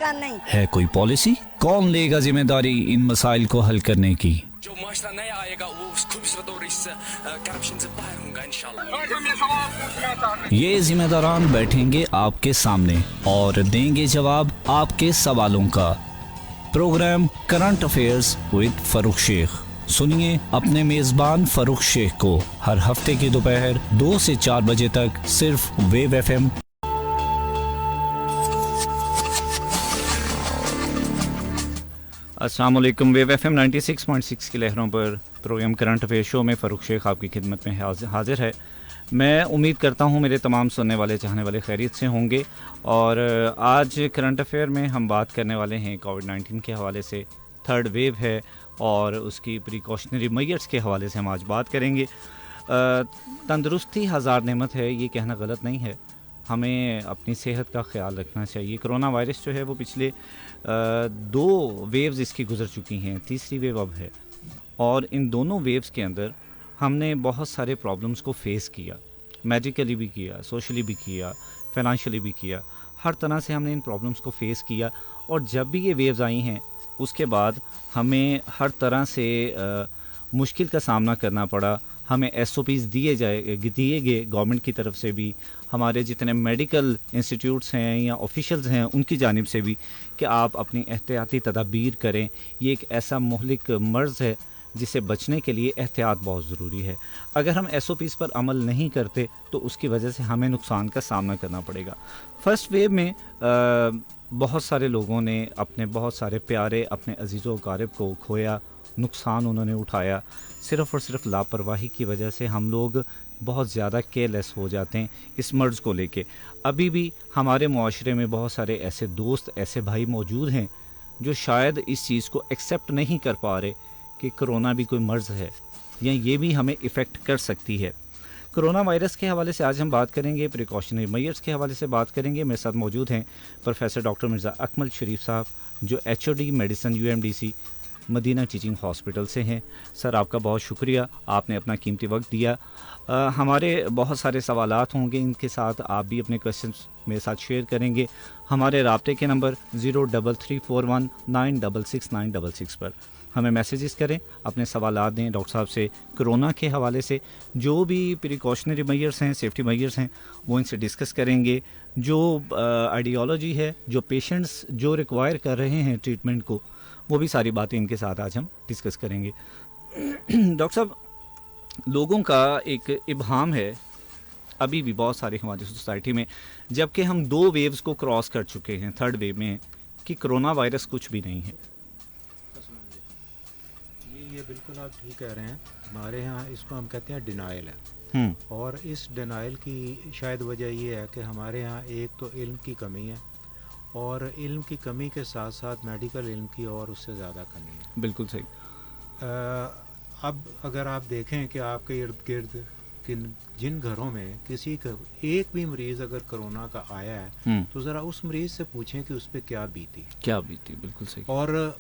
का नहीं है कोई पॉलिसी? कौन लेगा जिम्मेदारी इन मसाइल को हल करने की? जो माशरा नया आएगा वो खूबसूरत और इस करप्शन से बाहर होगा इंशाल्लाह। ये जिम्मेदारान बैठेंगे आपके सामने और देंगे जवाब आपके सवालों का। Programme current affairs with Farrukh Sheikh. सुनिए अपने मेजबान फरूख शेख को हर हफ्ते की दोपहर 2 से 4 बजे तक सिर्फ वेव FM। अस्सलाम वालेकुम। वेव FM 96.6 की लहरों पर प्रोग्राम करंट अफेयर शो में फ़रूख शेख आपकी खिदमत में हाजिर है। मैं उम्मीद करता हूँ मेरे तमाम सुनने वाले चाहने वाले खैरियत से होंगे। और आज करंट अफेयर में हम बात करने वाले हैं कोविड-19 के हवाले से। थर्ड वेव है और उसकी प्रिकॉशनरी मेजर्स के हवाले से हम आज बात करेंगे। तंदुरुस्ती हज़ार नेमत है, ये कहना गलत नहीं है। हमें अपनी सेहत का ख्याल रखना चाहिए। कोरोना वायरस जो है वो पिछले 2 वेव्स इसकी गुजर चुकी हैं, तीसरी वेव अब है। और इन दोनों वेव्स के अंदर हमने बहुत सारे प्रॉब्लम्स को फेस किया, मेडिकली भी किया, सोशली भी किया, फाइनेंशियली भी किया। हर तरह से हमने इन प्रॉब्लम्स को फेस किया। और जब भी ये वेव्स आई हैं उसके बाद हमें हर तरह से मुश्किल का सामना करना पड़ा। हमें SOPs दिए गए गवर्नमेंट की तरफ से भी, हमारे जितने मेडिकल इंस्टीट्यूट्स हैं या ऑफिशियल्स हैं उनकी जानिब से भी, कि आप अपनी एहतियाती तदाबीर करें। ये एक ऐसा मुहलिक मर्ज़ है जिसे बचने के लिए एहतियात बहुत ज़रूरी है। अगर हम SOPs पर अमल नहीं करते तो उसकी वजह से हमें नुकसान का सामना करना पड़ेगा। फर्स्ट वेव में बहुत सारे लोगों ने अपने बहुत सारे प्यारे अपने अजीज़ों क़ारिब को खोया, नुकसान उन्होंने उठाया। सिर्फ़ और सिर्फ लापरवाही की वजह से हम लोग बहुत ज़्यादा केयरलेस हो जाते हैं इस मर्ज़ को लेके। अभी भी हमारे मुआशरे में बहुत सारे ऐसे दोस्त, ऐसे भाई मौजूद हैं जो शायद इस चीज़ को एक्सेप्ट नहीं कर पा रहे कि कोरोना भी कोई मर्ज़ है या ये भी हमें इफ़ेक्ट कर सकती है। कोरोना वायरस के हवाले से आज हम बात करेंगे, प्रिकॉशनरी मेजर्स के हवाले से बात करेंगे। मेरे साथ मौजूद हैं प्रोफेसर डॉक्टर मिर्ज़ा अकमल शरीफ साहब, जो HOD medicine UMDC Madina teaching hospital से हैं। सर, आपका बहुत शुक्रिया, आपने अपना कीमती वक्त दिया। हमारे बहुत सारे सवालात होंगे, इनके साथ आप भी अपने क्वेश्चंस मेरे साथ शेयर करेंगे। हमारे राब्ते के नंबर 033419669666 पर हमें मैसेजेस करें, अपने सवालात दें डॉक्टर साहब से कोरोना के हवाले से। जो भी प्रिकॉशनरी मेजर्स हैं, सेफ्टी मेजर्स हैं, वो इनसे डिस्कस करेंगे। जो आइडियोलॉजी है, जो पेशेंट्स जो रिक्वायर कर रहे हैं ट्रीटमेंट को, वो भी सारी बातें इनके साथ आज हम डिस्कस करेंगे। डॉक्टर साहब, लोगों का एक इब्हाम है अभी भी बहुत सारी हमारी सोसाइटी में, जबकि हम 2 वेव्स को क्रॉस कर चुके हैं, थर्ड वेव में, कि कोरोना वायरस कुछ भी नहीं है। ये बिल्कुल आप ठीक कह रहे हैं। हमारे यहाँ इसको हम कहते हैं डिनाइल है। और इस डिनाइल की शायद वजह ये है कि हमारे यहाँ एक तो इल्म की कमी है, और इल्म की कमी के साथ साथ मेडिकल इल्म की और उससे ज़्यादा कमी है। बिल्कुल सही। अब अगर आप देखें कि आपके इर्द गिर्द जिन घरों में किसी का एक भी मरीज़ अगर कोरोना का आया है तो ज़रा उस मरीज़ से पूछें कि उस पर क्या बीती। बिल्कुल सही। और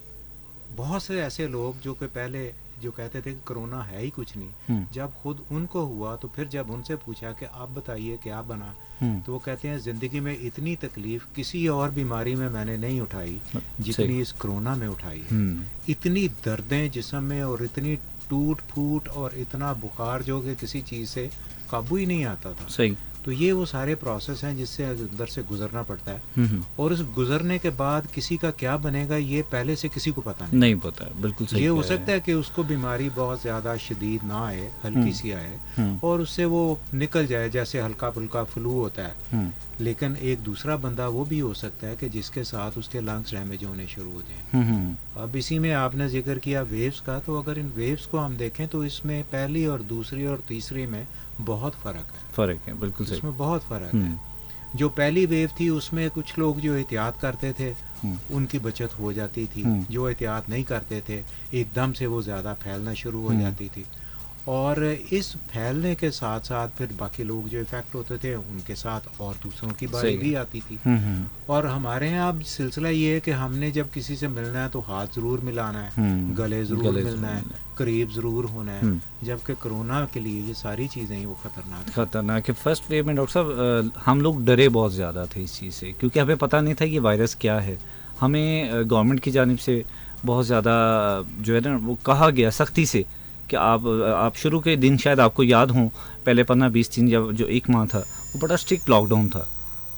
बहुत से ऐसे लोग जो कि पहले जो कहते थे कि कोरोना है ही कुछ नहीं, जब खुद उनको हुआ तो फिर जब उनसे पूछा कि आप बताइए क्या बना, तो वो कहते हैं ज़िंदगी में इतनी तकलीफ किसी और बीमारी में मैंने नहीं उठाई जितनी इस कोरोना में उठाई है। इतनी दर्दें जिस्म में और इतनी टूट फूट और इतना बुखार जो कि किसी चीज़ से काबू ही नहीं आता था। सही। तो ये वो सारे प्रोसेस हैं जिससे अंदर से गुजरना पड़ता है। और उस गुजरने के बाद किसी का क्या बनेगा ये पहले से किसी को पता नहीं पता है। बिल्कुल सही। ये हो सकता है कि उसको बीमारी बहुत ज़्यादा शदीद ना आए, हल्की सी आए और उससे वो निकल जाए, जैसे हल्का फुल्का फ्लू होता है। लेकिन एक दूसरा बंदा वो भी हो सकता है कि जिसके साथ उसके लंग्स डैमेज होने शुरू हो जाएं। अब इसी में आपने जिक्र किया वेव्स का, तो अगर इन वेव्स को हम देखें तो इसमें पहली और दूसरी और तीसरी में बहुत फ़र्क है। बिल्कुल सही। इसमें बहुत फ़र्क है। जो पहली वेव थी उसमें कुछ लोग जो एहतियात करते थे उनकी बचत हो जाती थी, जो एहतियात नहीं करते थे एकदम से वो ज़्यादा फैलना शुरू हो जाती थी। और इस फैलने के साथ साथ फिर बाकी लोग जो इफेक्ट होते थे उनके साथ और दूसरों की बारी भी आती थी। और हमारे यहाँ अब सिलसिला ये है कि हमने जब किसी से मिलना है तो हाथ ज़रूर मिलाना है, गले ज़रूर मिलना है, करीब ज़रूर होना है। जबकि कोरोना के लिए ये सारी चीज़ें ही वो खतरनाक है। फर्स्ट वेव में डॉक्टर साहब हम लोग डरे बहुत ज़्यादा थे इस चीज़ से, क्योंकि हमें पता नहीं था ये वायरस क्या है। हमें गवर्नमेंट की जानिब से बहुत ज़्यादा जो है ना वो कहा गया सख्ती से कि आप शुरू के दिन शायद आपको याद हों, पहले 15-20 दिन या जो 1 माह था वो बड़ा स्ट्रिक्ट लॉकडाउन था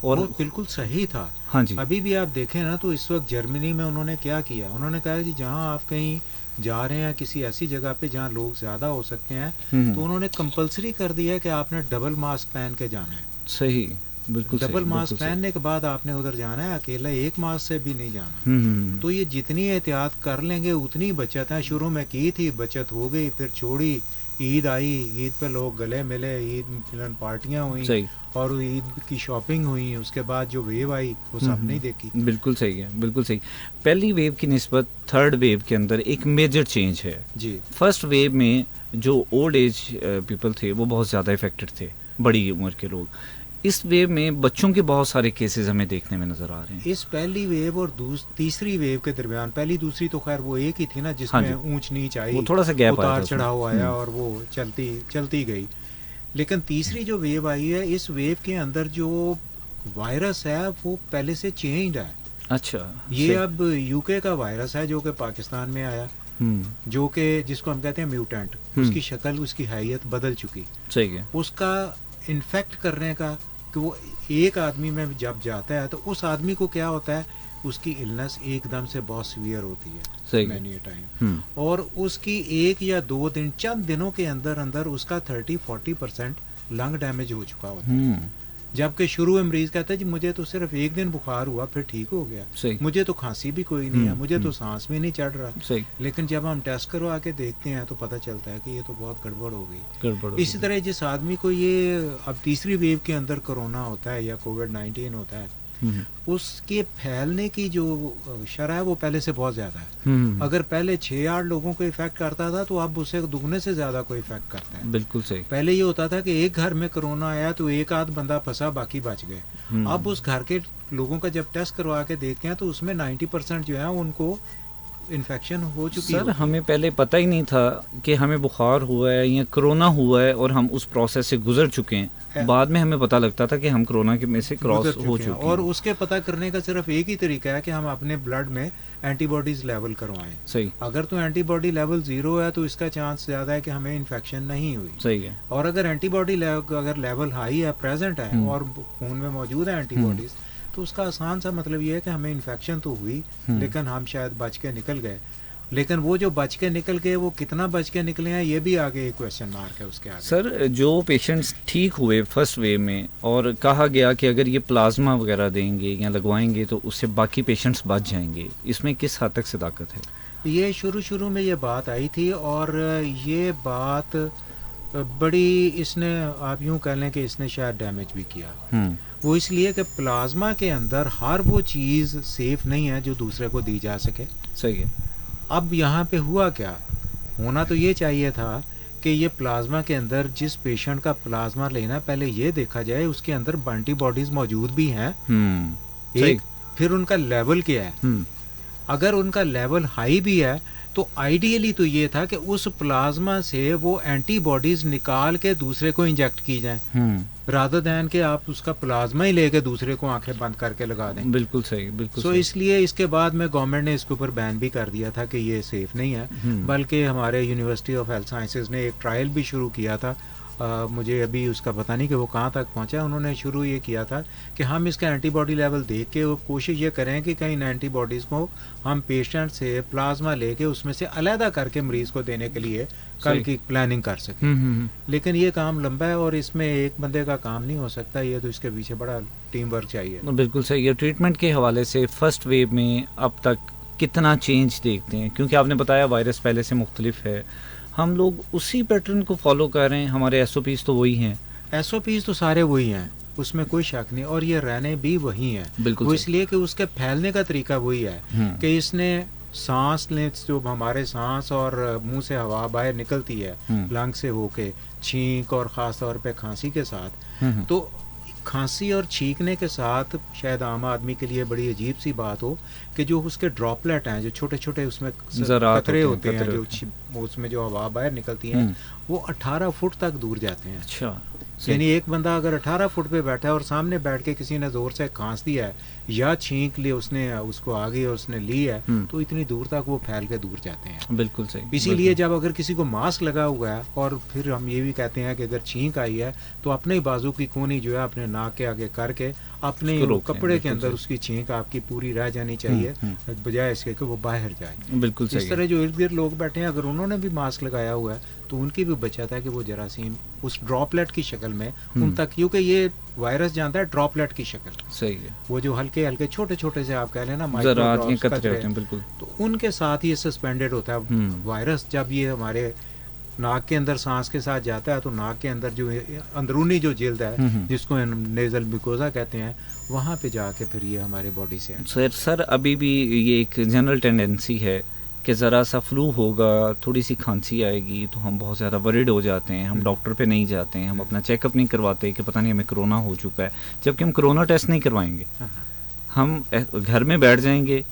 और वो बिल्कुल सही था। हाँ जी, अभी भी आप देखें ना तो इस वक्त जर्मनी में उन्होंने क्या किया, उन्होंने कहा कि जहां आप कहीं जा रहे हैं किसी ऐसी जगह पे जहां लोग ज़्यादा हो सकते हैं, तो उन्होंने कंपलसरी कर दिया है कि आपने डबल मास्क पहन के जाना है। सही, बिल्कुल सही, डबल मास्क बिल्कुल सही। पहनने के बाद आपने उधर जाना है, अकेला एक मास्क से भी नहीं जाना। तो ये जितनी एहतियात कर लेंगे उतनी बचत है। शुरू में की थी, बचत हो गई, फिर छोड़ी, ईद आई, ईद पे लोग गले मिले, ईद मिलन पार्टियां हुई सही, और ईद की शॉपिंग हुई। उसके बाद जो वेव आई वो सब नहीं देखी। बिल्कुल सही है, बिल्कुल सही। पहली वेव की निस्बत थर्ड वेव के अंदर एक मेजर चेंज है। जी, फर्स्ट वेव में जो ओल्ड एज पीपल थे वो बहुत ज़्यादा इफेक्टेड थे, बड़ी उम्र के लोग। इस वेव में बच्चों के बहुत सारे केसेस हमें देखने में नजर आ रहे हैं। इस पहली वेव और तीसरी वेव के दरमियान, पहली दूसरी तो खैर वो एक ही थी ना, हाँ जिसमें जी, ऊंच नीच आई, वो थोड़ा सा गैप आया था उतार उसमें। चढ़ाव आया और वो चलती गई। लेकिन तीसरी जो वेव आई है, इस वेव के अंदर जो वायरस है वो पहले से चेंज्ड है। अच्छा, ये सही। अब यूके का वायरस है जो कि पाकिस्तान में आया, जो कि जिसको हम कहते हैं म्यूटेंट। उसकी शक्ल, उसकी हैयत बदल चुकी। सही है। उसका इन्फेक्ट करने का कि वो एक आदमी में जब जाता है तो उस आदमी को क्या होता है, उसकी इलनेस एकदम से बहुत सीवियर होती है, सही मैनी टाइम, और उसकी 1 या 2 दिन, चंद दिनों के अंदर अंदर उसका 30-40% लंग डैमेज हो चुका होता है। जबकि शुरू में मरीज कहता है जी मुझे तो सिर्फ 1 दिन बुखार हुआ, फिर ठीक हो गया, सही, मुझे तो खांसी भी कोई नहीं है, मुझे तो सांस भी नहीं चढ़ रहा। सही, लेकिन जब हम टेस्ट करवा के देखते हैं तो पता चलता है कि ये तो बहुत गड़बड़ हो गई। गड़बड़ हो इसी गई। तरह जिस आदमी को ये अब तीसरी वेव के अंदर कोरोना होता है या कोविड-19 होता है, उसके फैलने की जो शरह है वो पहले से बहुत ज़्यादा है। अगर पहले 6-8 लोगों को इफेक्ट करता था तो अब उससे दुगने से ज़्यादा को इफेक्ट करता है। बिल्कुल सही। पहले ये होता था कि एक घर में कोरोना आया तो एक आध बंदा फंसा, बाकी बच गए। अब उस घर के लोगों का जब टेस्ट करवा के देखते हैं तो उसमें 90% जो है उनको इन्फेक्शन हो चुकी है। सर हमें पहले पता ही नहीं था कि हमें बुखार हुआ है या कोरोना हुआ है और हम उस प्रोसेस से गुजर चुके हैं। बाद में हमें पता लगता था कि हम कोरोना के में से क्रॉस हो चुके हैं। और उसके पता करने का सिर्फ एक ही तरीका है कि हम अपने ब्लड में एंटीबॉडीज लेवल करवाएं। सही, अगर तो एंटीबॉडी लेवल 0 है तो इसका चांस ज्यादा है कि हमें इन्फेक्शन नहीं हुई। सही है। और अगर एंटीबॉडी अगर लेवल हाई है, प्रेजेंट है और खून में मौजूद है एंटीबॉडीज, तो उसका आसान सा मतलब ये है कि हमें इन्फेक्शन तो हुई लेकिन हम शायद बच के निकल गए। लेकिन वो जो बच के निकल गए वो कितना बच के निकले हैं ये भी आगे एक क्वेश्चन मार्क है उसके आगे। सर जो पेशेंट्स ठीक हुए फर्स्ट वेव में और कहा गया कि अगर ये प्लाज्मा वगैरह देंगे या लगवाएंगे तो उससे बाकी पेशेंट्स बच जाएंगे, इसमें किस हद तक सदाकत है? ये शुरू में ये बात आई थी और ये बात बड़ी, इसने आप यूं कह लें कि इसने शायद डैमेज भी किया। वो इसलिए कि प्लाज्मा के अंदर हर वो चीज़ सेफ नहीं है जो दूसरे को दी जा सके। सही है। अब यहाँ पे हुआ क्या, होना तो ये चाहिए था कि ये प्लाज्मा के अंदर जिस पेशेंट का प्लाज्मा लेना पहले ये देखा जाए उसके अंदर एंटीबॉडीज मौजूद भी हैं, एक, फिर उनका लेवल क्या है। अगर उनका लेवल हाई भी है तो आइडियली तो ये था कि उस प्लाज्मा से वो एंटीबॉडीज निकाल के दूसरे को इंजेक्ट की जाए, रादर दैन कि आप उसका प्लाज्मा ही लेके दूसरे को आंखें बंद करके लगा दें। बिल्कुल सही, बिल्कुल सही। इसलिए इसके बाद में गवर्नमेंट ने इसके ऊपर बैन भी कर दिया था कि ये सेफ नहीं है। बल्कि हमारे यूनिवर्सिटी ऑफ हेल्थ साइंसेज ने एक ट्रायल भी शुरू किया था। मुझे अभी उसका पता नहीं कि वो कहाँ तक पहुँचा। उन्होंने शुरू ये किया था कि हम इसका एंटीबॉडी लेवल देख के वो कोशिश ये करें कि कहीं एंटीबॉडीज़ को हम पेशेंट से प्लाज्मा लेके उसमें से अलहदा करके मरीज को देने के लिए कल की प्लानिंग कर सकें। लेकिन ये काम लंबा है और इसमें एक बंदे का काम नहीं हो सकता, ये तो इसके पीछे बड़ा टीम वर्क चाहिए। बिल्कुल सही है। ट्रीटमेंट के हवाले से फर्स्ट वेव में अब तक कितना चेंज देखते हैं? क्योंकि आपने बताया वायरस पहले से मुख्तलिफ है, हम लोग उसी पैटर्न को फॉलो कर रहे हैं, हमारे एसओपीज तो वही हैं। एसओपीज तो सारे वही हैं, उसमें कोई शक नहीं, और ये रहने भी वही हैं। बिल्कुल वो इसलिए कि उसके फैलने का तरीका वही है कि इसने सांस ले, जो हमारे सांस और मुंह से हवा बाहर निकलती है लंग से होके, छींक और ख़ास तौर पे खांसी के साथ, तो खांसी और छींकने के साथ शायद आम आदमी के लिए बड़ी अजीब सी बात हो कि जो उसके ड्रॉपलेट हैं, जो छोटे छोटे उसमें कतरे होते हैं, जो उसमें जो हवा बाहर निकलती है, वो 18 फुट तक दूर जाते हैं। अच्छा, यानी एक बंदा अगर 18 फुट पे बैठा है और सामने बैठ के किसी ने ज़ोर से खांस दिया है या छींक ली उसने, उसको आ गई और उसने ली है, तो इतनी दूर तक वो फैल के दूर जाते हैं। बिल्कुल सही। इसीलिए जब अगर किसी को मास्क लगा हुआ है और फिर हम ये भी कहते हैं कि अगर छींक आई है तो अपने ही बाजू की कोनी जो है अपने नाक के आगे करके अपने कपड़े के अंदर उसकी छींक आपकी पूरी रह जानी चाहिए, बजाय इसके कि वो बाहर जाए। बिल्कुल सही। इस तरह जो इर्द गिर्द लोग बैठे हैं अगर उन्होंने भी मास्क लगाया हुआ है तो उनकी भी बचत है कि वो जरासीम उस ड्रॉपलेट की शक्ल में उन तक, क्योंकि ये वायरस जानता है ड्रॉपलेट की शक्ल। सही है। वो जो हल्के हल्के छोटे छोटे से आप कह लेना ज़रात के कतरे होते हैं, बिल्कुल, तो उनके साथ ये सस्पेंडेड होता है वायरस। जब ये हमारे नाक के अंदर सांस के साथ जाता है तो नाक के अंदर जो अंदरूनी जो जिल्द है जिसको नेजल मिकोजा कहते हैं, वहाँ पे जाके फिर ये हमारे बॉडी से सर अभी भी ये एक जनरल टेंडेंसी है कि ज़रा सा फ्लू होगा, थोड़ी सी खांसी आएगी तो हम बहुत ज़्यादा वरिड हो जाते हैं, हम डॉक्टर पे नहीं जाते हैं, हम अपना चेकअप नहीं करवाते कि पता नहीं हमें कोरोना हो चुका है, जबकि हम कोरोना टेस्ट नहीं करवाएंगे। हम घर में बैठ जाएंगे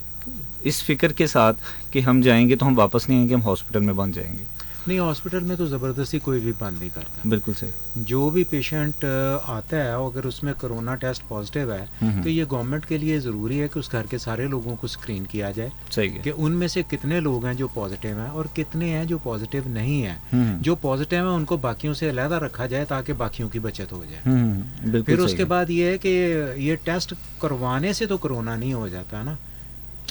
इस फिक्र के साथ कि हम जाएंगे तो हम वापस नहीं आएंगे, हम हॉस्पिटल में बंद जाएंगे। नहीं, हॉस्पिटल में तो ज़बरदस्ती कोई भी बंद नहीं करता। बिल्कुल सही। जो भी पेशेंट आता है अगर उसमें कोरोना टेस्ट पॉजिटिव है तो ये गवर्नमेंट के लिए ज़रूरी है कि उस घर के सारे लोगों को स्क्रीन किया जाए। सही है। कि उनमें से कितने लोग हैं जो पॉजिटिव हैं और कितने हैं जो पॉजिटिव नहीं हैं। जो पॉजिटिव हैं उनको बाकियों से अलहदा रखा जाए ताकि बाकियों की बचत हो जाए। फिर उसके बाद ये है कि ये टेस्ट करवाने से तो कोरोना नहीं हो जाता ना,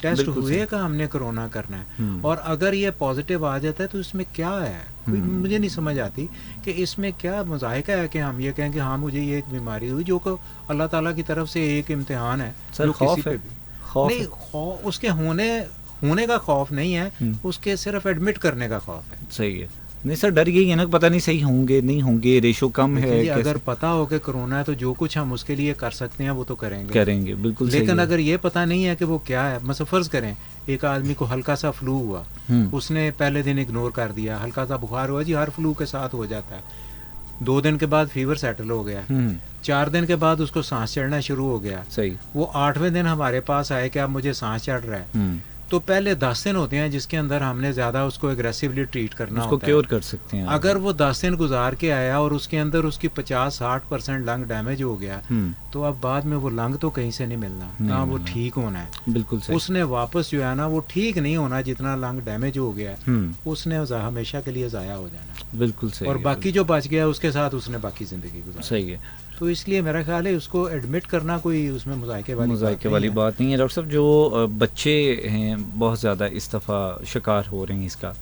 टेस्ट हुए का हमने कोरोना करना है। और अगर ये पॉजिटिव आ जाता है तो इसमें क्या है, मुझे नहीं समझ आती कि इसमें क्या मज़ायका है कि हम ये कहें कि हाँ मुझे ये एक बीमारी हुई, जो को अल्लाह ताला की तरफ से एक इम्तिहान है। सर खौफ है, नहीं उसके होने का खौफ नहीं है, उसके सिर्फ एडमिट करने का खौफ है। सही है। नहीं सर डर यही है ना, पता नहीं सही होंगे नहीं होंगे, रेशो कम है। अगर पता हो कि कोरोना है तो जो कुछ हम उसके लिए कर सकते हैं वो तो करेंगे। बिल्कुल। लेकिन अगर ये पता नहीं है कि वो क्या है, मतलब फर्ज करें एक आदमी को हल्का सा फ्लू हुआ, उसने पहले दिन इग्नोर कर दिया, हल्का सा बुखार हुआ, जी हर फ्लू के साथ हो जाता है, 2 दिन के बाद फीवर सेटल हो गया, 4 दिन के बाद उसको सांस चढ़ना शुरू हो गया, सही, वो 8वें दिन हमारे पास आए कि अब मुझे सांस चढ़ रहा है, तो पहले 10 दिन होते हैं जिसके अंदर हमने ज़्यादा उसको एग्रेसिवली ट्रीट करना उसको होता है, क्योर कर सकते हैं। अगर वो 10 दिन गुजार के आया और उसके अंदर उसकी 50-60% लंग डैमेज हो गया तो अब बाद में वो लंग तो कहीं से नहीं मिलना, ना वो ठीक होना है। बिल्कुल सही। उसने वापस जो है ना वो ठीक नहीं होना, जितना लंग डैमेज हो गया उसने हमेशा के लिए ज़ाया हो जाना। बिल्कुल सही। और बाकी जो बच गया उसके साथ उसने बाकी ज़िंदगी गुजारी। सही है। तो इसलिए मेरा ख्याल है उसको एडमिट करना कोई उसमें मुज़ायके वाली बात नहीं है। डॉक्टर साहब जो बच्चे हैं बहुत ज़्यादा इस दफ़ा शिकार हो रहे हैं इसका,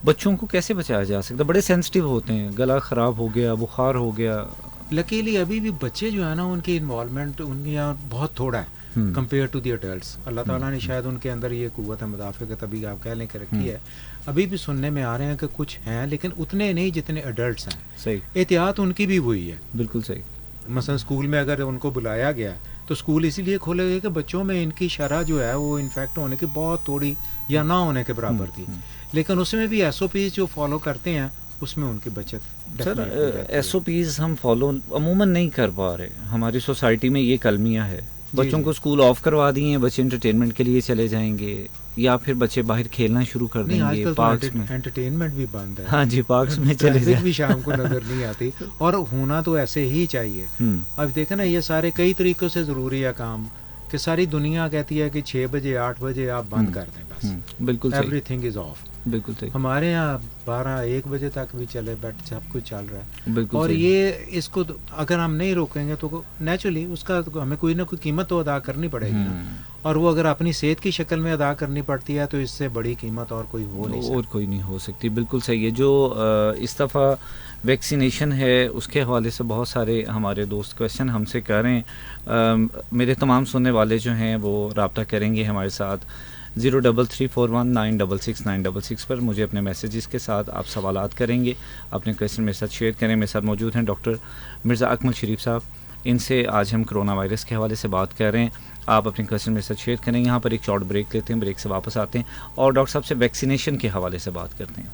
बच्चों को कैसे बचाया जा सकता? बड़े सेंसिटिव होते हैं, गला ख़राब हो गया, बुखार हो गया। लकीली अभी भी बच्चे जो है ना उनकी इन्वॉल्वमेंट उनके यहाँ बहुत थोड़ा है कंपेयर टू दी अडल्ट्स। अल्लाह ताला ने शायद उनके अंदर ये क़ुव्वत मुदाफ़े तभी आप कह लें कि रखी है। अभी भी सुनने में आ रहे हैं कि कुछ हैं लेकिन उतने नहीं जितने अडल्ट्स हैं। सही। एहतियात उनकी भी वही है। बिल्कुल सही। मसलन स्कूल में अगर उनको बुलाया गया तो स्कूल इसीलिए खोले गए कि बच्चों में इनकी शरह जो है वो इन्फेक्ट होने की बहुत थोड़ी या ना होने के बराबर थी, लेकिन उसमें भी SOPs जो फॉलो करते हैं उसमें उनकी बचत। सर SOPs हम फॉलो अमूमन नहीं कर पा रहे, हमारी सोसाइटी में ये कलमियाँ है। बच्चों को स्कूल ऑफ करवा दिए हैं, बच्चे एंटरटेनमेंट के लिए चले जाएंगे या फिर बच्चे बाहर खेलना शुरू कर देंगे। पार्क्स में एंटरटेनमेंट भी बंद है। हाँ जी, पार्क्स में चले जाएंगे भी शाम को नजर नहीं आती और होना तो ऐसे ही चाहिए। अब देखे ना ये सारे कई तरीकों से जरूरी है काम कि सारी दुनिया कहती है कि 6 बजे 8 बजे आप बंद कर दें बस। बिल्कुल एवरीथिंग इज ऑफ। बिल्कुल सही। हमारे यहाँ 12-1 बजे तक भी चले बैठ सब कुछ चल रहा है। बिल्कुल और ये इसको अगर हम नहीं रोकेंगे तो नेचुरली उसका हमें कोई ना कोई कीमत तो अदा करनी पड़ेगी ना, और वो अगर अपनी सेहत की शक्ल में अदा करनी पड़ती है तो इससे बड़ी कीमत और कोई हो सकती। बिल्कुल सही है। जो इस दफ़ा वैक्सीनेशन है उसके हवाले से बहुत सारे हमारे दोस्त क्वेश्चन हमसे कर रहे हैं। मेरे तमाम सुनने वाले जो हैं वो रब्ता करेंगे हमारे साथ 0331966966 पर। मुझे अपने मैसेजेस के साथ आप सवालात करेंगे, अपने क्वेश्चन मेरे साथ शेयर करें। मेरे साथ मौजूद हैं डॉक्टर मिर्ज़ा अकमल शरीफ साहब, इनसे आज हम कोरोना वायरस के हवाले से बात कर रहे हैं। आप अपने क्वेश्चन मेरे साथ शेयर करें। यहाँ पर एक शॉर्ट ब्रेक लेते हैं, ब्रेक से वापस आते हैं और डॉक्टर साहब से वैक्सीनेशन के हवाले से बात करते हैं।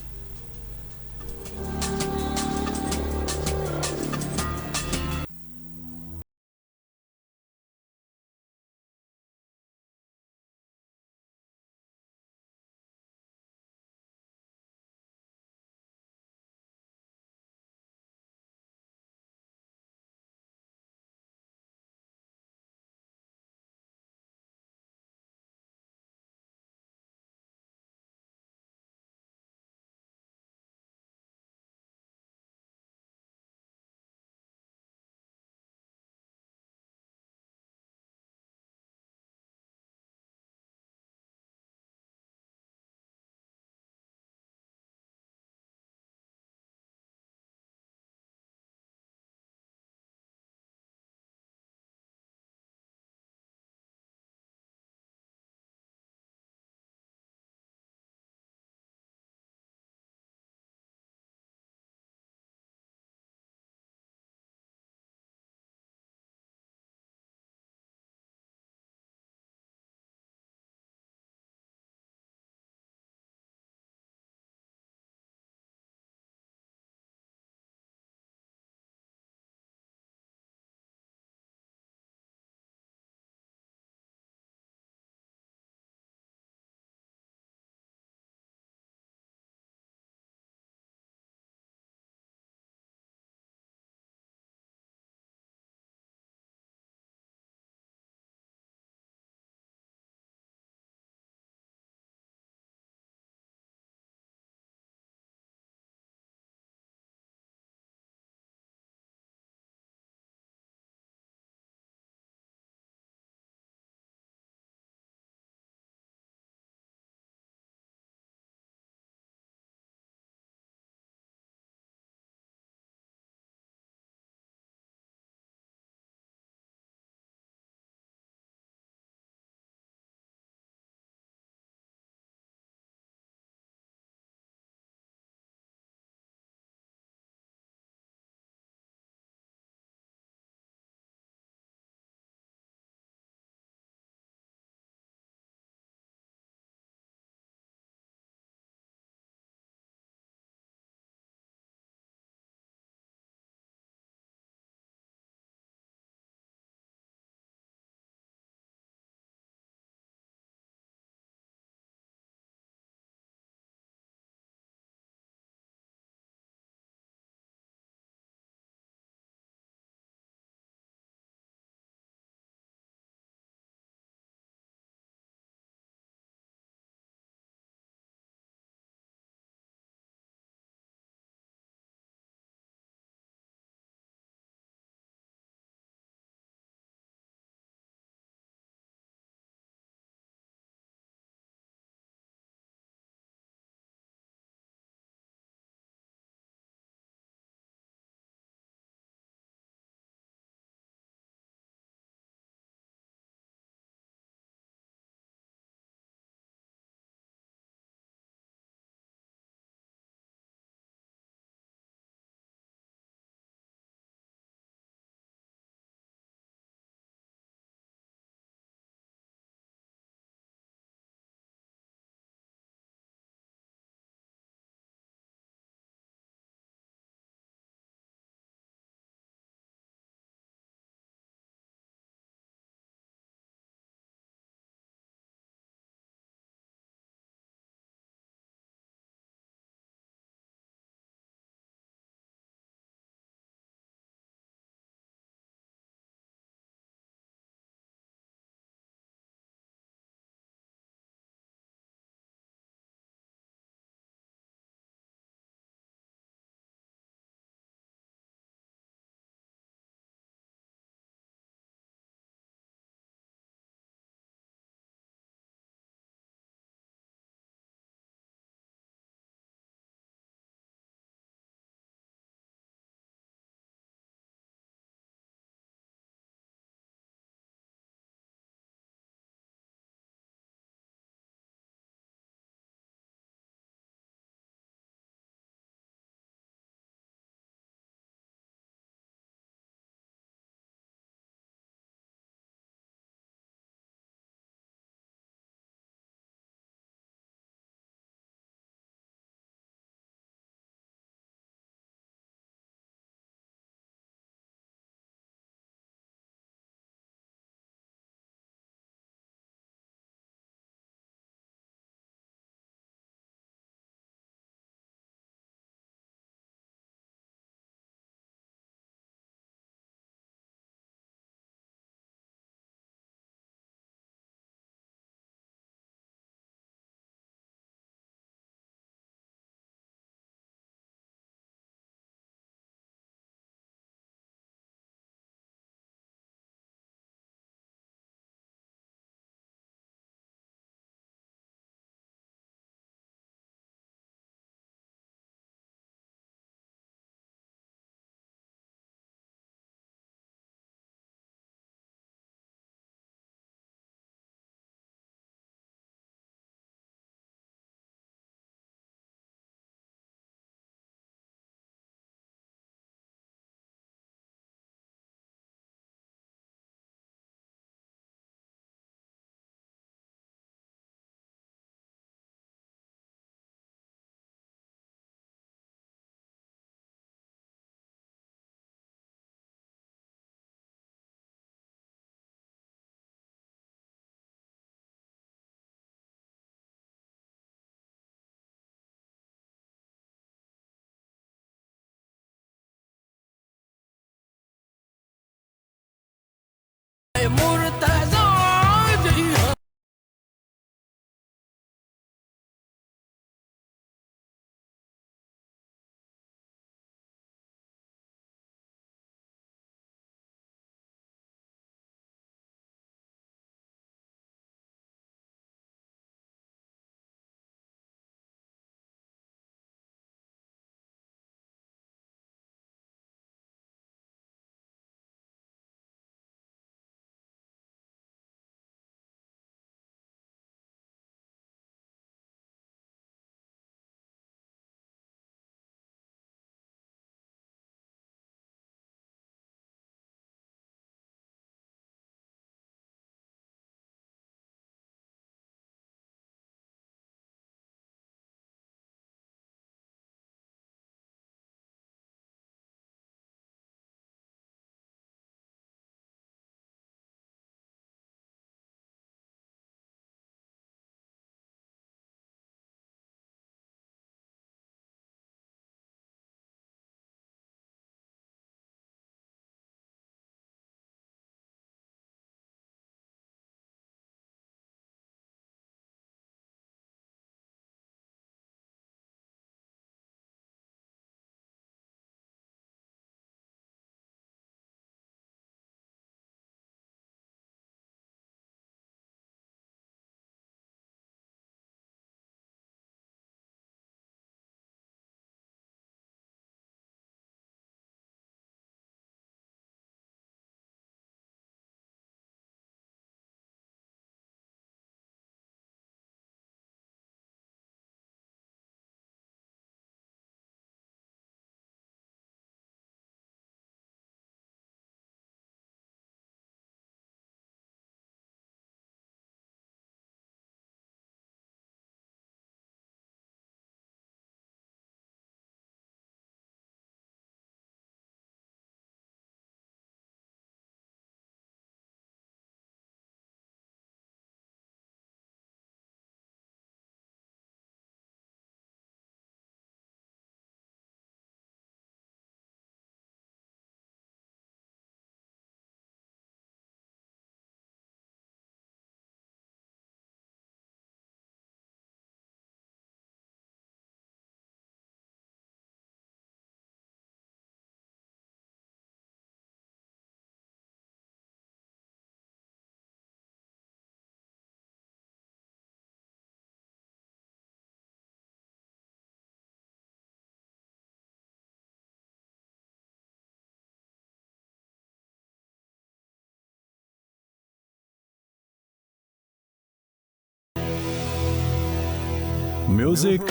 Music,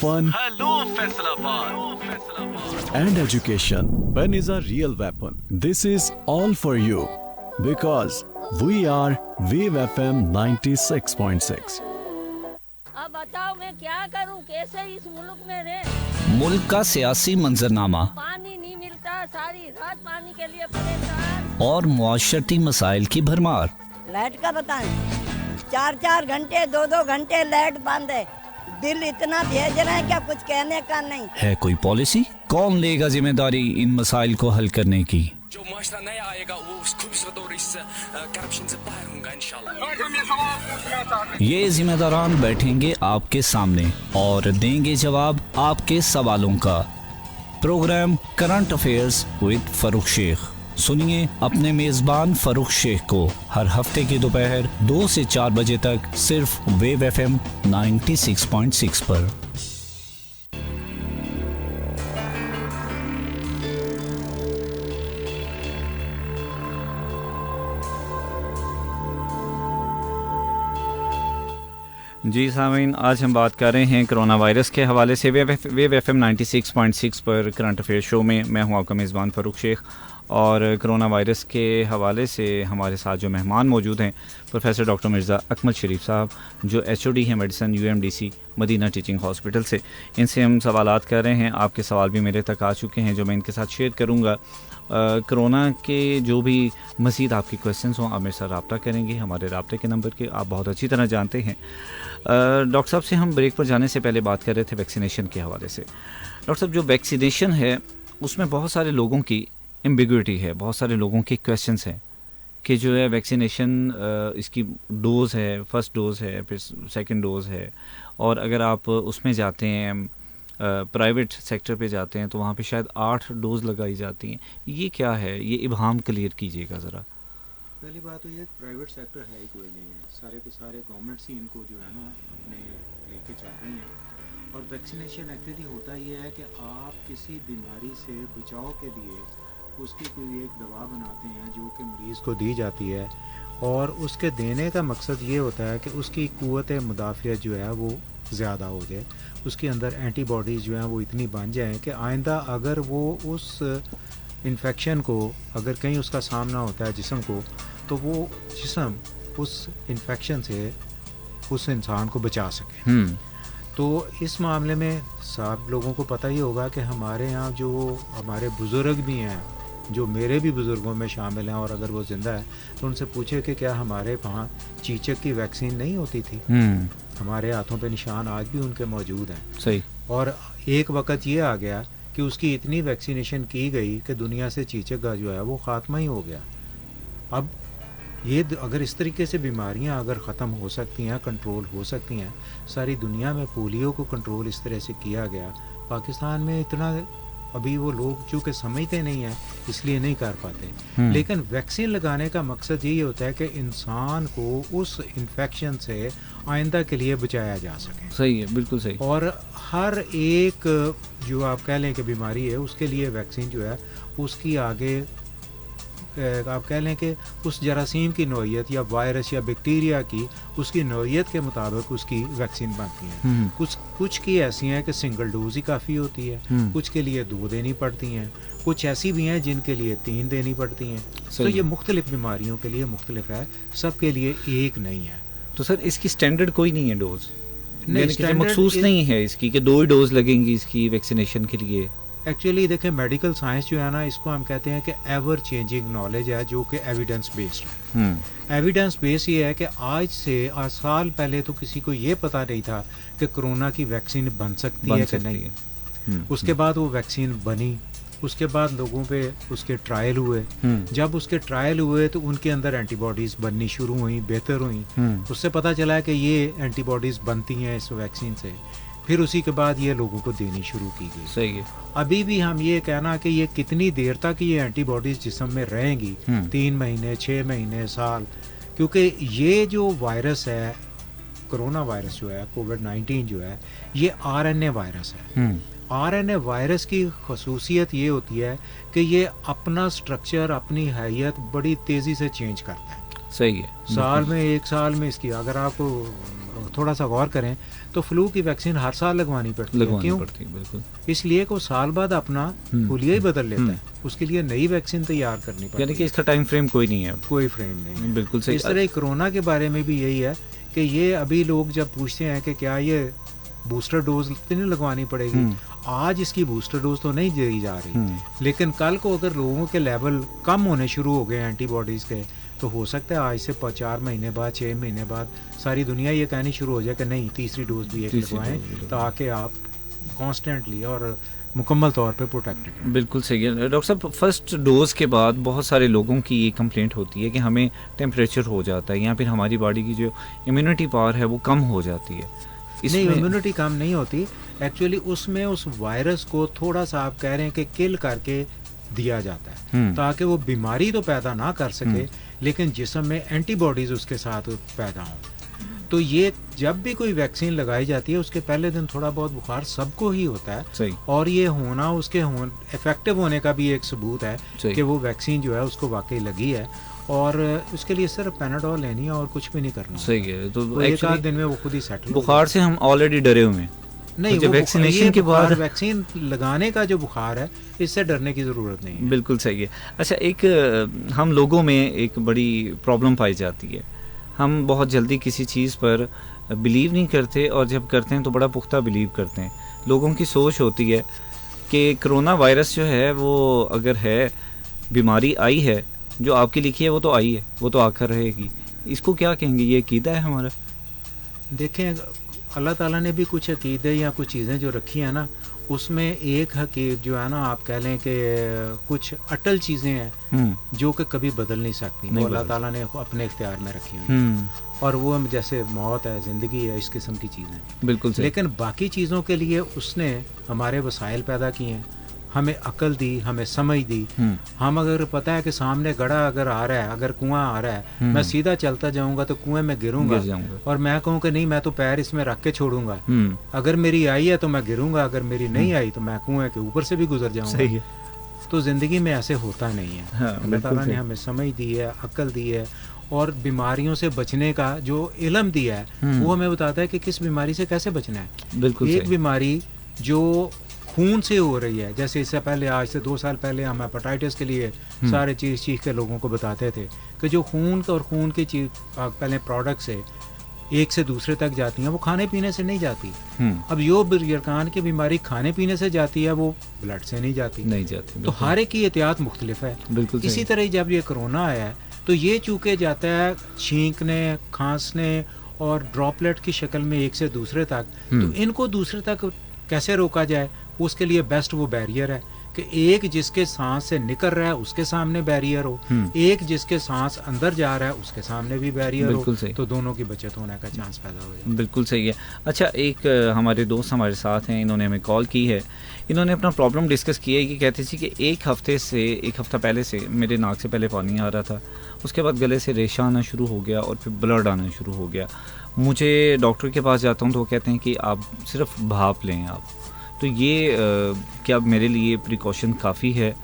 fun, Hello, Faisalabad. and education. Pen is a real weapon. This is all for you because we are Wave FM 96.6. अब बताओ मैं क्या करूं, कैसे इस मुल्क में रहे। मुल्क का सियासी मंजरनामा पानी नहीं मिलता, सारी रात पानी के लिए परेशान। और मुआशरती मसाइल की भरमार। लाइट का बताएं, 4-4 घंटे 2-2 घंटे लाइट बंद है। बिल इतना भेज रहे हैं क्या कुछ कहने का नहीं है। कोई पॉलिसी? कौन लेगा जिम्मेदारी इन मसाइल को हल करने की? जो माशरा नया आएगा वो उस खूबसूरत और इस करप्शन से बाहर होगा इंशाल्लाह। ये जिम्मेदारान बैठेंगे आपके सामने और देंगे जवाब आपके सवालों का। Programme current affairs with Farrukh Sheikh. सुनिए अपने मेजबान फरूख शेख को हर हफ्ते की दोपहर 2 से 4 बजे तक सिर्फ वेव एफएम 96.6 पर। जी सामीन, आज हम बात कर रहे हैं कोरोना वायरस के हवाले से वेव एफएम 96.6 पर करंट अफेयर शो में। मैं हूं आपका मेज़बान फ़रूख शेख और कोरोना वायरस के हवाले से हमारे साथ जो मेहमान मौजूद हैं प्रोफेसर डॉक्टर मिर्ज़ा अकमल शरीफ साहब, जो एचओडी हैं मेडिसन यूएमडीसी मदीना टीचिंग हॉस्पिटल से। इनसे हम सवालात कर रहे हैं। आपके सवाल भी मेरे तक आ चुके हैं जो मैं इनके साथ शेयर करूँगा। कोरोना के जो भी मज़ीद आपके क्वेश्चंस हों आप मेरे साथ रब्ता करेंगे हमारे रब्ते के नंबर के, आप बहुत अच्छी तरह जानते हैं। डॉक्टर साहब से हम ब्रेक पर जाने से पहले बात कर रहे थे वैक्सीनेशन के हवाले से। डॉक्टर साहब, जो वैक्सीनेशन है उसमें बहुत सारे लोगों की एम्बिग्विटी है, बहुत सारे लोगों के क्वेश्चंस हैं कि जो है वैक्सीनेशन इसकी डोज़ है, फर्स्ट डोज़ है, फिर सेकंड डोज़ है, और अगर आप उसमें जाते हैं प्राइवेट सेक्टर पे जाते हैं तो वहाँ पे शायद 8 डोज़ लगाई जाती हैं। ये क्या है, ये इब्हाम क्लियर कीजिएगा ज़रा। पहली बात तो ये प्राइवेट सेक्टर है ही कोई नहीं है, सारे के सारे गवर्नमेंट्स ही इनको जो है ना अपने लेके चल रही हैं। और वैक्सीनेशन एक्चुअली होता ये है कि आप किसी बीमारी से बचाव के लिए उसकी कोई एक दवा बनाते हैं जो कि मरीज़ को दी जाती है, और उसके देने का मकसद ये होता है कि उसकी क़ुव्वत मुदाफ़ियत जो है वो ज़्यादा हो जाए, उसके अंदर एंटीबॉडीज़ जो हैं वो इतनी बन जाएँ कि आइंदा अगर वो उस इन्फेक्शन को, अगर कहीं उसका सामना होता है जिस्म को, तो वो जिस्म उस इन्फेक्शन से उस इंसान को बचा सके। तो इस मामले में सब लोगों को पता ही होगा कि हमारे यहाँ जो हमारे बुज़ुर्ग भी हैं, जो मेरे भी बुज़ुर्गों में शामिल हैं, और अगर वो ज़िंदा है तो उनसे पूछे कि क्या हमारे वहाँ चीचक की वैक्सीन नहीं होती थी। हमारे हाथों पे निशान आज भी उनके मौजूद हैं। सही। और एक वक्त ये आ गया कि उसकी इतनी वैक्सीनेशन की गई कि दुनिया से चीचक का जो है वो ख़ात्मा ही हो गया। अब ये अगर इस तरीके से बीमारियां अगर ख़त्म हो सकती हैं, कंट्रोल हो सकती हैं, सारी दुनिया में पोलियो को कंट्रोल इस तरह से किया गया, पाकिस्तान में इतना अभी वो लोग चूँकि समझते नहीं हैं इसलिए नहीं कर पाते। लेकिन वैक्सीन लगाने का मकसद यही होता है कि इंसान को उस इन्फेक्शन से आइंदा के लिए बचाया जा सके। सही है, बिल्कुल सही। और हर एक जो आप कह लें कि बीमारी है उसके लिए वैक्सीन जो है उसकी आगे आप कह लें कि उस जरासीम की नौइयत या वायरस या बैक्टीरिया की उसकी नौइयत के मुताबिक उसकी वैक्सीन बनती हैं। कुछ की ऐसी हैं कि सिंगल डोज ही काफ़ी होती है, कुछ के लिए 2 देनी पड़ती हैं, कुछ ऐसी भी हैं जिनके लिए 3 देनी पड़ती हैं। तो ये मुख्तलिफ बीमारियों के लिए मुख्तलिफ है, सब के लिए एक नहीं है। तो सर इसकी स्टैंडर्ड कोई नहीं है डोज? नहीं, मखसूस नहीं है इसकी कि 2 ही डोज लगेंगी इसकी वैक्सीनेशन के लिए? एक्चुअली देखें, मेडिकल साइंस जो है ना, इसको हम कहते हैं कि एवर चेंजिंग नॉलेज है जो कि एविडेंस बेस्ड है। एविडेंस बेस्ड ये है कि आज से 8 साल पहले तो किसी को ये पता नहीं था कि कोरोना की वैक्सीन बन सकती है कि नहीं। उसके बाद वो वैक्सीन बनी, उसके बाद लोगों पे उसके ट्रायल हुए। जब उसके ट्रायल हुए तो उनके अंदर एंटीबॉडीज़ बननी शुरू हुई, बेहतर हुई। उससे पता चला कि ये एंटीबॉडीज़ बनती हैं इस वैक्सीन से। फिर उसी के बाद ये लोगों को देनी शुरू की गई। सही है। अभी भी हम ये कहना कि ये कितनी देर तक ये एंटीबॉडीज़ जिस्म में रहेंगी, 3 महीने, 6 महीने, साल, क्योंकि ये जो वायरस है, कोरोना वायरस जो है, कोविड-19 जो है, ये RNA वायरस है। RNA वायरस की खसूसियत ये होती है कि ये अपना स्ट्रक्चर, अपनी हैयत बड़ी तेज़ी से चेंज करता है। सही है। साल में 1 साल में इसकी अगर आपको थोड़ा सा गौर करें तो फ्लू की वैक्सीन हर साल लगवानी पड़ती है। क्यों? बिल्कुल। इसलिए को साल बाद अपना हुलिया ही बदल लेता है, उसके लिए नई वैक्सीन तैयार करनी पड़ती है। यानी कि इसका टाइम फ्रेम कोई नहीं है, कोई फ्रेम नहीं। बिल्कुल सही। इस तरह कोरोना के बारे में भी यही है कि ये अभी लोग जब पूछते हैं कि क्या ये बूस्टर डोज तो नहीं लगवानी पड़ेगी, आज इसकी बूस्टर डोज तो नहीं दी जा रही, लेकिन कल को अगर लोगों के लेवल कम होने शुरू हो गए एंटीबॉडीज के, तो हो सकता है आज से 4 महीने बाद 6 महीने बाद सारी दुनिया ये कहनी शुरू हो जाए कि नहीं तीसरी डोज भी एक लगवाएं ताकि आप कॉन्स्टेंटली और मुकम्मल तौर पे प्रोटेक्टेड हैं। बिल्कुल सही है डॉक्टर साहब। फर्स्ट डोज के बाद बहुत सारे लोगों की ये कंप्लेंट होती है कि हमें टेम्परेचर हो जाता है या फिर हमारी बॉडी की जो इम्यूनिटी पावर है वो कम हो जाती है। नहीं, इम्यूनिटी कम नहीं होती एक्चुअली, उसमें उस वायरस को थोड़ा सा आप कह रहे हैं कि किल करके दिया जाता है ताकि वो बीमारी तो पैदा ना कर सके लेकिन जिस्म में एंटीबॉडीज उसके साथ पैदा हों। तो ये जब भी कोई वैक्सीन लगाई जाती है उसके पहले दिन थोड़ा बहुत बुखार सबको ही होता है। सही। और ये होना उसके इफेक्टिव होने का भी एक सबूत है कि वो वैक्सीन जो है उसको वाकई लगी है, और उसके लिए सिर्फ पैनाडोल लेनी है और कुछ भी नहीं करना। सही है। तो एक आध दिन में वो खुद ही सेटल। बुखार से हम ऑलरेडी डरे हुए हैं। नहीं, तो वैक्सीनेशन के बाद वैक्सीन लगाने का जो बुखार है इससे डरने की ज़रूरत नहीं है। बिल्कुल सही है। अच्छा, एक हम लोगों में एक बड़ी प्रॉब्लम पाई जाती है, हम बहुत जल्दी किसी चीज़ पर बिलीव नहीं करते और जब करते हैं तो बड़ा पुख्ता बिलीव करते हैं। लोगों की सोच होती है कि कोरोना वायरस जो है वो अगर है बीमारी आई है जो आपकी लिखी है वो तो आई है, वो तो आकर रहेगी। इसको क्या कहेंगे, ये अकीदा है हमारा? देखें, अल्लाह ताला ने भी कुछ अकीदे या कुछ चीज़ें जो रखी हैं ना, उसमें एक हकीकत जो है ना आप कह लें कि कुछ अटल चीज़ें हैं जो कि कभी बदल नहीं सकती, वो अल्लाह ताला ने अपने इख्तियार में रखी हुई हैं, और वो जैसे मौत है, ज़िंदगी है, इस किस्म की चीज़ें। बिल्कुल सही। लेकिन बाकी चीज़ों के लिए उसने हमारे वसाइल पैदा किए हैं, हमें अकल दी, हमें समझ दी। हम अगर पता है कि सामने गड़ा अगर आ रहा है, अगर कुआं आ रहा है, मैं सीधा चलता जाऊंगा तो कुएं में गिरूंगा, और मैं कहूँ कि नहीं मैं तो पैर इसमें रख के छोड़ूंगा, अगर मेरी आई है तो मैं गिरूंगा, अगर मेरी नहीं आई तो मैं कुएं के ऊपर से भी गुजर जाऊंगा। सही है। तो जिंदगी में ऐसे होता नहीं है। अल्लाह ताला ने हमें समझ दी है, अकल दी है, और बीमारियों से बचने का जो इल्म दिया है वो हमें बताता है कि किस बीमारी से कैसे बचना है। बिल्कुल। एक बीमारी जो खून से हो रही है, जैसे इससे पहले आज से 2 साल पहले हम हेपेटाइटिस के लिए सारे चीख के लोगों को बताते थे कि जो खून और खून की चीज पहले प्रोडक्ट से एक से दूसरे तक जाती हैं, वो खाने पीने से नहीं जाती। अब यो यरकान की बीमारी खाने पीने से जाती है, वो ब्लड से नहीं जाती। तो हर एक की एहतियात मुख्तलिफ है। बिल्कुल। इसी तरह जब ये कोरोना आया है तो ये चूके जाता है छींकने, खांसने और ड्रॉपलेट की शक्ल में एक से दूसरे तक, तो इनको दूसरे तक कैसे रोका जाए, उसके लिए बेस्ट वो बैरियर है कि एक जिसके सांस से निकल रहा है उसके सामने बैरियर हो, एक जिसके सांस अंदर जा रहा है उसके सामने भी बैरियर हो, तो दोनों की बचत होने का चांस पैदा हो जाए। बिल्कुल सही है। अच्छा, एक हमारे दोस्त हमारे साथ हैं, इन्होंने हमें कॉल की है, इन्होंने अपना प्रॉब्लम डिस्कस किया है कि कहते थे कि एक हफ्ता पहले से मेरे नाक से पहले पानी आ रहा था, उसके बाद गले से रेशा आना शुरू हो गया और फिर ब्लड आना शुरू हो गया। मुझे डॉक्टर के पास जाता हूँ तो वो कहते हैं कि आप सिर्फ भाप लें आप। तो ये क्या मेरे लिए प्रिकॉशन काफ़ी है?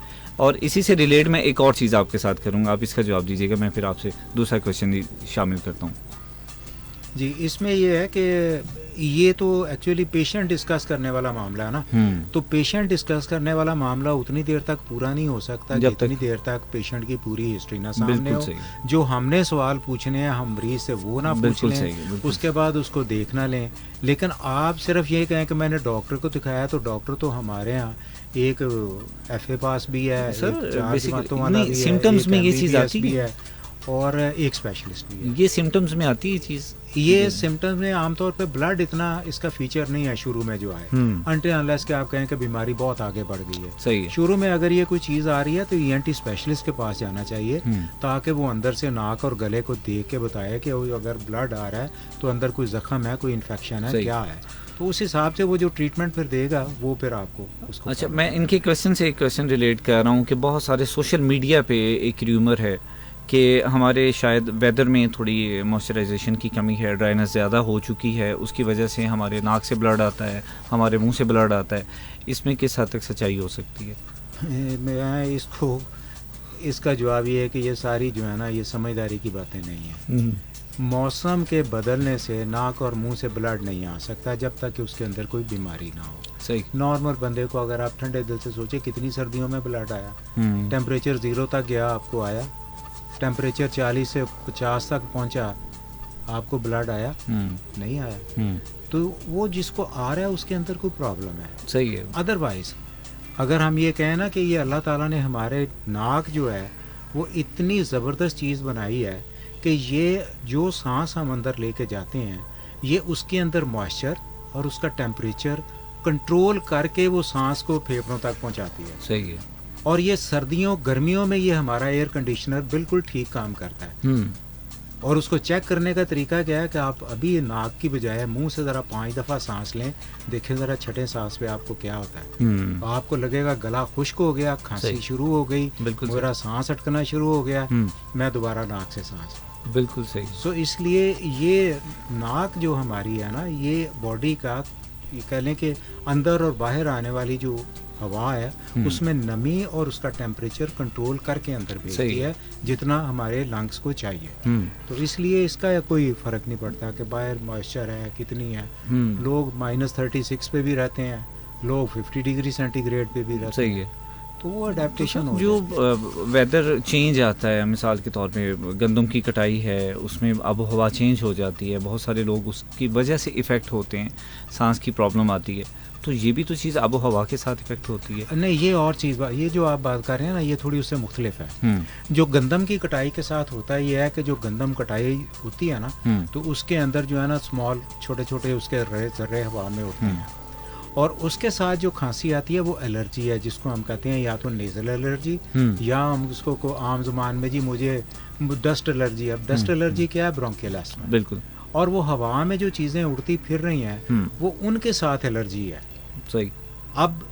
और इसी से रिलेट मैं एक और चीज़ आपके साथ करूँगा, आप इसका जवाब दीजिएगा, मैं फिर आपसे दूसरा क्वेश्चन शामिल करता हूँ। जी, इसमें ये है कि ये तो एक्चुअली पेशेंट डिस्कस करने वाला मामला है ना, तो पेशेंट डिस्कस करने वाला मामला उतनी देर तक पूरा नहीं हो सकता जितनी देर तक पेशेंट की पूरी हिस्ट्री ना सामने हो। जो हमने सवाल पूछने हैं हम मरीज से वो ना पूछ लें, उसके बाद उसको देख ना लें। लेकिन आप सिर्फ ये कहें कि मैंने डॉक्टर को दिखाया, तो डॉक्टर तो हमारे यहाँ एक FA पास भी है, सिम्टम्स में ये चीज़ आती है, और एक स्पेशलिस्ट भी है। ये सिम्टम्स में आती है चीज़? ये सिम्टम्स में आमतौर पे ब्लड इतना इसका फीचर नहीं है शुरू में जो है, अनटिल अनलेस कि आप कहें कि बीमारी बहुत आगे बढ़ गई है। सही है। शुरू में अगर ये कोई चीज़ आ रही है तो ENT स्पेशलिस्ट के पास जाना चाहिए, ताकि वो अंदर से नाक और गले को देख के बताए कि अगर ब्लड आ रहा है तो अंदर कोई जख्म है, कोई इन्फेक्शन है, क्या है, तो उस हिसाब से वो जो ट्रीटमेंट फिर देगा वो फिर आपको उसको। अच्छा, मैं इनके क्वेश्चन से एक क्वेश्चन रिलेट कर रहा हूँ कि बहुत सारे सोशल मीडिया पे एक र्यूमर है कि हमारे शायद वेदर में थोड़ी मॉइस्चराइजेशन की कमी है, ड्राइनेस ज़्यादा हो चुकी है, उसकी वजह से हमारे नाक से ब्लड आता है, हमारे मुंह से ब्लड आता है। इसमें किस हद तक सच्चाई हो सकती है? मैं इसको इसका जवाब ये है कि ये सारी जो है ना ये समझदारी की बातें नहीं है। मौसम के बदलने से नाक और मुंह से ब्लड नहीं आ सकता जब तक कि उसके अंदर कोई बीमारी ना हो। सही। नॉर्मल बंदे को अगर आप ठंडे दिल से सोचे कितनी सर्दियों में ब्लड आया, टेम्परेचर 0 तक गया आपको आया, टेम्परेचर 40 से 50 तक पहुंचा आपको ब्लड आया? नहीं आया। तो वो जिसको आ रहा है उसके अंदर कोई प्रॉब्लम है। सही है। अदरवाइज अगर हम ये कहें ना कि ये अल्लाह ताला ने हमारे नाक जो है वो इतनी ज़बरदस्त चीज़ बनाई है कि ये जो सांस हम अंदर लेके जाते हैं ये उसके अंदर मॉइस्चर और उसका टेम्परेचर कंट्रोल करके वो सांस को फेफड़ों तक पहुंचाती है। सही है। और ये सर्दियों गर्मियों में ये हमारा एयर कंडीशनर बिल्कुल ठीक काम करता है। और उसको चेक करने का तरीका क्या है कि आप अभी नाक की बजाय मुंह से ज़रा 5 दफ़ा सांस लें, देखें ज़रा छठे सांस पे आपको क्या होता है। तो आपको लगेगा गला खुश्क हो गया, खांसी शुरू हो गई, मेरा सांस अटकना शुरू हो गया, मैं दोबारा नाक से सांस। बिल्कुल सही। सो इसलिए ये नाक जो हमारी है ना ये बॉडी का ये कह लें कि अंदर और बाहर आने वाली जो हवा है उसमें नमी और उसका टेम्परेचर कंट्रोल करके अंदर भेजती है जितना हमारे लंग्स को चाहिए। तो इसलिए इसका कोई फर्क नहीं पड़ता कि बाहर मॉइस्चर है कितनी है। लोग -36 पे भी रहते हैं, लोग 50 डिग्री सेंटीग्रेड पे भी रहते हैं। तो वो अडेप्टेशन हो जो वेदर चेंज आता है, मिसाल के तौर पे गंदम की कटाई है उसमें अब हवा चेंज हो जाती है, बहुत सारे लोग उसकी वजह से इफ़ेक्ट होते हैं, सांस की प्रॉब्लम आती है, तो ये भी तो चीज़ आबो हवा के साथ इफेक्ट होती है। नहीं ये और चीज़, ये जो आप बात कर रहे हैं ना ये थोड़ी उससे मुख्तलिफ है। जो गंदम की कटाई के साथ होता है ये है कि जो गंदम कटाई होती है ना तो उसके अंदर जो है ना स्मॉल छोटे छोटे उसके जर्रे हवा में होते हैं और उसके साथ जो खांसी आती है वो एलर्जी है जिसको हम कहते हैं या तो नेजल एलर्जी या हम उसको को आम जुबान में जी मुझे डस्ट एलर्जी। अब डस्ट एलर्जी क्या है? Bronchial asthma. बिल्कुल। और वो हवा में जो चीज़ें उड़ती फिर रही हैं वो उनके साथ एलर्जी है। सही। अब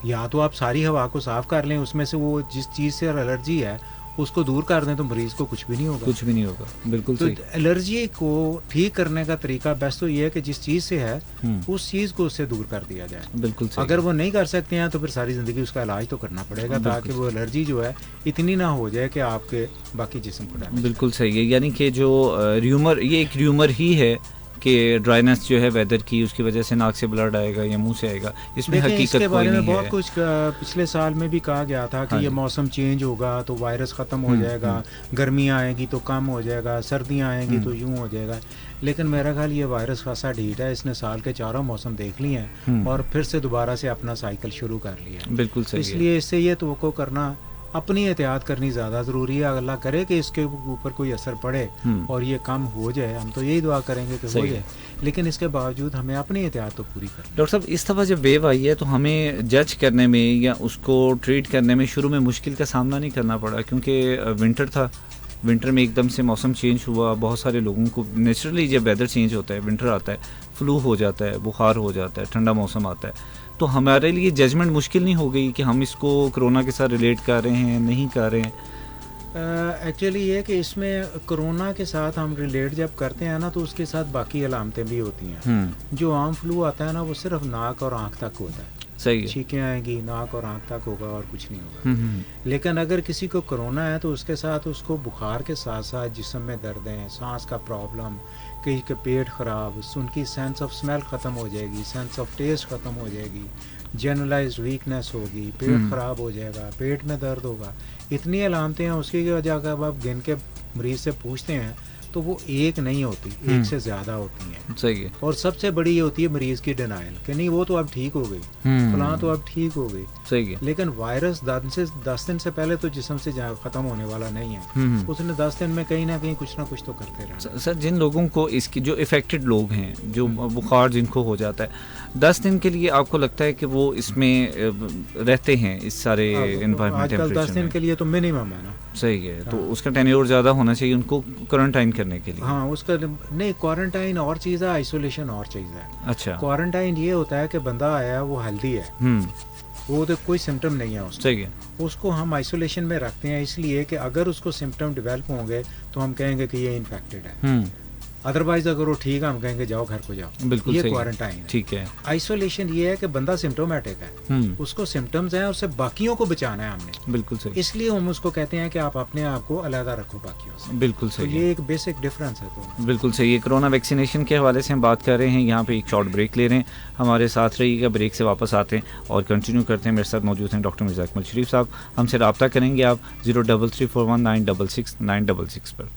या तो आप सारी हवा को साफ कर लें, उसमें से वो जिस चीज़ से एलर्जी है उसको दूर कर दें तो मरीज को कुछ भी नहीं होगा। कुछ भी नहीं होगा। बिल्कुल तो सही। एलर्जी को ठीक करने का तरीका बेस्ट तो ये है कि जिस चीज़ से है उस चीज़ को उससे दूर कर दिया जाए। बिल्कुल सही। अगर वो नहीं कर सकते हैं तो फिर सारी ज़िंदगी उसका इलाज तो करना पड़ेगा ताकि वो एलर्जी जो है इतनी ना हो जाए कि आपके बाकी जिस्म को डैमेज। बिल्कुल सही है। यानी कि जो र्यूमर, ये एक र्यूमर ही है कि ड्राइनेस जो है वेदर की उसकी वजह से नाक से ब्लड आएगा या मुंह से आएगा, इसमें हकीकत इसके बारे कोई में नहीं बहुत है। कुछ पिछले साल में भी कहा गया था कि ये मौसम चेंज होगा तो वायरस ख़त्म हो जाएगा, गर्मियाँ आएंगी तो कम हो जाएगा, सर्दियाँ आएंगी तो यूँ हो जाएगा। लेकिन मेरा ख्याल ये वायरस खासा ढीठ है, इसने साल के चारों मौसम देख लिए हैं और फिर से दोबारा से अपना साइकिल शुरू कर लिया। बिल्कुल सही। इसलिए इससे ये तवक्को करना, अपनी एहतियात करनी ज़्यादा ज़रूरी है। अल्लाह करे कि इसके ऊपर कोई असर पड़े और ये कम हो जाए, हम तो यही दुआ करेंगे कि हो जाए, लेकिन इसके बावजूद हमें अपनी एहतियात तो पूरी करनी। डॉक्टर साहब, इस दफ़ा जब वेव आई है तो हमें जज करने में या उसको ट्रीट करने में शुरू में मुश्किल का सामना नहीं करना पड़ा क्योंकि विंटर था, विंटर में एकदम से मौसम चेंज हुआ, बहुत सारे लोगों को नेचुरली जब वेदर चेंज होता है, विंटर आता है, फ्लू हो जाता है, बुखार हो जाता है, ठंडा मौसम आता है, तो हमारे लिए जजमेंट मुश्किल नहीं हो गई कि हम इसको कोरोना के साथ रिलेट कर रहे हैं नहीं कर रहे हैं? एक्चुअली ये कि इसमें कोरोना के साथ हम रिलेट जब करते हैं ना तो उसके साथ बाकी अलामतें भी होती हैं। जो आम फ्लू आता है ना वो सिर्फ नाक और आँख तक होता है। सही है। छींकें आएंगी, नाक और आँख तक होगा और कुछ नहीं होगा। लेकिन अगर किसी को कोरोना है तो उसके साथ उसको बुखार के साथ साथ जिस्म में दर्द है, सांस का प्रॉब्लम, कहीं के पेट ख़राब, उनकी सेंस ऑफ स्मेल ख़त्म हो जाएगी, सेंस ऑफ टेस्ट ख़त्म हो जाएगी, जनरलाइज्ड वीकनेस होगी, पेट ख़राब हो जाएगा, पेट में दर्द होगा, इतनी अलामतें हैं उसकी वजह अगर आप गिन के मरीज़ से पूछते हैं तो वो एक नहीं होती, एक से ज़्यादा होती हैं। सही है। और सबसे बड़ी ये होती है मरीज़ की डिनाइल कि नहीं वो तो अब ठीक हो गई, फलां तो अब ठीक हो गई। सही है। लेकिन वायरस 10 दिन से पहले तो जिस्म से ख़त्म होने वाला नहीं है, उसने 10 दिन में कहीं ना कहीं कुछ ना कुछ तो करते रहना। सर, जिन लोगों को इसकी, जो इफेक्टेड लोग हैं, जो बुखार जिनको हो जाता है 10 दिन के लिए, आपको लगता है कि वो इसमें रहते हैं इस सारे एनवायरनमेंट आजकल 10 दिन के लिए तो मिनिमम है ना। सही है। तो उसका टेन्योर ज़्यादा होना चाहिए उनको क्वारंटाइन करने के लिए। हाँ, उसका नहीं, क्वारंटाइन और चीज़ है, आइसोलेशन और चीज़ है। अच्छा। क्वारंटाइन ये होता है कि बंदा आया वो हेल्दी है, वो तो कोई सिम्टम नहीं है उसको। सही है। उसको हम आइसोलेशन में रखते हैं इसलिए कि अगर उसको सिम्टम डेवलप होंगे तो हम कहेंगे कि ये इन्फेक्टेड है। अदरवाइज अगर वो ठीक है हम कहेंगे जाओ घर को जाओ, बिल्कुल ये सही है। क्वारंटाइन है। ठीक है। आइसोलेशन ये है कि बंदा सिम्टोमेटिक है, उसको सिम्टम्स हैं, उससे बाकियों को बचाना है हमने, बिल्कुल सही, इसलिए हम उसको कहते हैं कि आप अपने आप को अलग रखो बाकियों से। बिल्कुल तो सही है। ये एक बेसिक डिफरेंस है। तो बिल्कुल सही है। कोरोना वैक्सीनेशन के हवाले से हम बात कर रहे हैं, यहाँ पे एक शॉर्ट ब्रेक ले रहे हैं, हमारे साथ रहिएगा, ब्रेक से वापस आते हैं और कंटिन्यू करते हैं। मेरे साथ मौजूद हैं डॉक्टर मिर्ज़ा अकमल शरीफ साहब, हमसे रब्ता करेंगे आप 03341966 पर।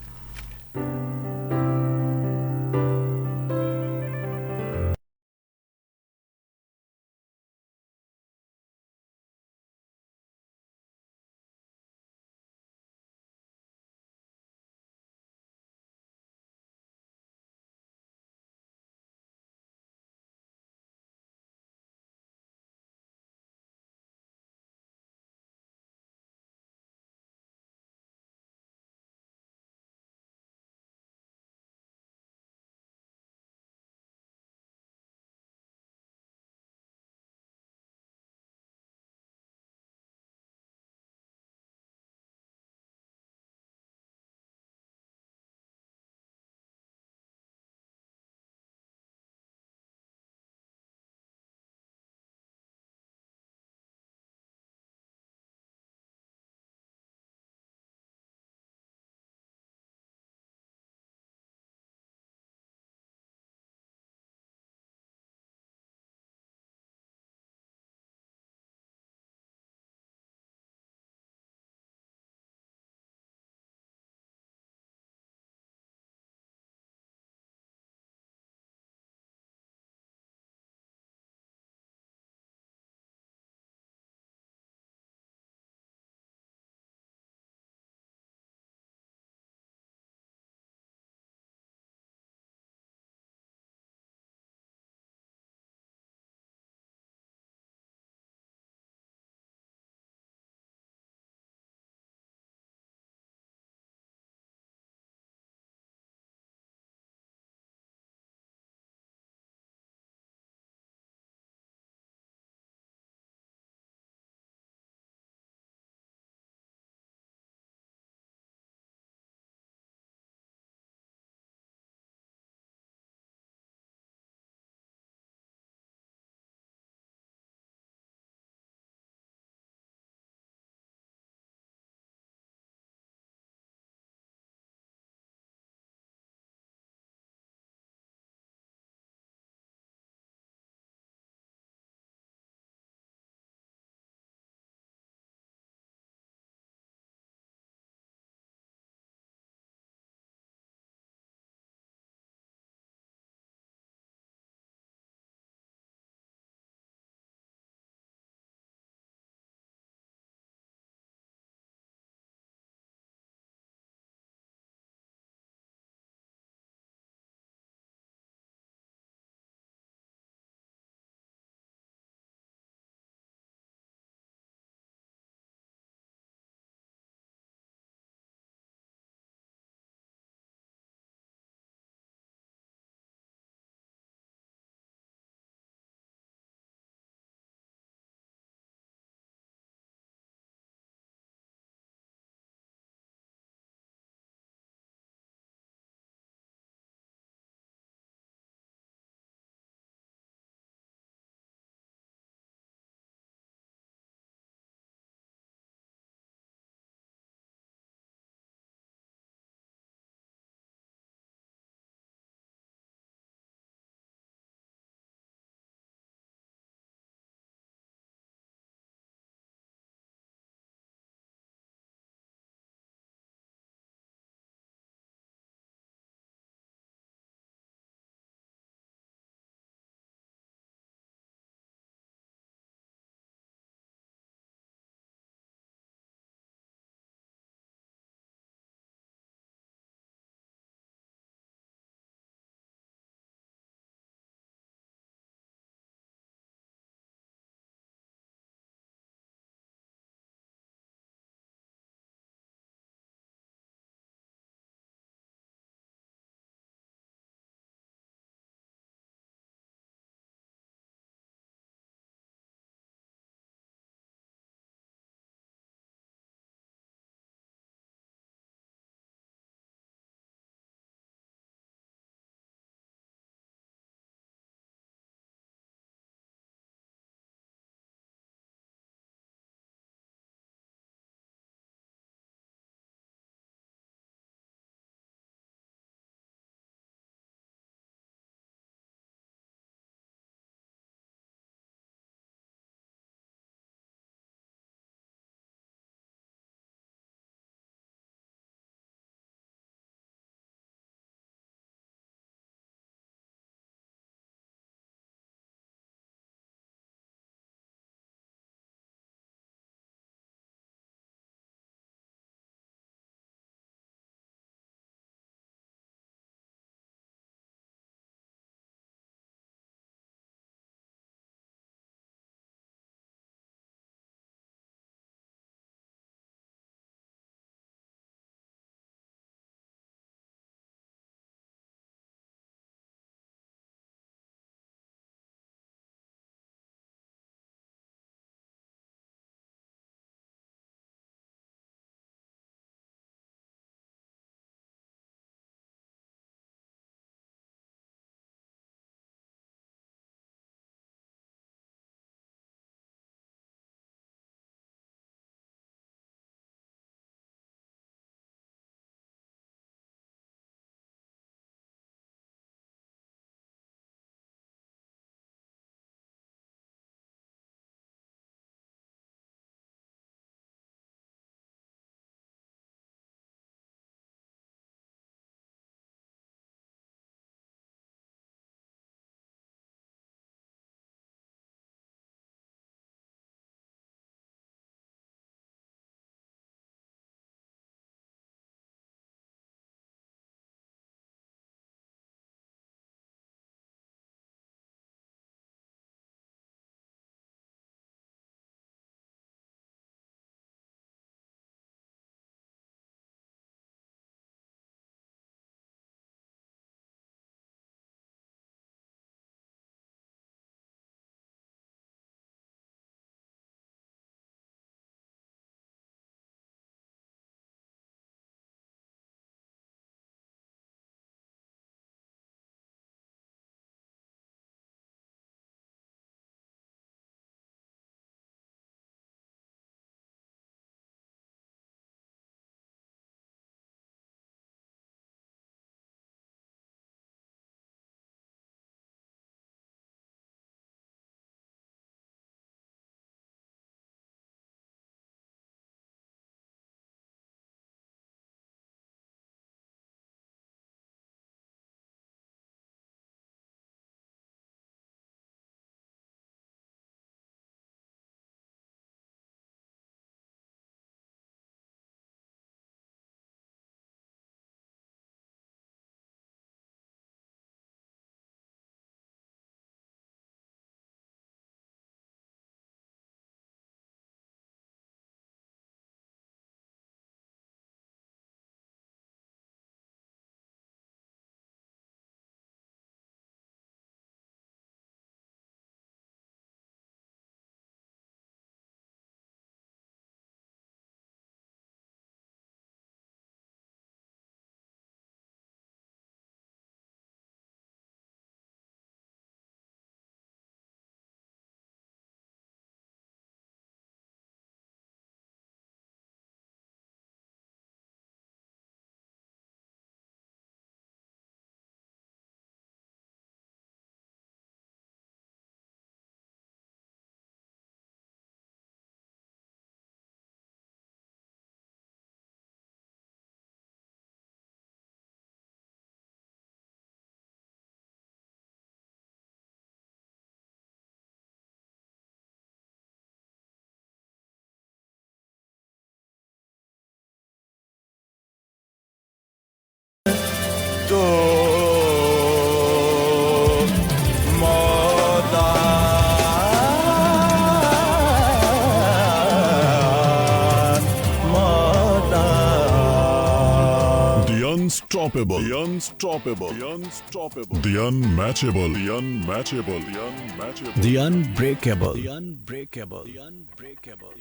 unstoppable, the unstoppable, the unstoppable, the unmatchable, the unmatchable, the unmatchable, The unbreakable. The unbreakable. The unbreakable.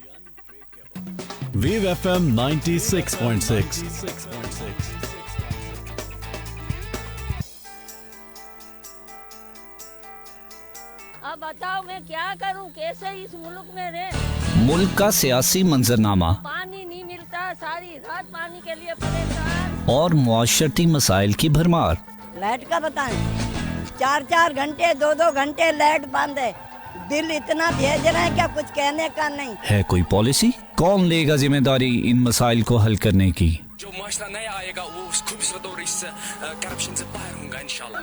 Wave FM 96.6. अब बताओ मैं क्या करूं, कैसे इस मुल्क में रहे। मुल्क का सियासी मंजरनामा पानी नहीं मिलता, सारी रात पानी के लिए परेशान। और मुआशरती मसाइल की भरमार। लाइट का बताएं, 4-4 घंटे 2-2 घंटे लाइट बंद है। दिल इतना भेज रहे हैं क्या कुछ कहने का नहीं है। कोई पॉलिसी? कौन लेगा जिम्मेदारी इन मसाइल को हल करने की? जो माशरा नया आएगा वो उस खूबसूरत और इस करप्शन से बाहर होगा इंशाल्लाह।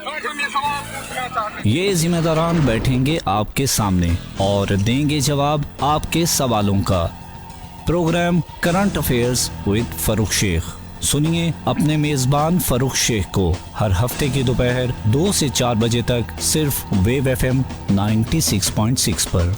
ये जिम्मेदारान बैठेंगे आपके सामने और देंगे जवाब आपके सवालों का। Programme current affairs with Farrukh Sheikh. सुनिए अपने मेजबान फरूख शेख को हर हफ्ते की दोपहर 2 से 4 बजे तक सिर्फ वेव FM 96.6 पर।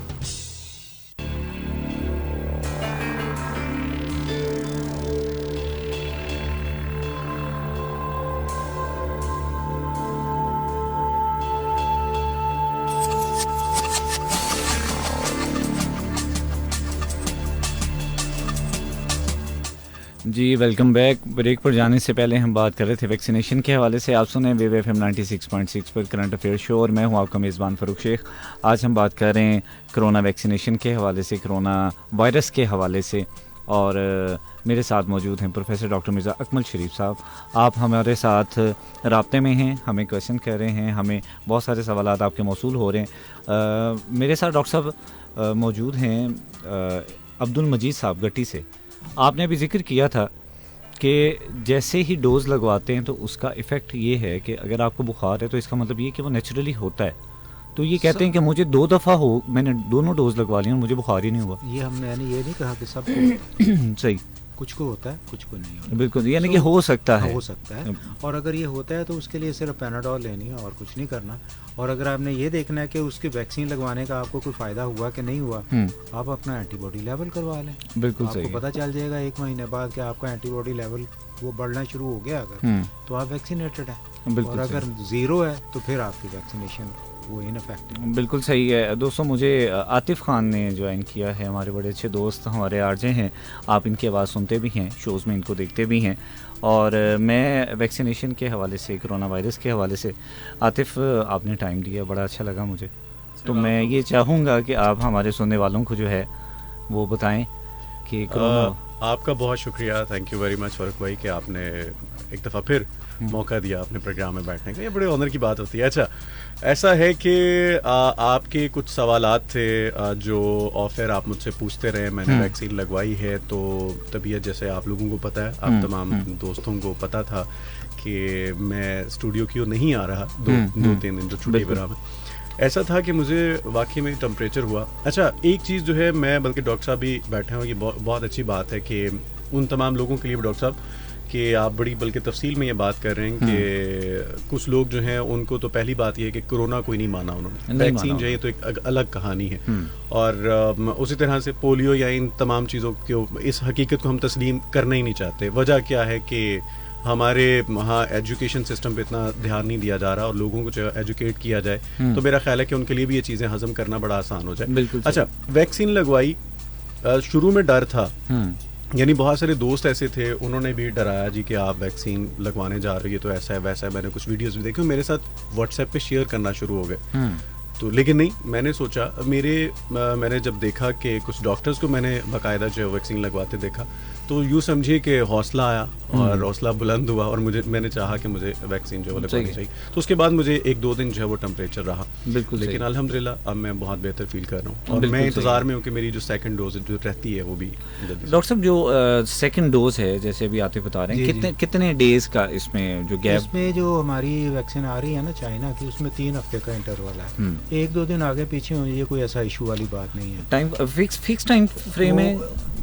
जी वेलकम बैक। ब्रेक पर जाने से पहले हम बात कर रहे थे वैक्सीनेशन के हवाले से। आप सुने वेव FM 96.6 पर करंट अफेयर शो और मैं हूं आपका मेज़बान फ़रूख शेख। आज हम बात कर रहे हैं कोरोना वैक्सीनेशन के हवाले से, कोरोना वायरस के हवाले से। और मेरे साथ मौजूद हैं प्रोफेसर डॉक्टर मिर्ज़ा अकमल शरीफ साहब। आप हमारे साथ राब्ते में हैं, हमें क्वेश्चन कर रहे हैं, हमें बहुत सारे सवालात आपके मौसूल हो रहे हैं। मेरे साथ डॉक्टर साहब मौजूद हैं अब्दुल मजीद साहब गट्टी से। आपने भी जिक्र किया था कि जैसे ही डोज़ लगवाते हैं तो उसका इफ़ेक्ट ये है कि अगर आपको बुखार है तो इसका मतलब ये कि वो नेचुरली होता है। तो ये कहते हैं कि मुझे 2 दफ़ा मैंने दोनों डोज लगवा लिए और मुझे बुखार ही नहीं हुआ। ये मैंने ये नहीं कहा कि सबको सही, कुछ को होता है कुछ को नहीं होता। बिल्कुल, यानी कि हो सकता है, हो सकता है। और अगर ये होता है तो उसके लिए सिर्फ पैनाडोल लेनी है और कुछ नहीं करना। और अगर आपने ये देखना है कि उसकी वैक्सीन लगवाने का आपको कोई फ़ायदा हुआ कि नहीं हुआ, आप अपना एंटीबॉडी लेवल करवा लें। बिल्कुल सही, आपको पता चल जाएगा 1 महीने बाद कि आपका एंटीबॉडी लेवल वो बढ़ना शुरू हो गया अगर, तो आप वैक्सीनेटेड हैं। और अगर 0 है तो फिर आपकी वैक्सीनेशन वो इनफेक्टिव। बिल्कुल सही है। दोस्तों, मुझे आतिफ खान ने ज्वाइन किया है, हमारे बड़े अच्छे दोस्त, हमारे आरजे हैं। आप इनकी आवाज़ सुनते भी हैं, शोज़ में इनको देखते भी हैं। और मैं वैक्सीनेशन के हवाले से, कोरोना वायरस के हवाले से, आतिफ आपने टाइम दिया, बड़ा अच्छा लगा मुझे। तो मैं ये चाहूँगा कि आप हमारे सुनने वालों को जो है वो बताएं कि आपका बहुत शुक्रिया, thank you very much Farrukh भाई कि आपने एक दफ़ा फिर मौका दिया अपने प्रोग्राम में बैठने का। ये बड़े ऑनर की बात होती है। अच्छा, ऐसा है कि आपके कुछ सवालात थे जो ऑफर आप मुझसे पूछते रहे। मैंने वैक्सीन लगवाई है तो तबीयत, जैसे आप लोगों को पता है, आप तमाम दोस्तों को पता था कि मैं स्टूडियो की ओर नहीं आ रहा 2-3 दिन जो छुट्टी पर में। ऐसा था कि मुझे वाकई में टेम्परेचर हुआ। अच्छा, एक चीज़ जो है, मैं बल्कि डॉक्टर साहब भी बैठे हैं, ये बहुत अच्छी बात है कि उन तमाम लोगों के लिए डॉक्टर साहब कि आप बड़ी बल्कि तफसील में ये बात कर रहे हैं कि कुछ लोग जो हैं उनको तो पहली बात ये है कि कोरोना कोई नहीं माना उन्होंने, वैक्सीन जो है तो एक अलग कहानी है। और उसी तरह से पोलियो या इन तमाम चीज़ों को, इस हकीकत को हम तस्लीम करना ही नहीं चाहते। वजह क्या है कि हमारे वहाँ एजुकेशन सिस्टम पे इतना ध्यान नहीं दिया जा रहा और लोगों को जो एजुकेट किया जाए तो मेरा ख्याल है कि उनके लिए भी ये चीज़ें हजम करना बड़ा आसान हो जाए। अच्छा, वैक्सीन लगवाई, शुरू में डर था, यानी बहुत सारे दोस्त ऐसे थे, उन्होंने भी डराया जी कि आप वैक्सीन लगवाने जा रही है तो ऐसा है वैसा है। मैंने कुछ वीडियोस भी देखे, मेरे साथ व्हाट्सएप पे शेयर करना शुरू हो गए। तो लेकिन नहीं, मैंने सोचा, मैंने जब देखा कि कुछ डॉक्टर्स को मैंने बाकायदा जो वैक्सीन लगवाते देखा तो यूँ समझिए कि हौसला आया और हौसला बुलंद हुआ और मैंने चाहा कि मुझे वैक्सीन जो है लगवानी चाहिए। तो उसके बाद मुझे 1-2 दिन जो है वो टेम्परेचर रहा, बिल्कुल, लेकिन अल्हम्दुलिल्लाह अब मैं बहुत बेहतर फील कर रहा हूँ और मैं इंतज़ार में हूँ कि मेरी जो सेकंड डोज जो रहती है वो भी। डॉक्टर साहब, जो सेकंड डोज है, जैसे अभी आतिफ बता रहे हैं, कितने डेज का इसमें जो गैप? इसमें जो हमारी वैक्सीन आ रही है ना चाइना की, उसमें 3 हफ्ते का इंटरवल है। 1-2 दिन आगे पीछे हो, ये कोई ऐसा इशू वाली बात नहीं है। टाइम फिक्स टाइम फ्रेम है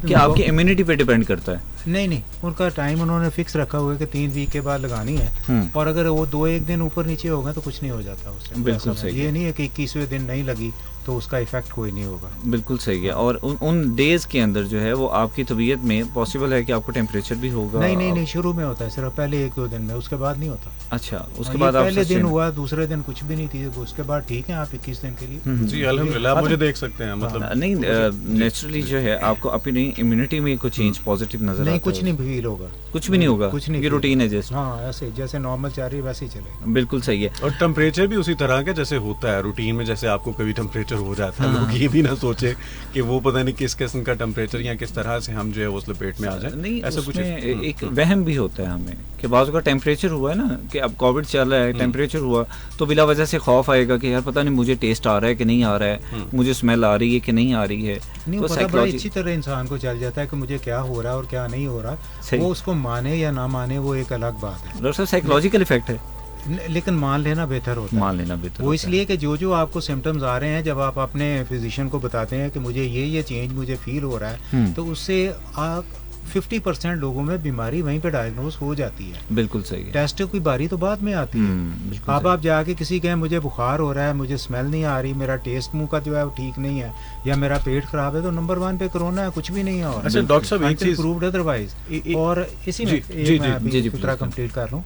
कि आपकी इम्यूनिटी पे डिपेंड करता है? नहीं, उनका टाइम उन्होंने फिक्स रखा हुआ है कि 3 वीक के बाद लगानी है, और अगर वो 2-1 दिन ऊपर नीचे होगा तो कुछ नहीं हो जाता उससे। बिल्कुल सही ये नहीं है कि 21वें दिन नहीं लगी तो उसका इफेक्ट कोई नहीं होगा। बिल्कुल सही है। और उन डेज के अंदर जो है वो आपकी तबीयत में पॉसिबल है कि आपको टेम्परेचर भी होगा? नहीं, शुरू में होता है सिर्फ पहले 1-2 दिन में, उसके बाद नहीं होता। अच्छा, उसके बाद आप पहले दिन हुआ, दूसरे दिन कुछ भी नहीं थी, उसके बाद ठीक है आप 21 दिन के लिए। जी अल्हम्दुलिल्लाह, मुझे देख सकते हैं मतलब नहीं, नेचुरली जो है आपको अपनी इम्यूनिटी में कुछ चेंज पॉजिटिव नजर आता है? नहीं, कुछ नहीं फील होगा, कुछ भी नहीं होगा, कुछ नहीं, ये रूटीन है जैसे। हाँ, ऐसे जैसे नॉर्मल चल रही है वैसे ही चलेगा। बिल्कुल सही है। और टेम्परेचर भी उसी तरह का जैसे होता है रूटीन में, जैसे आपको कभी टेम्परेचर हो जाता है, लोग ये भी ना सोचे कि वो पता नहीं किस किस्म का टेम्परेचर या किस तरह से हम जो है उस लपेट में आ जाए। नहीं, ऐसा कुछ एक वहम भी होता है हमें कि बाज़ का टेम्परेचर हुआ है ना, कि अब कोविड चल रहा है, टेम्परेचर हुआ तो बिला वजह से खौफ आएगा कि यार पता नहीं मुझे टेस्ट आ रहा है कि नहीं आ रहा है, मुझे स्मेल आ रही है कि नहीं आ रही है। नहीं, तो पता बड़ा अच्छी तरह इंसान को चल जाता है कि मुझे क्या हो रहा है और क्या नहीं हो रहा। वो उसको माने या ना माने वो एक अलग बात है। डॉक्टर साहब, साइकोलॉजिकल इफेक्ट है, लेकिन मान लेना बेहतर होता है। मान लेना बेहतर वो इसलिए कि जो आपको सिम्टम्स आ रहे हैं, जब आप अपने फिजिशियन को बताते हैं कि मुझे ये चेंज मुझे फील हो रहा है, तो उससे आप 50% लोगों में बीमारी वहीं पे डायग्नोज हो जाती है। बिल्कुल सही है। टेस्ट की बारी तो बाद में आती है। अब आप जाके किसी कहें मुझे बुखार हो रहा है, मुझे स्मेल नहीं आ रही, मेरा टेस्ट मुंह का जो है वो ठीक नहीं है, या मेरा पेट खराब है, तो नंबर 1 पे कोरोना है, कुछ भी नहीं है। अच्छा डॉक्टर साहब, एक चीज प्रूव्ड अदरवाइज। और इसी में फिक्रा कंप्लीट कर लूँ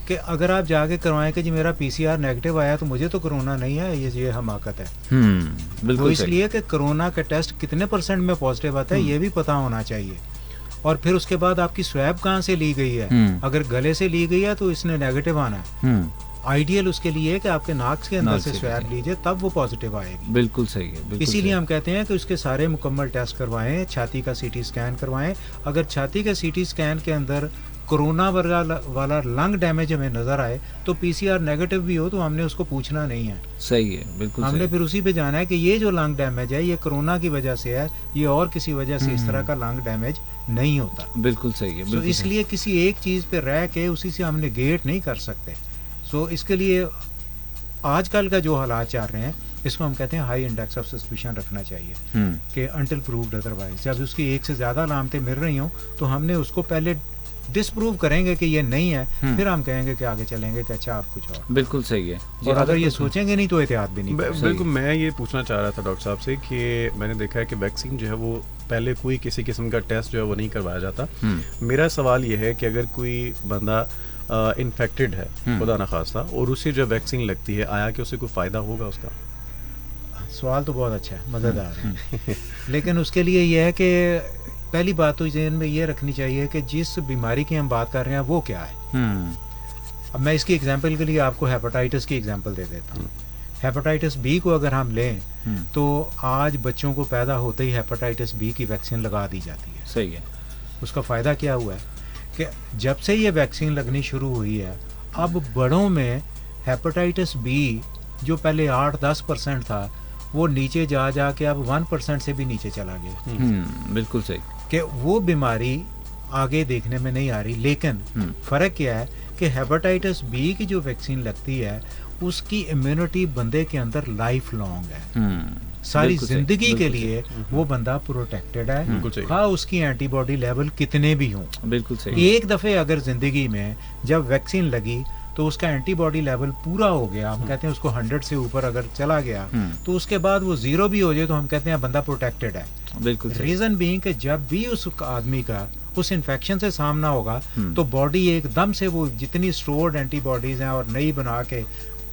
कि अगर आप जाके करवाएं कि जी मेरा PCR नेगेटिव आया तो मुझे तो कोरोना नहीं है, ये हमाकत है। बिल्कुल। वो इसलिए कि कोरोना का टेस्ट कितने % में पॉजिटिव आता है ये भी पता होना चाहिए। और फिर उसके बाद आपकी स्वैब कहाँ से ली गई है, अगर गले से ली गई है तो इसने नेगेटिव आना है। आइडियल उसके लिए है कि आपके नाक के अंदर से स्वैब लीजिए, तब वो पॉजिटिव आएगी। बिल्कुल सही है। इसीलिए हम कहते हैं कि उसके सारे मुकम्मल टेस्ट करवाएं, छाती का CT स्कैन करवाएं। अगर छाती के CT स्कैन के अंदर कोरोना वाला लंग डैमेज हमें नजर आए तो PCR नेगेटिव भी हो तो हमने उसको पूछना नहीं है। सही है, बिल्कुल। हमने फिर उसी पे जाना है कि ये जो लंग डैमेज है ये कोरोना की वजह से है, ये और किसी वजह से इस तरह का लंग डैमेज नहीं होता। बिल्कुल सही है। तो इसलिए किसी एक चीज पे रह के उसी से हम नेगेट नहीं कर सकते। सो इसके लिए आजकल का जो हालात चल रहे हैं इसको हम कहते हैं हाई इंडेक्स ऑफ सस्पिशन रखना चाहिए कि अनटिल प्रूव्ड अदरवाइज। जब उसकी एक से ज्यादा अलामतें मिल रही हों तो हमने उसको पहले डिसप्रूव करेंगे कि ये नहीं है, फिर हम कहेंगे कि आगे चलेंगे कि अच्छा आप कुछ और। बिल्कुल सही है। और अगर ये सोचेंगे नहीं तो एहतियात भी नहीं। बिल्कुल। मैं ये पूछना चाह रहा था डॉक्टर साहब से कि मैंने देखा है कि वैक्सीन जो है वो पहले कोई किसी किस्म का टेस्ट जो है वो नहीं करवाया जाता। मेरा सवाल ये है कि अगर कोई बंदा इन्फेक्टेड है खुदा न खास्ता और उसे जो वैक्सीन लगती है, आया कि उसे कोई फ़ायदा होगा उसका? सवाल तो बहुत अच्छा है, मज़ेदार है। लेकिन उसके लिए यह है कि पहली बात तो ज़हन में ये रखनी चाहिए कि जिस बीमारी की हम बात कर रहे हैं वो क्या है। अब मैं इसकी एग्जांपल के लिए आपको हेपेटाइटिस की एग्जांपल दे देता हूँ। हेपेटाइटिस B को अगर हम लें तो आज बच्चों को पैदा होते ही हेपेटाइटिस B की वैक्सीन लगा दी जाती है। सही है। उसका फ़ायदा क्या हुआ है कि जब से ये वैक्सीन लगनी शुरू हुई है, अब बड़ों में हेपेटाइटिस B जो पहले 8-10% था वो नीचे जा के अब 1% से भी नीचे चला गया। बिल्कुल सही कि वो बीमारी आगे देखने में नहीं आ रही। लेकिन फर्क क्या है कि हेपेटाइटिस B की जो वैक्सीन लगती है उसकी इम्यूनिटी बंदे के अंदर लाइफ लॉन्ग है, सारी जिंदगी के लिए वो बंदा प्रोटेक्टेड है, हाँ उसकी एंटीबॉडी लेवल कितने भी हों। बिल्कुल सही। एक दफे अगर जिंदगी में जब वैक्सीन लगी तो उसका एंटीबॉडी लेवल पूरा हो गया, हम कहते हैं उसको 100 से ऊपर अगर चला गया तो उसके बाद वो 0 भी हो जाए तो हम कहते हैं बंदा प्रोटेक्टेड है। बिल्कुल। रीजन बीइंग कि जब भी उस आदमी का उस इन्फेक्शन से सामना होगा तो बॉडी एकदम से वो जितनी स्टोर्ड एंटीबॉडीज हैं और नई बना के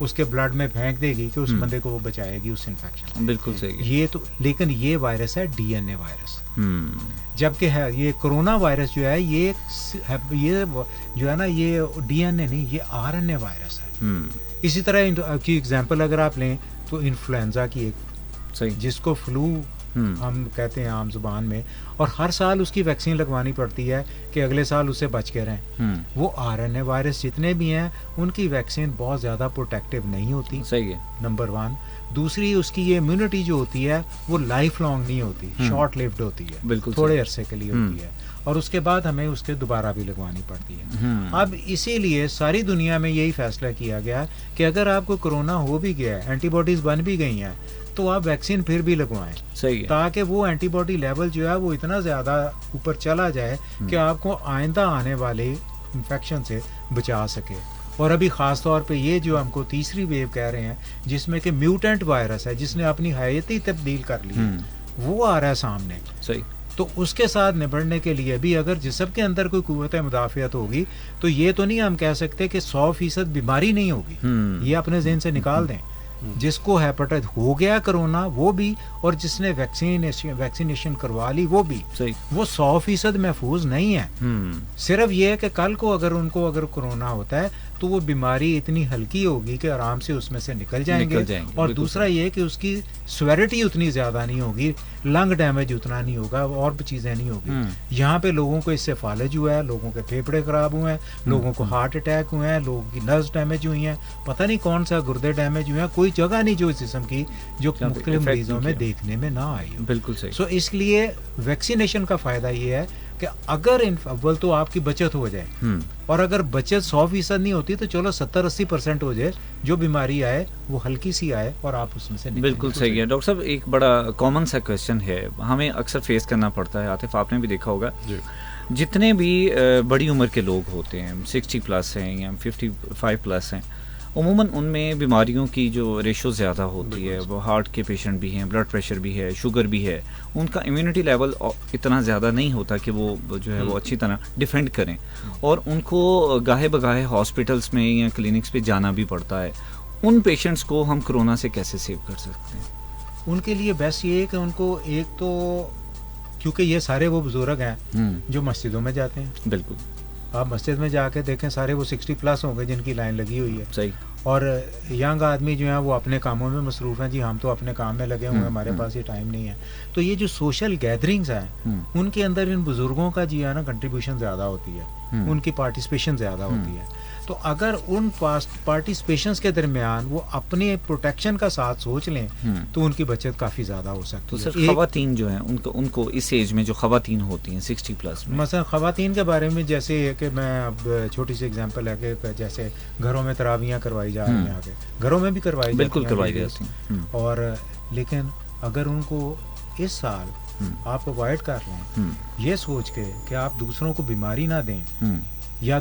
उसके ब्लड में फेंक देगी कि उस बंदे को वो बचाएगी उस इन्फेक्शन। बिल्कुल सही। ये तो लेकिन ये वायरस है DNA वायरस, जबकि है ये कोरोना वायरस जो है ये जो है ना ये DNA नहीं, ये RNA वायरस है। इसी तरह की एग्जांपल अगर आप लें तो इन्फ्लुएंजा की एक सही, जिसको फ्लू हम कहते हैं आम जुबान में, और हर साल उसकी वैक्सीन लगवानी पड़ती है कि अगले साल उससे बच के रहें। वो RNA वायरस जितने भी हैं उनकी वैक्सीन बहुत ज़्यादा प्रोटेक्टिव नहीं होती। सही है, नंबर 1। दूसरी उसकी ये इम्यूनिटी जो होती है वो लाइफ लॉन्ग नहीं होती, शॉर्ट लिव्ड होती है, बिल्कुल थोड़े अरसे के लिए होती है, और उसके बाद हमें उसके दोबारा भी लगवानी पड़ती है। अब इसीलिए सारी दुनिया में यही फैसला किया गया कि अगर आपको कोरोना हो भी गया है, एंटीबॉडीज बन भी गई हैं, तो आप वैक्सीन फिर भी लगवाएं, सही है, ताकि वो एंटीबॉडी लेवल जो है वो इतना ज़्यादा ऊपर चला जाए कि आपको आइंदा आने वाले इन्फेक्शन से बचा सके। और अभी ख़ास तौर पे ये जो हमको तीसरी वेव कह रहे हैं, जिसमें कि म्यूटेंट वायरस है, जिसने अपनी हैयत ही तब्दील कर ली है, वो आ रहा है सामने। सही। तो उसके साथ निपटने के लिए भी अगर जिस्म के अंदर कोई कुव्वत मुदाफ़ियत होगी, तो ये तो नहीं हम कह सकते कि 100% बीमारी नहीं होगी, ये अपने ज़हन से निकाल दें। जिसको हेपेटाइटिस हो गया कोरोना वो भी, और जिसने वैक्सीनेशन करवा ली वो भी, वो 100% महफूज नहीं है। सिर्फ ये है कि कल को अगर कोरोना होता है तो वो बीमारी इतनी हल्की होगी कि आराम से उसमें से निकल जाएंगे। और दूसरा ये कि उसकी स्वेरिटी उतनी ज़्यादा नहीं होगी, लंग डैमेज उतना नहीं होगा, और भी चीज़ें नहीं होगी। यहाँ पे लोगों को इससे फालज हुआ है, लोगों के फेफड़े खराब हुए हैं, लोगों को हार्ट अटैक हुए हैं, लोगों की नर्व्स डैमेज हुई हैं, पता नहीं कौन सा गुर्दे डैमेज हुए हैं, कोई जगह नहीं जो इस किस्म की जो मुख्तलिफ मरीजों में देखने में ना आई हो। बिल्कुल सही। सो इसलिए वैक्सीनेशन का फ़ायदा ये है कि अगर अव्वल तो आपकी बचत हो जाए, और अगर बचत 100% नहीं होती तो चलो 70-80% हो जाए, जो बीमारी आए वो हल्की सी आए और आप उसमें से बिल्कुल सही है। डॉक्टर साहब, एक बड़ा कॉमन सा क्वेश्चन है, हमें अक्सर फेस करना पड़ता है, आतिफ आपने भी देखा होगा, जितने भी बड़ी उम्र के लोग होते हैं, 60 प्लस हैं या 55 प्लस हैं, उमूमन उनमें बीमारियों की जो रेशो ज़्यादा होती है, वो हार्ट के पेशेंट भी हैं, ब्लड प्रेशर भी है, शुगर भी है, उनका इम्यूनिटी लेवल इतना ज़्यादा नहीं होता कि वो जो है वो अच्छी तरह डिफेंड करें, और उनको गाहे बगाहे हॉस्पिटल्स में या क्लिनिक्स पे जाना भी पड़ता है। उन पेशेंट्स को हम कोरोना से कैसे सेव कर सकते हैं? उनके लिए बेस्ट ये है कि उनको एक तो, क्योंकि ये सारे वो बुजुर्ग हैं जो मस्जिदों में जाते हैं, बिल्कुल आप मस्जिद में जाके देखें, सारे वो 60 प्लस होंगे जिनकी लाइन लगी हुई है। सही। और यंग आदमी जो है वो अपने कामों में मसरूफ़ हैं, जी हम तो अपने काम में लगे हुए हैं, हमारे पास ये टाइम नहीं है। तो ये जो सोशल गैदरिंग्स हैं उनके अंदर इन बुजुर्गों का जी है ना कंट्रीब्यूशन ज़्यादा होती है, उनकी पार्टिसिपेशन ज़्यादा होती है। तो अगर उन पार्टिसिपेशंस के दरमियान वो अपने प्रोटेक्शन का साथ सोच लें तो उनकी बचत काफ़ी ज़्यादा हो सकती है। तो सर ख़वातीन जो हैं उनको इस एज में जो ख़वातीन होती हैं 60 प्लस में, मसलन ख़वातीन के बारे में जैसे है कि मैं अब छोटी सी एग्जांपल है कि जैसे घरों में तरावियाँ करवाई जा रही हैं, आगे घरों में भी करवाई बिल्कुल करवाई जाती हैं, और लेकिन अगर उनको इस साल आप अवॉइड कर लें ये सोच के कि आप दूसरों को बीमारी ना दें या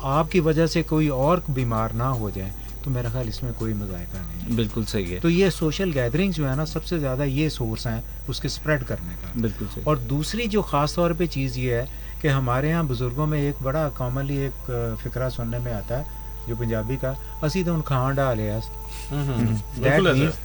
आपकी वजह से कोई और बीमार ना हो जाए, तो मेरा ख्याल इसमें कोई मज़ायका नहीं है। बिल्कुल सही है। तो ये सोशल गैदरिंग जो है ना, सबसे ज़्यादा ये सोर्स हैं उसके स्प्रेड करने का। बिल्कुल सही। और दूसरी जो ख़ास तौर पे चीज़ ये है कि हमारे यहाँ बुज़ुर्गों में एक बड़ा कॉमनली एक फ़िक्रा सुनने में आता है जो पंजाबी का, असी तो उन खां डाले,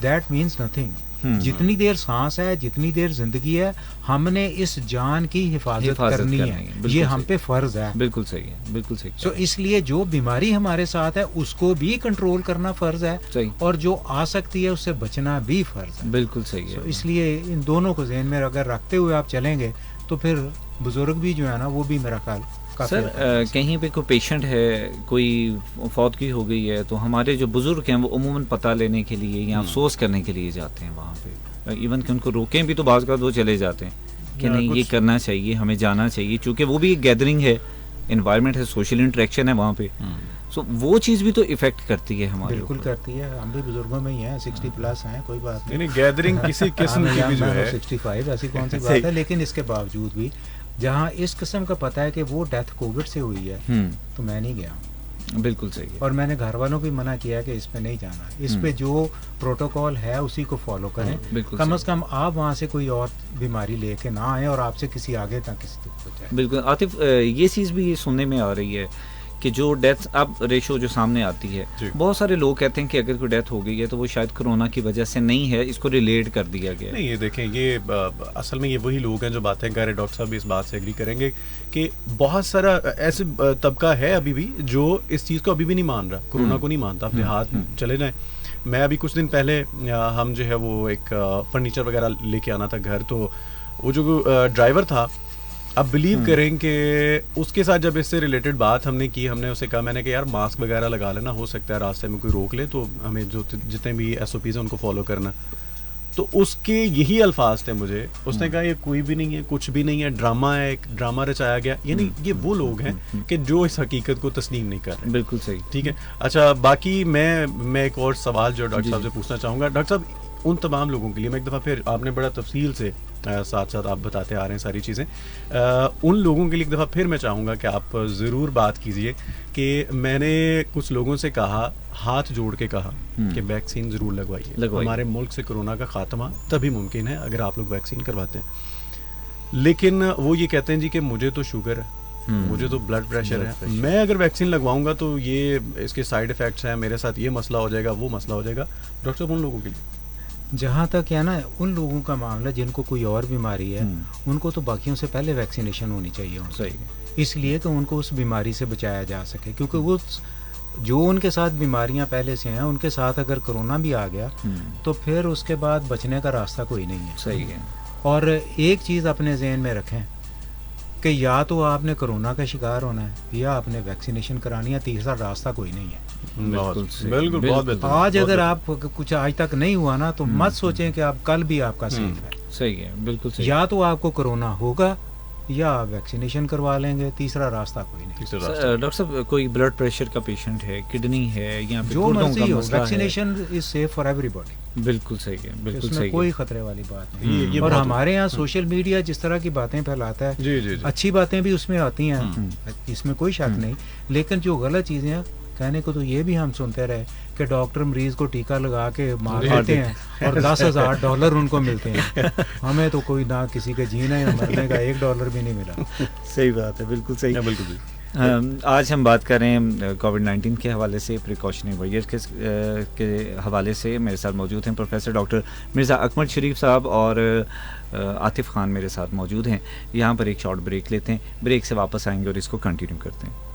दैट मीन्स नथिंग। जितनी देर सांस है, जितनी देर जिंदगी है, हमने इस जान की हिफाजत करनी है, ये हम पे फर्ज है। बिल्कुल सही है, बिल्कुल सही। तो इसलिए जो बीमारी हमारे साथ है उसको भी कंट्रोल करना फर्ज है, और जो आ सकती है उससे बचना भी फर्ज है। बिल्कुल सही है। तो इसलिए इन दोनों को ज़हन में अगर रखते हुए आप चलेंगे तो फिर बुजुर्ग भी जो है ना वो भी मेरा ख्याल। सर कहीं पे कोई पेशेंट है, कोई फौतगी हो गई है, तो हमारे जो बुजुर्ग हैं वो उमूमन पता लेने के लिए या अफसोस करने के लिए जाते हैं वहाँ पे, इवन कि उनको रोकें भी तो बाज़ का वो चले जाते हैं कि नहीं ये करना चाहिए, हमें जाना चाहिए, क्योंकि वो भी एक गैदरिंग है, एनवायरनमेंट है, सोशल इंटरेक्शन है वहाँ पे। सो वो चीज़ भी तो इफेक्ट करती है हमारे। बिल्कुल करती है, हम भी बुजुर्गों में ही हैं, 60 प्लस हैं, कोई बात नहीं। गैदरिंग किसी किस्म की भी जो है 65 ऐसी कौन सी बात है, लेकिन इसके बावजूद भी जहाँ इस किस्म का पता है कि वो डेथ कोविड से हुई है तो मैं नहीं गया। बिल्कुल सही है। और मैंने घर वालों को भी मना किया है कि इस पे नहीं जाना, इस पे जो प्रोटोकॉल है उसी को फॉलो करें। कम से कम आप वहाँ से कोई और बीमारी लेके ना आए और आपसे किसी आगे तक किसी तक पहुँचाए। बिल्कुल आतिफ, ये चीज़ भी सुनने में आ रही है कि जो डेथ अब रेशो जो सामने आती है, बहुत सारे लोग कहते हैं कि अगर कोई डेथ हो गई है तो वो शायद कोरोना की वजह से नहीं है, इसको रिलेट कर दिया गया। नहीं, ये देखें, ये असल में ये वही लोग हैं जो बातें कर रहे, डॉक्टर साहब भी इस बात से एग्री करेंगे कि बहुत सारा ऐसे तबका है अभी भी जो इस चीज़ को अभी भी नहीं मान रहा, कोरोना को नहीं मानता। अपने हाथ चले जाएँ। मैं अभी कुछ दिन पहले हम जो है वो एक फर्नीचर वगैरह लेके आना था घर, तो वो जो ड्राइवर था, अब बिलीव करें कि उसके साथ जब इससे रिलेटेड बात हमने की, हमने उसे कहा, मैंने कहा यार मास्क वगैरह लगा लेना, हो सकता है रास्ते में कोई रोक ले तो हमें जो जितने भी SOPs हैं उनको फॉलो करना। तो उसके यही अल्फाज थे मुझे, उसने कहा ये कोई भी नहीं है, कुछ भी नहीं है, ड्रामा है, एक ड्रामा रचाया गया। यानी ये वो लोग हैं कि जो इस हकीकत को तस्लीम नहीं कर रहे। बिल्कुल सही, ठीक है। अच्छा, बाकी मैं एक और सवाल जो डॉक्टर साहब से पूछना चाहूँगा, डॉक्टर साहब उन तमाम लोगों के लिए मैं एक दफ़ा फिर, आपने बड़ा तफसील से साथ साथ आप बताते आ रहे हैं सारी चीज़ें, उन लोगों के लिए एक दफ़ा फिर मैं चाहूँगा कि आप ज़रूर बात कीजिए कि मैंने कुछ लोगों से कहा, हाथ जोड़ के कहा कि वैक्सीन ज़रूर लगवाइए। हमारे मुल्क से कोरोना का ख़ात्मा तभी मुमकिन है अगर आप लोग वैक्सीन करवाते हैं। लेकिन वो ये कहते हैं जी कि मुझे तो शुगर है, मुझे तो ब्लड प्रेशर है, मैं अगर वैक्सीन लगवाऊंगा तो ये इसके साइड इफ़ेक्ट्स हैं, मेरे साथ ये मसला हो जाएगा, वो मसला हो जाएगा। डॉक्टर साहब, उन लोगों के लिए जहाँ तक है ना, उन लोगों का मामला जिनको कोई और बीमारी है, उनको तो बाकियों से पहले वैक्सीनेशन होनी चाहिए सही, इसलिए कि उनको उस बीमारी से बचाया जा सके, क्योंकि वो जो उनके साथ बीमारियां पहले से हैं, उनके साथ अगर कोरोना भी आ गया तो फिर उसके बाद बचने का रास्ता कोई नहीं है। सही है। और एक चीज़ अपने जहन में रखें कि या तो आपने कोरोना का शिकार होना है या आपने वैक्सीनेशन करानी है, तीसरा रास्ता कोई नहीं है। बिल्कुल बहुत बेहतर। आज अगर आप कुछ आज तक नहीं हुआ ना तो मत सोचें कि आप कल भी आपका सेफ है। सही है, बिल्कुल सही। या तो आपको कोरोना होगा या वैक्सीनेशन करवा लेंगे, तीसरा रास्ता कोई नहीं। डॉक्टर साहब, कोई ब्लड प्रेशर का पेशेंट है, किडनी है या जो मर्जी हो, vaccination is safe for everybody. बिल्कुल सही है, बिल्कुल सही, कोई खतरे वाली बात नहीं। और हमारे यहाँ सोशल मीडिया जिस तरह की बातें फैलाता है, जी। अच्छी बातें भी उसमें आती हैं, इसमें कोई शक नहीं, लेकिन जो गलत चीज़ें हैं, कहने को तो ये भी हम सुनते रहे कि डॉक्टर मरीज को टीका लगा के मार देते हैं और $10,000 उनको मिलते हैं। हमें तो कोई ना किसी के जीने या मरने का $1 भी नहीं मिला। सही बात है, बिल्कुल सही। बिल्कुल। आज हम बात कर रहे हैं कोविड-19 के हवाले से, प्रिकॉशनरी मेजर्स के हवाले से। मेरे साथ मौजूद हैं प्रोफेसर डॉक्टर मिर्ज़ा अकमल शरीफ साहब और आतिफ़ खान मेरे साथ मौजूद हैं। यहाँ पर एक शॉर्ट ब्रेक लेते हैं, ब्रेक से वापस आएंगे और इसको कंटिन्यू करते हैं।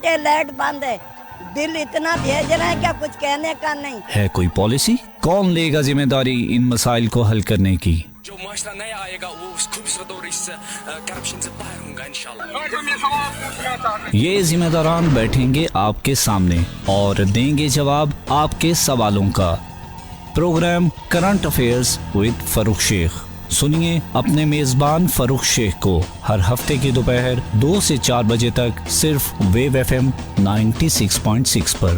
घंटे लाइट बंद है, बिल इतना भेज रहे हैं क्या कुछ कहने का नहीं है। कोई पॉलिसी? कौन लेगा जिम्मेदारी इन मसाइल को हल करने की? जो माशरा नया आएगा वो उस खूबसूरत और इस करप्शन से बाहर होगा इंशाल्लाह। ये जिम्मेदारान बैठेंगे आपके सामने और देंगे जवाब आपके सवालों का। Programme current affairs with Farrukh Sheikh. सुनिए अपने मेजबान फरूख शेख को हर हफ्ते की दोपहर 2 से 4 बजे तक सिर्फ वेव FM 96.6 पर।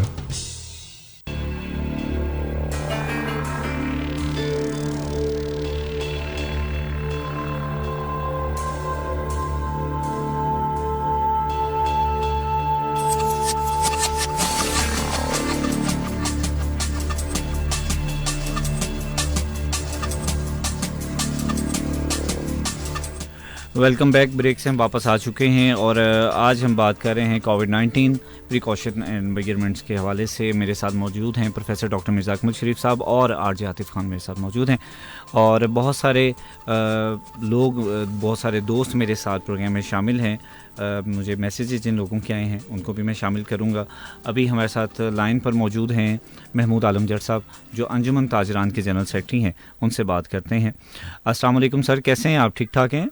Welcome back. ब्रेक से हम वापस आ चुके हैं और आज हम बात कर रहे हैं कोविड-19 प्रिकॉशन एंड मेजरमेंट्स के हवाले से। मेरे साथ मौजूद हैं प्रोफेसर डॉक्टर मिर्ज़ा अकमल शरीफ साहब और आरजे आतिफ खान मेरे साथ मौजूद हैं और बहुत सारे लोग, बहुत सारे दोस्त मेरे साथ प्रोग्राम में शामिल हैं। मुझे मैसेजेस जिन लोगों के आए हैं उनको भी मैं शामिल करूंगा। अभी हमारे साथ लाइन पर मौजूद हैं महमूद आलम जट साहब जो अंजुमन ताजरान के जनरल सेक्रेटरी हैं, उनसे बात करते हैं। अस्सलाम वालेकुम सर, कैसे हैं आप? ठीक ठाक हैं?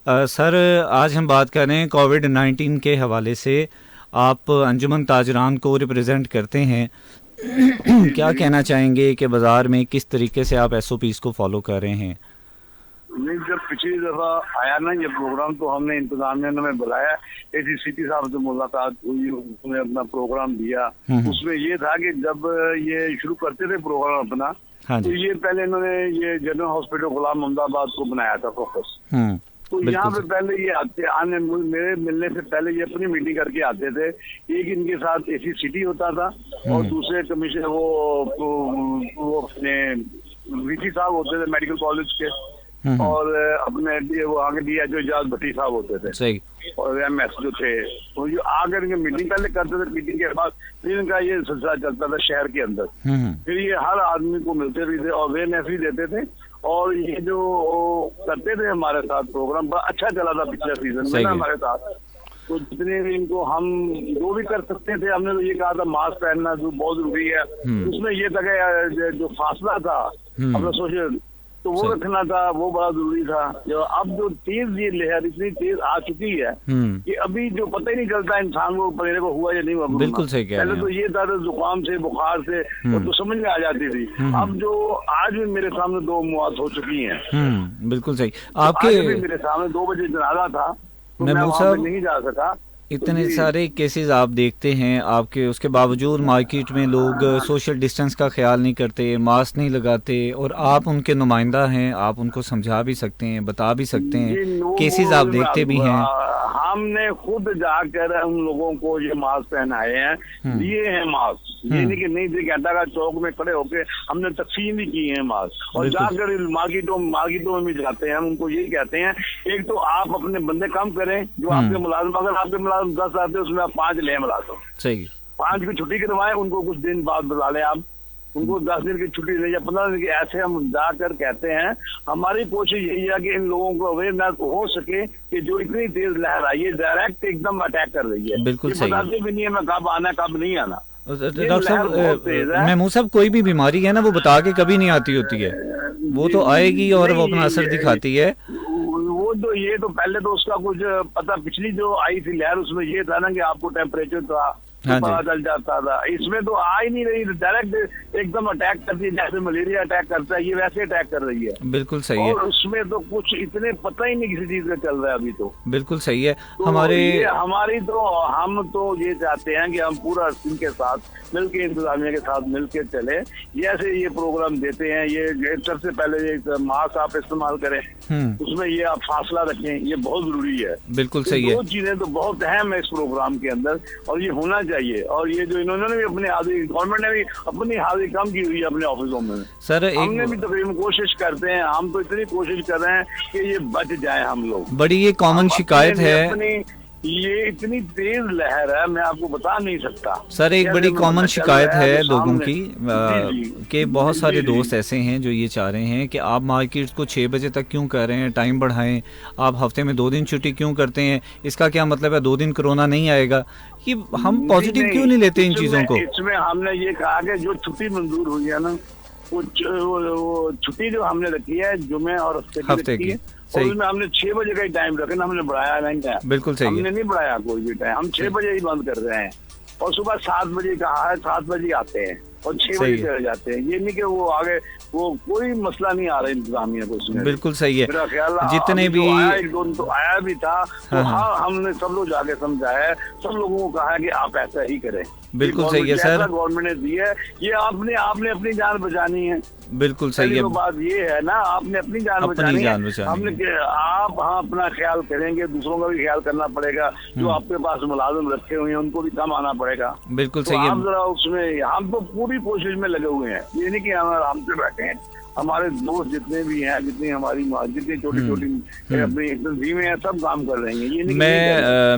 सर आज हम बात कर रहे हैं कोविड-19 के हवाले से। आप अंजुमन ताजरान को रिप्रेजेंट करते हैं, क्या कहना चाहेंगे कि बाज़ार में किस तरीके से आप SOPs को फॉलो कर रहे हैं? नहीं, जब पिछली दफा आया ना ये प्रोग्राम तो हमने इंतजामिया में बुलाया, ACCT साहब से मुलाकात हुई, उन्होंने अपना प्रोग्राम दिया। उसमें ये था कि जब ये शुरू करते थे प्रोग्राम अपना, तो ये पहले इन्होंने ये जनरल हॉस्पिटल गुलाम अहमदाबाद को बनाया था फोकस। तो यहाँ पे पहले ये आने मेरे मिलने से पहले ये अपनी मीटिंग करके आते थे। एक इनके साथ ACCT होता था और दूसरे कमिश्नर वो अपने VC साहब होते थे मेडिकल कॉलेज के, और अपने वो आगे DHO इजाज भट्टी साहब होते थे। सही। और MS जो थे तो जो आकर इनके मीटिंग पहले करते थे, मीटिंग के बाद फिर इनका ये सिलसिला चलता था शहर के अंदर। फिर ये हर आदमी को मिलते भी थे और अवेयरनेस भी देते थे और ये जो करते थे हमारे साथ प्रोग्राम बड़ा अच्छा चला था पिछले सीजन में ना हमारे साथ। तो जितने भी इनको हम जो भी कर सकते थे, हमने तो ये कहा था मास्क पहनना जो बहुत जरूरी है, उसमें ये था कि जो फासला था अपना सोशल तो वो रखना था, वो बड़ा जरूरी था। जो अब जो तेज ये लहर इतनी तेज आ चुकी है कि अभी जो पता ही नहीं चलता इंसान को मेरे को हुआ या नहीं हुआ। बिल्कुल सही कह रहे हैं। पहले तो ये था तो जुकाम से बुखार से तो समझ में आ जाती थी। अब जो आज भी मेरे सामने 2 मौत हो चुकी हैं। बिल्कुल सही। आपके भी मेरे सामने 2 बजे जनाजा था तो मैं वहाँ पे नहीं जा सका। इतने सारे केसेस आप देखते हैं, आपके उसके बावजूद मार्केट में लोग सोशल डिस्टेंस का ख्याल नहीं करते, मास्क नहीं लगाते, और आप उनके नुमाइंदा हैं, आप उनको समझा भी सकते हैं, बता भी सकते हैं, केसेस आप देखते भी हैं। हमने खुद जाकर उन लोगों को ये मास्क पहनाए हैं, दिए हैं मास्क। ये नहीं कि नहीं दी घंटा का चौक में खड़े होकर हमने तकसीम भी की है मास्क। और जाकर मार्केटों में भी जाते हैं, हम उनको यही कहते हैं एक तो आप अपने बंदे कम करें, जो आपके मुलाजिम, अगर आपके मुलाजिम 10 आते हैं उसमें आप 5 ले मिला दो। सही। 5 की छुट्टी करवाएं, उनको कुछ दिन बाद बुला लें आप, उनको 10 दिन की छुट्टी नहीं या 15 दिन की, ऐसे हम जाकर कहते हैं। हमारी कोशिश यही है कि इन लोगों को अवेयरनेस हो सके कि जो इतनी तेज लहर आई है डायरेक्ट एकदम अटैक कर रही है। बिल्कुल सही। बताते भी नहीं है मैं कब आना कब नहीं आना। डॉक्टर साहब, महमूद साहब, कोई भी बीमारी है ना वो बता के कभी नहीं आती होती है, वो तो आएगी और वो अपना असर दिखाती है। वो तो ये तो पहले तो उसका कुछ पता, पिछली जो आई थी लहर उसमें ये था ना कि आपको टेम्परेचर था पता चल जाता था। इसमें तो आ ही नहीं रही, डायरेक्ट एकदम अटैक करती है, जैसे मलेरिया अटैक करता है ये वैसे अटैक कर रही है। बिल्कुल सही है। और उसमें तो कुछ इतने पता ही नहीं किसी चीज का चल रहा है अभी तो। बिल्कुल सही है। तो हम तो ये चाहते हैं कि हम पूरा इनके साथ मिलके, इंतजामिया के साथ मिलके चले। जैसे ये प्रोग्राम देते हैं, ये सबसे पहले मास्क आप इस्तेमाल करें, उसमें ये आप फासला रखें, ये बहुत जरूरी है। बिल्कुल सही है। 2 चीजें तो बहुत अहम है इस प्रोग्राम के अंदर और ये होना चाहिए। और ये जो इन्होंने भी अपनी हाजिरी, गवर्नमेंट ने भी अपनी हाजिरी कम की हुई है अपने ऑफिसों में। सर हमने भी तकरीबन कोशिश करते हैं, हम तो इतनी कोशिश कर रहे हैं कि ये बच जाए हम लोग। बड़ी ये कॉमन शिकायत है। ये इतनी तेज लहर है, मैं आपको बता नहीं सकता। सर एक बड़ी कॉमन शिकायत है लोगों की जी। कि बहुत सारे जी, जी। दोस्त ऐसे हैं जो ये चाह रहे हैं कि आप मार्केट्स को 6 बजे तक क्यों कर रहे हैं, टाइम बढ़ाएं, आप हफ्ते में 2 दिन छुट्टी क्यों करते हैं, इसका क्या मतलब है 2 दिन कोरोना नहीं आएगा? कि हम पॉजिटिव क्यों नहीं लेते इन चीज़ों को? इसमें हमने ये कहा कि जो छुट्टी मंजूर हुई है ना, वो छुट्टी जो हमने रखी है जुमे और हफ्ते की, और उसमें हमने 6 बजे का ही टाइम रखा ना, हमने बढ़ाया नहीं है। बिल्कुल सही हमने है। नहीं बढ़ाया कोई भी टाइम, हम 6 बजे ही बंद कर रहे हैं और सुबह 7 बजे कहा है, 7 बजे आते हैं और 6 बजे चले जाते हैं। ये नहीं कि वो आगे वो कोई मसला नहीं आ रहा इंतजामिया को उसमें। बिल्कुल सही है। मेरा ख्याल जितने भी एक दो तो आया भी था, तो हाँ हमने सब लोग जाके समझाया है, सब लोगों को कहा है कि आप ऐसा ही करें। बिल्कुल सही है सर। गवर्नमेंट ने दी है, ये आपने अपनी जान बचानी है। बिल्कुल सही है। तो बात ये है ना, आपने अपनी जान बचानी है। हमने आप हाँ अपना ख्याल करेंगे, दूसरों का भी ख्याल करना पड़ेगा। जो आपके पास मुलाजिम रखे हुए हैं उनको भी कम आना पड़ेगा। बिल्कुल तो सही है। आप जरा उसमें, हम तो पूरी कोशिश में लगे हुए हैं, ये नहीं कि हम आराम से बैठे हैं। हमारे दोस्त जितने भी हैं, जितनी हमारी जितनी छोटी छोटी अपनी तंजीमें हैं, सब काम कर रहे हैं। ये नहीं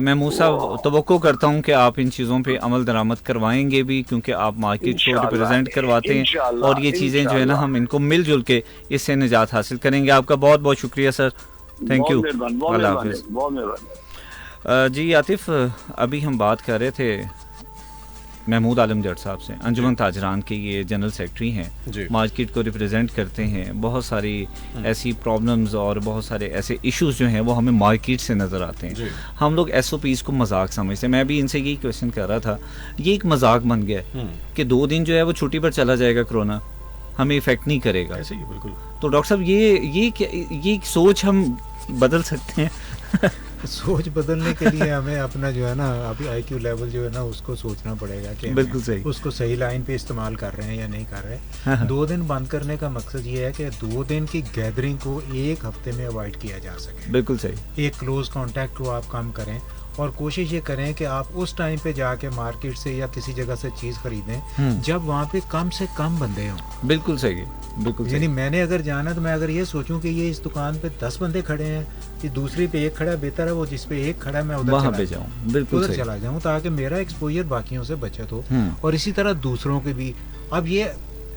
मैं मूसा तवक्को करता हूं कि आप इन चीज़ों पे अमल दरामद करवाएंगे भी, क्योंकि आप मार्केट को रिप्रेजेंट करवाते हैं और ये चीज़ें जो है ना हम इनको मिलजुल के इससे निजात हासिल करेंगे। आपका बहुत बहुत शुक्रिया सर, थैंक यू, अल्लाह हाफिज़। जी आतिफ, अभी हम बात कर रहे थे महमूद आलम जट साहब से, अंजुमन ताजरान के ये जनरल सेक्रेटरी हैं, मार्केट को रिप्रेजेंट करते हैं। बहुत सारी ऐसी प्रॉब्लम्स और बहुत सारे ऐसे इश्यूज जो हैं वो हमें मार्केट से नज़र आते हैं। हम लोग SOPs को मजाक समझते हैं। मैं भी इनसे यही क्वेश्चन कर रहा था, ये एक मजाक बन गया है कि 2 दिन जो है वो छुट्टी पर चला जाएगा कोरोना, हमें इफेक्ट नहीं करेगा। ऐसे ही बिल्कुल। तो डॉक्टर साहब ये सोच हम बदल सकते हैं? सोच बदलने के लिए हमें अपना जो है ना अभी IQ लेवल जो है ना उसको सोचना पड़ेगा कि बिल्कुल सही, उसको सही लाइन पे इस्तेमाल कर रहे हैं या नहीं कर रहे। 2 दिन बंद करने का मकसद ये है कि 2 दिन की गैदरिंग को 1 हफ्ते में अवॉइड किया जा सके। बिल्कुल सही। एक क्लोज कॉन्टैक्ट को आप कम करें और कोशिश ये करें कि आप उस टाइम पे जाके मार्केट से या किसी जगह से चीज़ खरीदें जब वहाँ पे कम से कम बंदे हों। बिल्कुल सही है, बिल्कुल। यानी मैंने अगर जाना तो मैं अगर ये सोचूं कि ये इस दुकान पे 10 बंदे खड़े हैं, कि दूसरी पे 1 खड़ा है, बेहतर है वो जिस पे 1 खड़ा है मैं वहाँ पे जाऊँ, बिल्कुल उधर चला जाऊँ ताकि मेरा एक्सपोजर बाकियों से बचत हो और इसी तरह दूसरों के भी। अब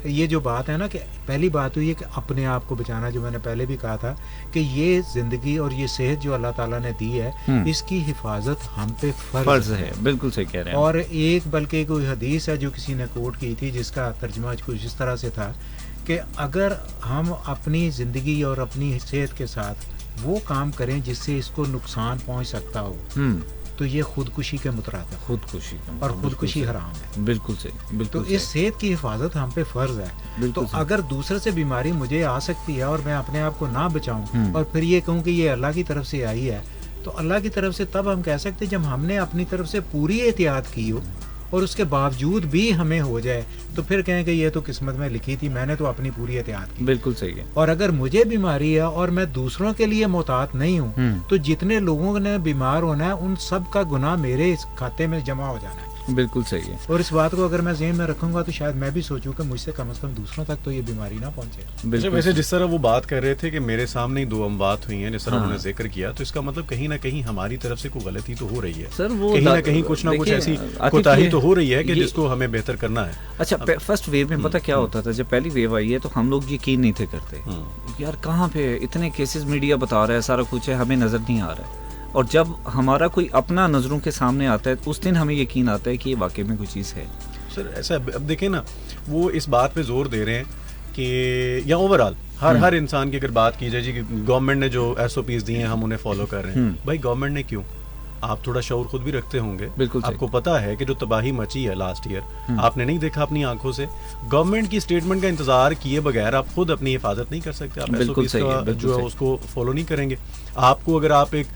ये जो बात है ना कि पहली बात हुई है कि अपने आप को बचाना, जो मैंने पहले भी कहा था कि ये जिंदगी और ये सेहत जो अल्लाह ताला ने दी है इसकी हिफाजत हम पे फर्ज है। बिल्कुल सही कह रहे हैं। और बल्कि कोई हदीस है जो किसी ने कोट की थी जिसका तर्जुमा कुछ इस तरह से था कि अगर हम अपनी ज़िंदगी और अपनी सेहत के साथ वो काम करें जिससे इसको नुकसान पहुंच सकता हो तो ये खुदकुशी के मुतरादिफ, और खुदकुशी हराम है। बिल्कुल सही, बिल्कुल। तो इस सेहत की हिफाजत हम पे फर्ज है। तो अगर दूसरे से बीमारी मुझे आ सकती है और मैं अपने आप को ना बचाऊं और फिर ये कहूं कि ये अल्लाह की तरफ से आई है, तो अल्लाह की तरफ से तब हम कह सकते जब हमने अपनी तरफ से पूरी एहतियात की हो और उसके बावजूद भी हमें हो जाए तो फिर कहें कि ये तो किस्मत में लिखी थी, मैंने तो अपनी पूरी एहतियात की। बिल्कुल सही है। और अगर मुझे बीमारी है और मैं दूसरों के लिए मोहतात नहीं हूँ तो जितने लोगों ने बीमार होना है उन सब का गुनाह मेरे इस खाते में जमा हो जाना है। बिल्कुल सही है। और इस बात को अगर मैं ज़हन में रखूंगा तो शायद मैं भी सोचूं कि मुझसे कम से कम दूसरों तक तो ये बीमारी ना पहुंचे। वैसे जिस तरह वो बात कर रहे थे कि मेरे सामने ही 2 अमवात हुई हैं, जिस तरह उन्होंने जिक्र किया, तो इसका मतलब कहीं ना कहीं हमारी तरफ से कोई गलती तो हो रही है सर। वो कहीं ना कहीं कुछ ना कुछ ऐसी कोताही तो हो रही है कि जिसको हमें बेहतर करना है। अच्छा, फर्स्ट वेव में पता क्या होता था, जब पहली वेव आई है तो हम लोग यकीन नहीं थे करते यार कहाँ पे इतने केसेस मीडिया बता रहा है, सारा कुछ है, हमें नजर नहीं आ रहा है। और जब हमारा कोई अपना नज़रों के सामने आता है तो उस दिन हमें यकीन आता है कि ये वाकई में कोई चीज़ है। सर ऐसा अब देखें ना, वो इस बात पे जोर दे रहे हैं कि या ओवरऑल हर इंसान की अगर बात की जाए जी कि गवर्नमेंट ने जो SOPs दिए हैं हम उन्हें फॉलो कर रहे हैं। भाई गवर्नमेंट ने क्यों? आप थोड़ा शऊर खुद भी रखते होंगे। बिल्कुल आपको पता है कि जो तबाही मची है लास्ट ईयर आपने नहीं देखा अपनी आंखों से। गवर्नमेंट की स्टेटमेंट का इंतजार किए बगैर आप खुद अपनी हिफाजत नहीं कर सकते। आप SOPs का जो है उसको फॉलो नहीं करेंगे। आपको अगर आप एक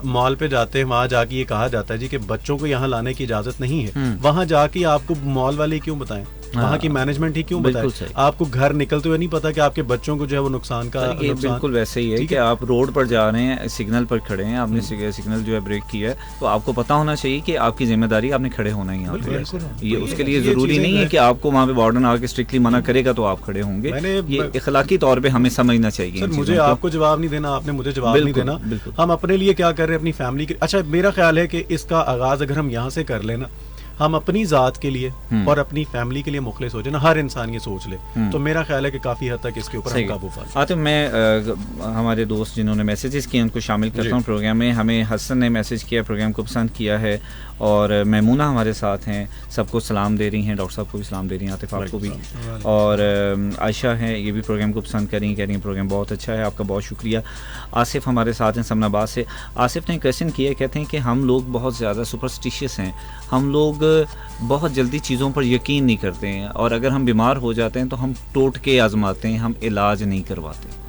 मॉल पे जाते हैं, वहां जाके ये कहा जाता है जी कि बच्चों को यहाँ लाने की इजाजत नहीं है, वहां जाके आपको मॉल वाले क्यों बताएं वहाँ की मैनेजमेंट ही क्यों बताए? आपको घर निकलते हुए नहीं पता कि आपके बच्चों को जो है वो नुकसान का ये बिल्कुल वैसे ही है कि आप रोड पर जा रहे हैं, सिग्नल पर खड़े हैं, आपने सिग्नल जो है ब्रेक किया है, तो आपको पता होना चाहिए कि आपकी जिम्मेदारी, आपने खड़े होना ही यहाँ पे। ये उसके लिए जरूरी नहीं है कि आपको वहाँ पे वार्डन आके स्ट्रिक्टली मना करेगा तो आप खड़े होंगे। ये इखलाकी तौर पे हमें समझना चाहिए। मुझे आपको जवाब नहीं देना, आपने मुझे जवाब नहीं देना। हम अपने लिए क्या कर रहे हैं, अपनी फैमिली के। अच्छा, मेरा ख्याल है कि इसका आगाज अगर हम यहाँ से कर लेना, हम अपनी ज़ात के लिए और अपनी फैमिली के लिए मुखलिस हो जाए ना, हर इंसान ये सोच ले, तो मेरा ख्याल है कि काफ़ी हद तक इसके ऊपर हम काबू पा लें। आतिफ, मैं हमारे दोस्त जिन्होंने मैसेजेस किए उनको शामिल करता हूँ प्रोग्राम में। हमें हसन ने मैसेज किया, प्रोग्राम को पसंद किया है, और मैमूना हमारे साथ हैं, सबको सलाम दे रही हैं, डॉक्टर साहब को भी सलाम दे रही हैं, आतिफ आपको भी, और आयशा हैं, ये भी प्रोग्राम को पसंद कर रही हैं, कह रही हैं प्रोग्राम बहुत अच्छा है, आपका बहुत शुक्रिया। आसिफ हमारे साथ हैं समनाबाद से। आसिफ ने क्वेश्चन किया, कहते हैं कि हम लोग बहुत ज़्यादा सुपरस्टिशियस हैं, हम लोग बहुत जल्दी चीज़ों पर यकीन नहीं करते हैं, और अगर हम बीमार हो जाते हैं तो हम टोटके आजमाते हैं, हम इलाज नहीं करवाते।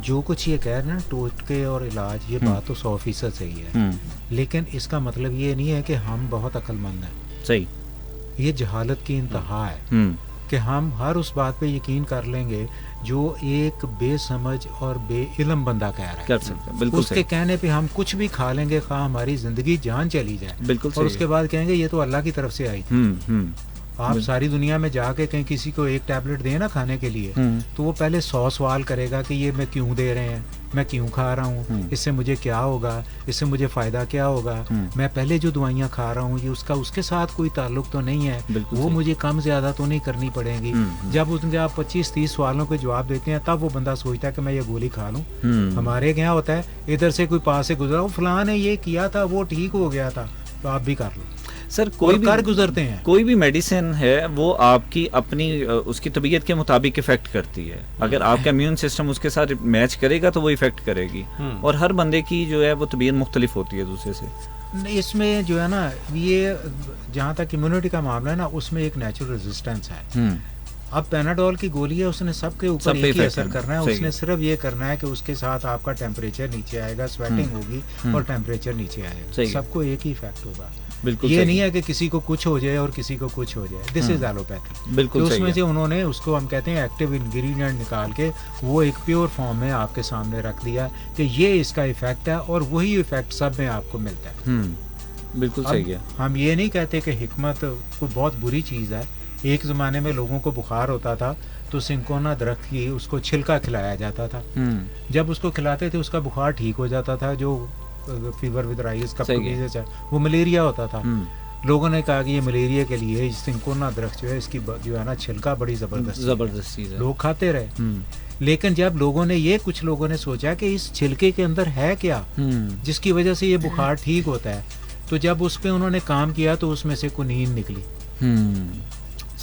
जो कुछ ये कह रहे हैं ना, टोटके और इलाज, ये बात तो 100% सही है, लेकिन इसका मतलब ये नहीं है कि हम बहुत अक्लमंद हैं। सही, ये जहालत की इंतहा है कि हम हर उस बात पे यकीन कर लेंगे जो एक बेसमझ और बेइल्म बंदा कह रहा है। कर सकते हैं, बिल्कुल उसके कहने पे हम कुछ भी खा लेंगे, खा हमारी जिंदगी जान चली जाए, बिल्कुल, और उसके बाद कहेंगे ये तो अल्लाह की तरफ से आई थी। आप सारी दुनिया में जाके कहीं किसी को एक टैबलेट दें ना खाने के लिए, तो वो पहले 100 सवाल करेगा कि ये मैं क्यों दे रहे हैं, मैं क्यों खा रहा हूँ, इससे मुझे क्या होगा, इससे मुझे फ़ायदा क्या होगा, मैं पहले जो दवाइयाँ खा रहा हूँ ये उसका उसके साथ कोई ताल्लुक तो नहीं है, वो मुझे कम ज़्यादा तो नहीं करनी पड़ेगी। जब उनके आप 25-30 सवालों के जवाब देते हैं, तब वो बंदा सोचता है कि मैं ये गोली खा लूँ। हमारे क्या होता है, इधर से कोई पास से गुजरा, वो फलां ने ये किया था, वो ठीक हो गया था, तो आप भी कर लो। सर, कोई भी कर गुजरते हैं, कोई भी मेडिसिन है वो आपकी अपनी उसकी तबीयत के मुताबिक इफेक्ट करती है। अगर आपका इम्यून सिस्टम उसके साथ मैच करेगा तो वो इफेक्ट करेगी, और हर बंदे की जो है वो तबीयत मुख्तलिफ होती है दूसरे से। इसमें जो है ना, ये जहाँ तक इम्यूनिटी का मामला है ना, उसमें एक नेचुरल रेजिस्टेंस है। अब पेनाडोल की गोली है, उसने सबके ऊपर एक ही असर करना है, उसने सिर्फ ये करना है कि उसके साथ आपका टेम्परेचर नीचे आएगा, स्वेटिंग होगी और टेम्परेचर नीचे आएगा, सबको एक ही इफेक्ट होगा। बिल्कुल, ये नहीं है कि किसी को कुछ हो जाए और किसी को कुछ हो जाए। This is allopathy. बिल्कुल, तो उसमें से उन्होंने उसको हम कहते हैं एक्टिव इंग्रेडिएंट निकाल के वो एक प्योर फॉर्म में आपके सामने रख दिया कि ये इसका इफेक्ट है, और वही इफेक्ट सब में आपको मिलता है। बिल्कुल सही है। हम ये नहीं कहते कि हिकमत कोई बहुत बुरी चीज़ है। एक ज़माने में लोगों को बुखार होता था तो सिंकोना दरख्त की उसको छिलका खिलाया जाता था, जब उसको खिलाते थे उसका बुखार ठीक हो जाता था, जो फीवर विद राइस का वो मलेरिया होता था। लोगों ने कहा कि ये मलेरिया के लिए सिंकोना दरख्त जो है, इसकी जो है ना छिलका बड़ी जबरदस्त चीज़ है, लोग खाते रहे। लेकिन जब लोगों ने ये कुछ लोगों ने सोचा कि इस छिलके के अंदर है क्या जिसकी वजह से ये बुखार ठीक होता है, तो जब उस पर उन्होंने काम किया तो उसमें से कुनीन निकली।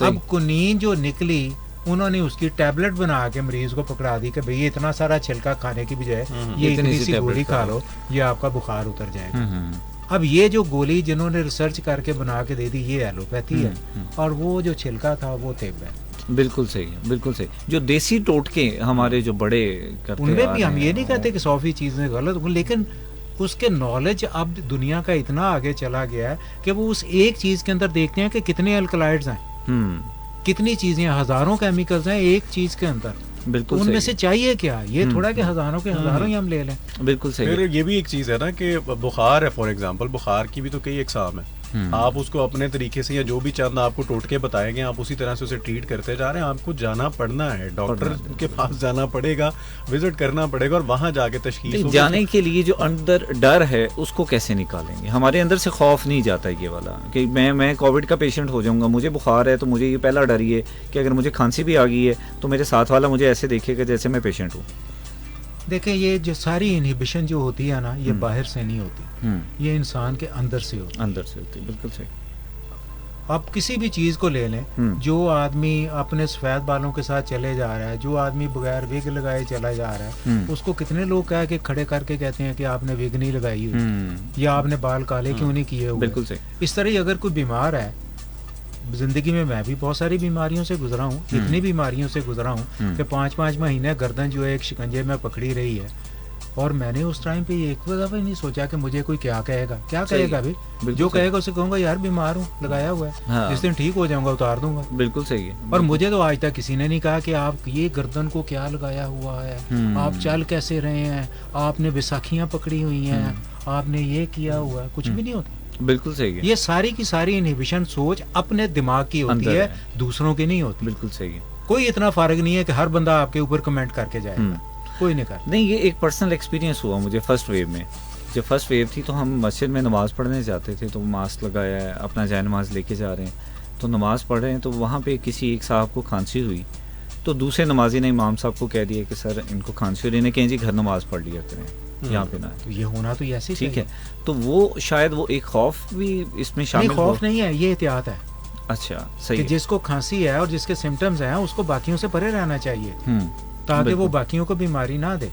अब कुनीन जो निकली, उन्होंने उसकी टैबलेट बना के मरीज को पकड़ा दी कि भाई ये इतना सारा छिलका खाने की बजाय ये इतनी सी गोली खा लो, ये आपका बुखार उतर जाएगा। अब ये जो गोली जिन्होंने रिसर्च करके बना के दे दी, ये एलोपैथी है, और वो जो छिलका था वो तिब्ब है। बिल्कुल सही है, बिल्कुल सही। जो देसी टोटके हमारे जो बड़े करते हैं, उनमें भी हम ये नहीं कहते कि 100% चीजें गलत हो, लेकिन उसके नॉलेज अब दुनिया का इतना आगे चला गया है कि वो उस एक चीज के अंदर देखते हैं कि कितने अल्कलाइड्स हैं, कितनी चीजें, हजारों केमिकल्स हैं एक चीज के अंदर। बिल्कुल, उनमें से चाहिए क्या, ये थोड़ा कि हजारों के हजारों ही हम ले लें। बिल्कुल सही। फिर ये भी एक चीज है ना कि बुखार है, फॉर एग्जांपल बुखार की भी तो कई इकसाम है। आप उसको अपने तरीके से, या जो भी चंद आपको टोटके बताएंगे, आप उसी तरह से उसे ट्रीट करते जा रहे हैं। आपको जाना पड़ना है, डॉक्टर के पास जाना पड़ेगा, विजिट करना पड़ेगा, और वहां जाके तशखीस जाने के लिए जो अंदर डर है उसको कैसे निकालेंगे? हमारे अंदर से खौफ नहीं जाता है ये वाला कि मैं कोविड का पेशेंट हो जाऊंगा, मुझे बुखार है, तो मुझे ये पहला डर ये कि अगर मुझे खांसी भी आ गई है तो मेरे साथ वाला मुझे ऐसे देखेगा जैसे मैं पेशेंट हूँ। देखिए, ये जो सारी इनहिबिशन जो होती है ना, ये बाहर से नहीं होती, ये इंसान के अंदर से होती है। बिल्कुल सही। आप किसी भी चीज को ले लें, जो आदमी अपने सफेद बालों के साथ चले जा रहा है, जो आदमी बगैर विग लगाए चला जा रहा है, उसको कितने लोग कह के खड़े करके कहते हैं कि आपने विग नहीं लगाई हुई, या आपने बाल काले क्यों नहीं किए हुए। बिल्कुल सही। इस तरह ही अगर कोई बीमार है, जिंदगी में मैं भी बहुत सारी बीमारियों से गुजरा हूँ, इतनी बीमारियों से गुजरा हूँ कि 5-5 महीने गर्दन जो है एक शिकंजे में पकड़ी रही है, और मैंने उस टाइम पे एक दफ़ा ही नहीं सोचा कि मुझे कोई क्या कहेगा, क्या कहेगा भाई, जो कहेगा उसे कहूँगा यार बीमार हूँ, लगाया हुआ है, हाँ। जिस दिन ठीक हो जाऊंगा उतार दूंगा। बिल्कुल सही है। और मुझे तो आज तक किसी ने नहीं कहा कि आप ये गर्दन को क्या लगाया हुआ है, आप चल कैसे रहे हैं, आपने बैसाखियाँ पकड़ी हुई हैं, आपने ये किया हुआ है, कुछ भी नहीं होता। बिल्कुल सही है। ये सारी की सारी इनहिबिशन सोच अपने दिमाग की होती है, दूसरों की नहीं होती। बिल्कुल सही है। कोई इतना फारग नहीं है कि हर बंदा आपके ऊपर कमेंट करके जाएगा, कोई नहीं कर। नहीं, ये एक पर्सनल एक्सपीरियंस हुआ मुझे फर्स्ट वेव में। जब फर्स्ट वेव थी तो हम मस्जिद में नमाज़ पढ़ने जाते थे, तो मास्क लगाया है, अपना जाए नमाज लेके जा रहे हैं, तो नमाज़ पढ़ रहे हैं, तो वहाँ पे किसी एक साहब को खांसी हुई, तो दूसरे नमाजी ने इमाम साहब को कह दिया कि सर इनको खांसी हो रही है, कहें जी घर नमाज़ पढ़ लिया करें, यहाँ पे ना। तो ये होना तो ऐसे ही ठीक है, तो वो शायद वो एक खौफ भी इसमें शामिल। खौफ नहीं है, ये एहतियात है। अच्छा, सही कि है। जिसको खांसी है और जिसके सिम्टम्स हैं उसको बाकियों से परे रहना चाहिए, ताकि वो बाकियों को बीमारी ना दे।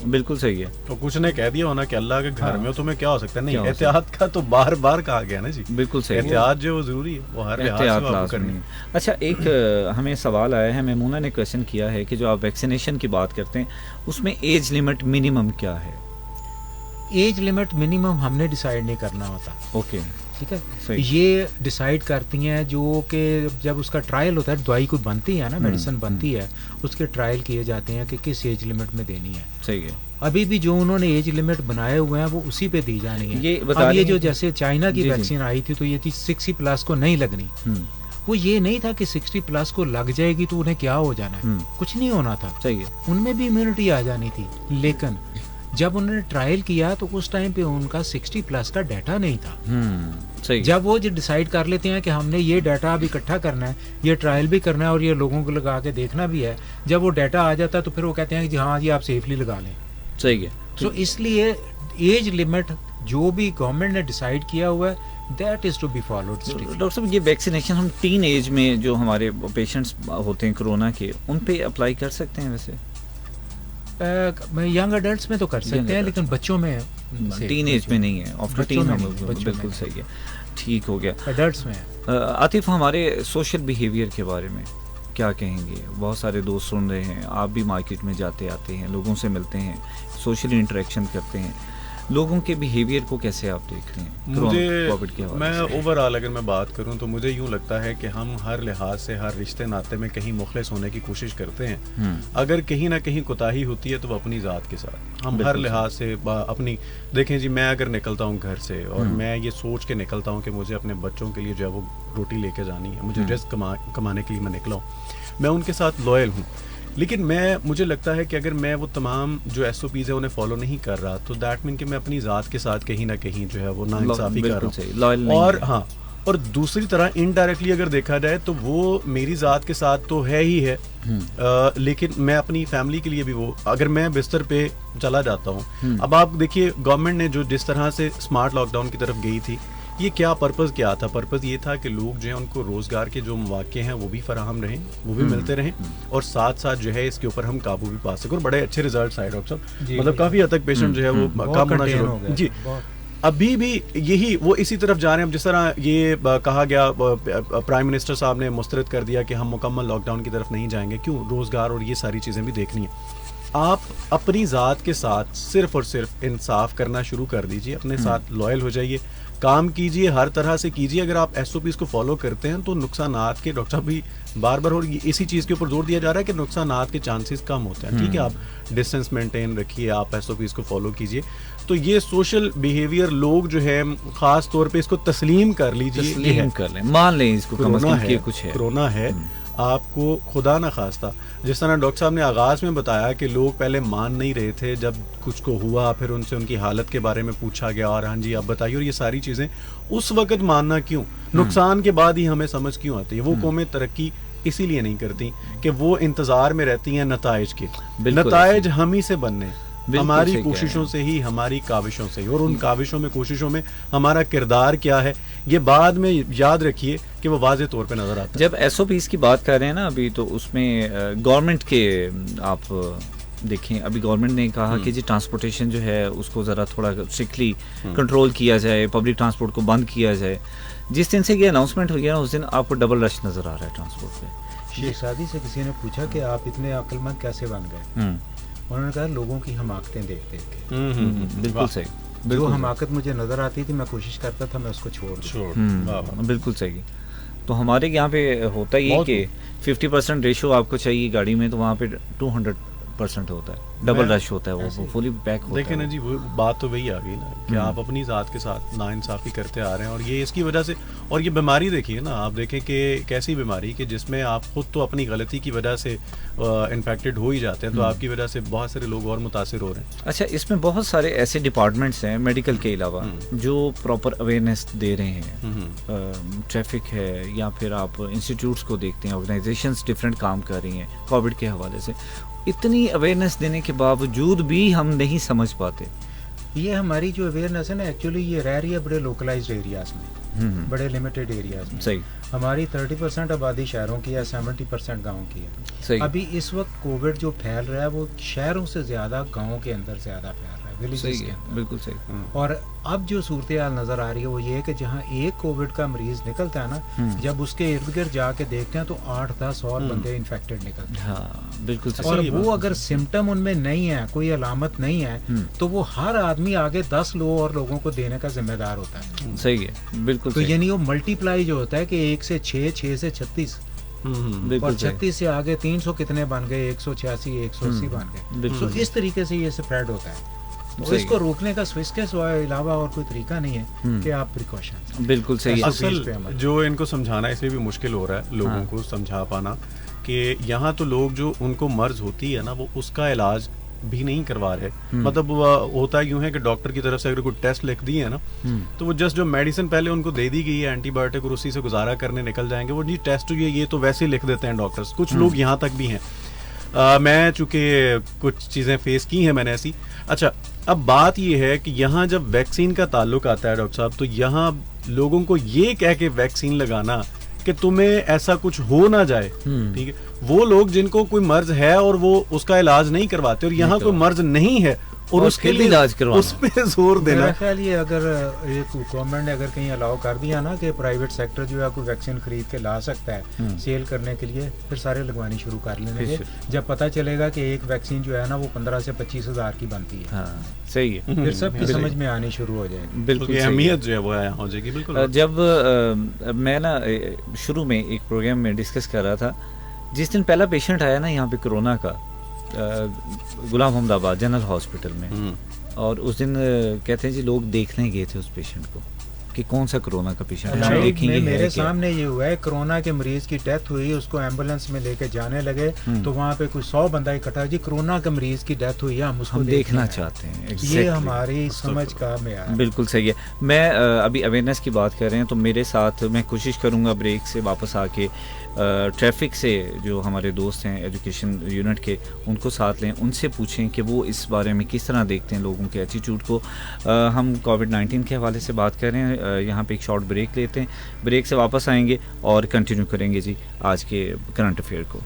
बिल्कुल सही है। तो कुछ ने कह दिया होना कि अल्लाह के घर में हो तुम्हें क्या हो सकता है, नहीं एहतियात का तो बार बार कहा गया ना जी। बिल्कुल सही, एहतियात जो जरूरी है वो हर लिहाज से आपको करनी है। अच्छा, एक हमें सवाल आया है, मेमूना ने क्वेश्चन किया है कि जो आप वैक्सीनेशन की बात करते हैं उसमें एज लिमिट मिनिमम क्या है? एज लिमिट मिनिमम हमने डिसाइड नहीं करना होता। ओके, ठीक है, ये डिसाइड करती हैं जो कि जब उसका ट्रायल होता है, दवाई कोई बनती है ना, मेडिसिन बनती है, उसके ट्रायल किए जाते हैं कि किस एज लिमिट में देनी है। सही है। अभी भी जो उन्होंने एज लिमिट बनाए हुए हैं वो उसी पे दी जानी है। ये अब ये जो जैसे चाइना की वैक्सीन आई थी तो ये थी 60+ को नहीं लगनी, वो ये नहीं था कि 60+ को लग जाएगी तो उन्हें क्या हो जाना है, कुछ नहीं होना था। सही है, उनमें भी इम्यूनिटी आ जानी थी। लेकिन जब उन्होंने ट्रायल किया तो उस टाइम पे उनका 60+ का डाटा नहीं था। सही। जब वो जो डिसाइड कर लेते हैं कि हमने ये डाटा अब इकट्ठा करना है, ये ट्रायल भी करना है और ये लोगों को लगा के देखना भी है, जब वो डाटा आ जाता है तो फिर वो कहते हैं कि हाँ जी आप सेफली लगा लें। सही है। तो इसलिए एज लिमिट जो भी गवर्नमेंट ने डिसाइड किया हुआ है that is to be followed. Doctor sahab, ये वैक्सीनेशन हम टीन एज में जो हमारे पेशेंट्स होते हैं कोरोना के, उन पे अप्लाई कर सकते हैं? वैसे यंग एडल्ट्स में तो कर सकते हैं, लेकिन बच्चों में टीन एज में नहीं है। आफ्टर टीन बिल्कुल सही है, ठीक हो गया। एडल्ट्स में आतिफ, हमारे सोशल बिहेवियर के बारे में क्या कहेंगे? बहुत सारे दोस्त सुन रहे हैं, आप भी मार्केट में जाते आते हैं, लोगों से मिलते हैं, सोशल इंटरेक्शन करते हैं, लोगों के बिहेवियर को कैसे आप देख रहे हैं? मुझे मैं ओवरऑल अगर मैं बात करूं तो मुझे यूं लगता है कि हम हर लिहाज से हर रिश्ते नाते में कहीं मुखलिस होने की कोशिश करते हैं। अगर कहीं ना कहीं कोताही होती है तो वो अपनी ज़ात के साथ। हम हर लिहाज से अपनी देखें जी, मैं अगर निकलता हूँ घर से और मैं ये सोच के निकलता हूँ कि मुझे अपने बच्चों के लिए जो है वो रोटी लेके जानी है, मुझे रिस्क कमाने के लिए मैं निकला हूँ, मैं उनके साथ लॉयल हूँ। लेकिन मुझे लगता है कि अगर मैं वो तमाम जो SOPs है उन्हें फॉलो नहीं कर रहा तो दैट मीन कि मैं अपनी ज़ात के साथ कहीं ना कहीं जो है वो नाइंसाफ़ी कर रहा हूँ। और हाँ, और दूसरी तरह इनडायरेक्टली अगर देखा जाए तो वो मेरी ज़ात के साथ तो है ही है, लेकिन मैं अपनी फैमिली के लिए भी वो, अगर मैं बिस्तर पे चला जाता हूँ, अब आप देखिए गवर्नमेंट ने जो जिस तरह से स्मार्ट लॉकडाउन की तरफ गई थी, ये क्या पर्पज़ क्या था? पर्पज़ ये था कि लोग जो है उनको रोज़गार के जो मौके हैं वो भी फराहम रहें, वो भी मिलते रहें, और साथ साथ जो है इसके ऊपर हम काबू भी पा सकें। और बड़े अच्छे रिजल्ट आए डॉक्टर साहब, मतलब काफ़ी हद तक पेशेंट जो है वो कम होना शुरू हो गया जी। अभी भी यही वो इसी तरफ जा रहे हैं। जिस तरह ये कहा गया, प्राइम मिनिस्टर साहब ने मुस्तरद कर दिया कि हम मुकम्मल लॉकडाउन की तरफ नहीं जाएंगे, क्यों? रोज़गार और ये सारी चीज़ें भी देखनी है। आप अपनी ज़ात के साथ सिर्फ और सिर्फ इंसाफ करना शुरू कर दीजिए, अपने साथ लॉयल हो जाइए, काम कीजिए, हर तरह से कीजिए। अगर आप SOPs को फॉलो करते हैं तो नुकसानात के, डॉक्टर साहब भी बार बार और इसी चीज़ के ऊपर जोर दिया जा रहा है कि नुकसानात के चांसेस कम होते हैं। ठीक है, आप डिस्टेंस मेंटेन रखिए, आप SOPs को फॉलो कीजिए। तो ये सोशल बिहेवियर लोग जो है ख़ास तौर पे इसको तस्लीम कर लीजिए, तस्लीम कर लें, मान लें इसको, कोरोना है। आपको खुदा ना खास्ता, जिस तरह डॉक्टर साहब ने आगाज़ में बताया कि लोग पहले मान नहीं रहे थे, जब कुछ को हुआ फिर उनसे उनकी हालत के बारे में पूछा गया और हाँ जी आप बताइए, और ये सारी चीज़ें उस वक्त मानना क्यों? नुकसान के बाद ही हमें समझ क्यों आती है? वो कौमें तरक्की इसीलिए नहीं करती कि वो इंतज़ार में रहती हैं नताइज के। नताइज हम ही से बनने, हमारी कोशिशों से ही, हमारी काविशों से ही, और उन काविशों में, कोशिशों में हमारा किरदार क्या है ये बाद में याद रखिए कि वो वाज़े तौर पे नजर आता है। जब SOPs की बात कर रहे हैं ना अभी, तो उसमें गवर्नमेंट के आप देखें, अभी गवर्नमेंट ने कहा कि जी ट्रांसपोर्टेशन जो है उसको ज़रा थोड़ा स्ट्रिक्टली कंट्रोल किया जाए, पब्लिक ट्रांसपोर्ट को बंद किया जाए। जिस दिन से ये अनाउंसमेंट हुई है ना, उस दिन आपको डबल रश नज़र आ रहा है ट्रांसपोर्ट पे। शेख सादी से किसी ने पूछा कि आप इतने अक्लमंद कैसे बन गए, उन्होंने कहा लोगों की हमाकतें देख देख के। बिल्कुल सही। जो बिल्कुल हमाकत मुझे नज़र आती थी मैं कोशिश करता था मैं उसको छोड़ दूं। बिल्कुल सही। तो हमारे यहाँ पे होता ये कि 50% रेशो आपको चाहिए गाड़ी में, तो वहाँ पे 200% होता है, डबल रश होता है, वो फुली पैक होता है। देखिए ना जी, वो बात तो वही आ गई ना कि आप अपनी ज़ात के साथ नाइंसाफ़ी करते आ रहे हैं, और ये इसकी वजह से, और ये बीमारी देखिए ना, आप देखें कि कैसी बीमारी कि जिसमें आप खुद तो अपनी गलती की वजह से इन्फेक्टेड हो ही जाते हैं, तो आपकी वजह से बहुत सारे लोग और मुतासिर हो रहे हैं। अच्छा, इसमें बहुत सारे ऐसे डिपार्टमेंट्स हैं मेडिकल के अलावा जो प्रॉपर अवेयरनेस दे रहे हैं। ट्रैफिक है, या फिर आप इंस्टीट्यूट्स को देखते हैं, ऑर्गेनाइजेशंस डिफरेंट काम कर रही हैं कोविड के हवाले से। इतनी अवेयरनेस देने के बावजूद भी हम नहीं समझ पाते। ये हमारी जो अवेयरनेस है ना, एक्चुअली ये रह रही है बड़े लोकलाइज्ड एरियाज में, बड़े लिमिटेड एरियाज में। सही। हमारी 30% आबादी शहरों की है, 70% गाँव की है। सही। अभी इस वक्त कोविड जो फैल रहा है वो शहरों से ज़्यादा गाँव के अंदर ज़्यादा फैल रहा है, विलेजेस के अंदर। बिल्कुल सही। और अब जो सूरत हाल नज़र आ रही है वो ये है कि जहाँ एक कोविड का मरीज निकलता है ना, जब उसके इर्द गिर्द जाके देखते हैं तो 8-10 और बंदे इन्फेक्टेड निकलते हैं। हाँ, बिल्कुल सही। और वो अगर सिम्टम उनमें नहीं है, कोई अलामत नहीं है, तो वो हर आदमी आगे 10 और लोगों को देने का जिम्मेदार होता है। सही है, बिल्कुल। तो यानी वो मल्टीप्लाई जो होता है कि 1 से 6, 6 से 36, और 36 से आगे 300 कितने बन गए, 186, 180 बन गए। तो इस तरीके से ये स्प्रेड होता है। तो इसको रोकने का स्विच के अलावा और कोई तरीका नहीं है कि आप प्रिकॉशन। बिल्कुल सही। असल जो इनको समझाना इसलिए भी मुश्किल हो रहा है लोगों को समझा पाना कि यहाँ तो लोग जो उनको मर्ज होती है ना, वो उसका इलाज भी नहीं करवा रहे। मतलब होता यूं है कि डॉक्टर की तरफ से अगर कोई टेस्ट लिख दिए है ना, तो वो जस्ट जो मेडिसिन पहले उनको दे दी गई है एंटीबायोटिक, और उसी से गुजारा करने निकल जाएंगे। वो जी टेस्ट ये तो वैसे ही लिख देते हैं डॉक्टर्स। कुछ लोग यहाँ तक भी हैं। मैं चूंकि कुछ चीज़ें फेस की हैं मैंने ऐसी। अच्छा, अब बात ये है कि यहाँ जब वैक्सीन का ताल्लुक आता है डॉक्टर साहब, तो यहाँ लोगों को ये कह के वैक्सीन लगाना कि तुम्हें ऐसा कुछ हो ना जाए, ठीक है, वो लोग जिनको कोई मर्ज है और वो उसका इलाज नहीं करवाते, और यहाँ कोई मर्ज नहीं है और उसके लिए इलाज करवाना, उस पे जोर देना। मेरा ख्याल ये अगर एक गवर्नमेंट ने अगर कहीं अलाउ कर दिया ना कि प्राइवेट सेक्टर जो है कोई वैक्सीन खरीद के ला सकता है सेल करने के लिए, फिर सारे लगवानी शुरू कर लेंगे। जब पता चलेगा कि एक वैक्सीन जो है ना वो 15 से 25 हज़ार की बनती है। हाँ, सही है। फिर सबकी समझ में आनी शुरू हो जाएगी। बिल्कुल, अहमियत जो है वो यहाँ हो जाएगी। बिल्कुल। जब मैं ना शुरू में एक प्रोग्राम में डिस्कस कर रहा था, जिस दिन पहला पेशेंट आया ना यहाँ पे कोरोना का, गुलाम अहमदाबाद जनरल हॉस्पिटल में, और उस दिन कहते हैं जी लोग देखने गए थे उस पेशेंट को कि कौन सा कोरोना का पेशेंट है, हम देखेंगे। मेरे सामने ये हुआ है, कोरोना के मरीज की डेथ हुई, उसको एम्बुलेंस में लेके जाने लगे तो वहाँ पे कोई 100 बंदा इकट्ठा, जी कोरोना के मरीज की डेथ हुई है, हम उसको देखना चाहते हैं। ये हमारी समझ का मेयार है। बिल्कुल सही है। मैं अभी अवेयरनेस की बात कर रहे हैं, तो मेरे साथ मैं कोशिश करूँगा ब्रेक से वापस आके ट्रैफिक से जो हमारे दोस्त हैं एजुकेशन यूनिट के, उनको साथ लें, उनसे पूछें कि वो इस बारे में किस तरह देखते हैं लोगों के एटीट्यूड को। हम कोविड-19 के हवाले से बात कर रहे हैं। यहाँ पे एक शॉर्ट ब्रेक लेते हैं, ब्रेक से वापस आएंगे और कंटिन्यू करेंगे जी आज के करंट अफेयर को।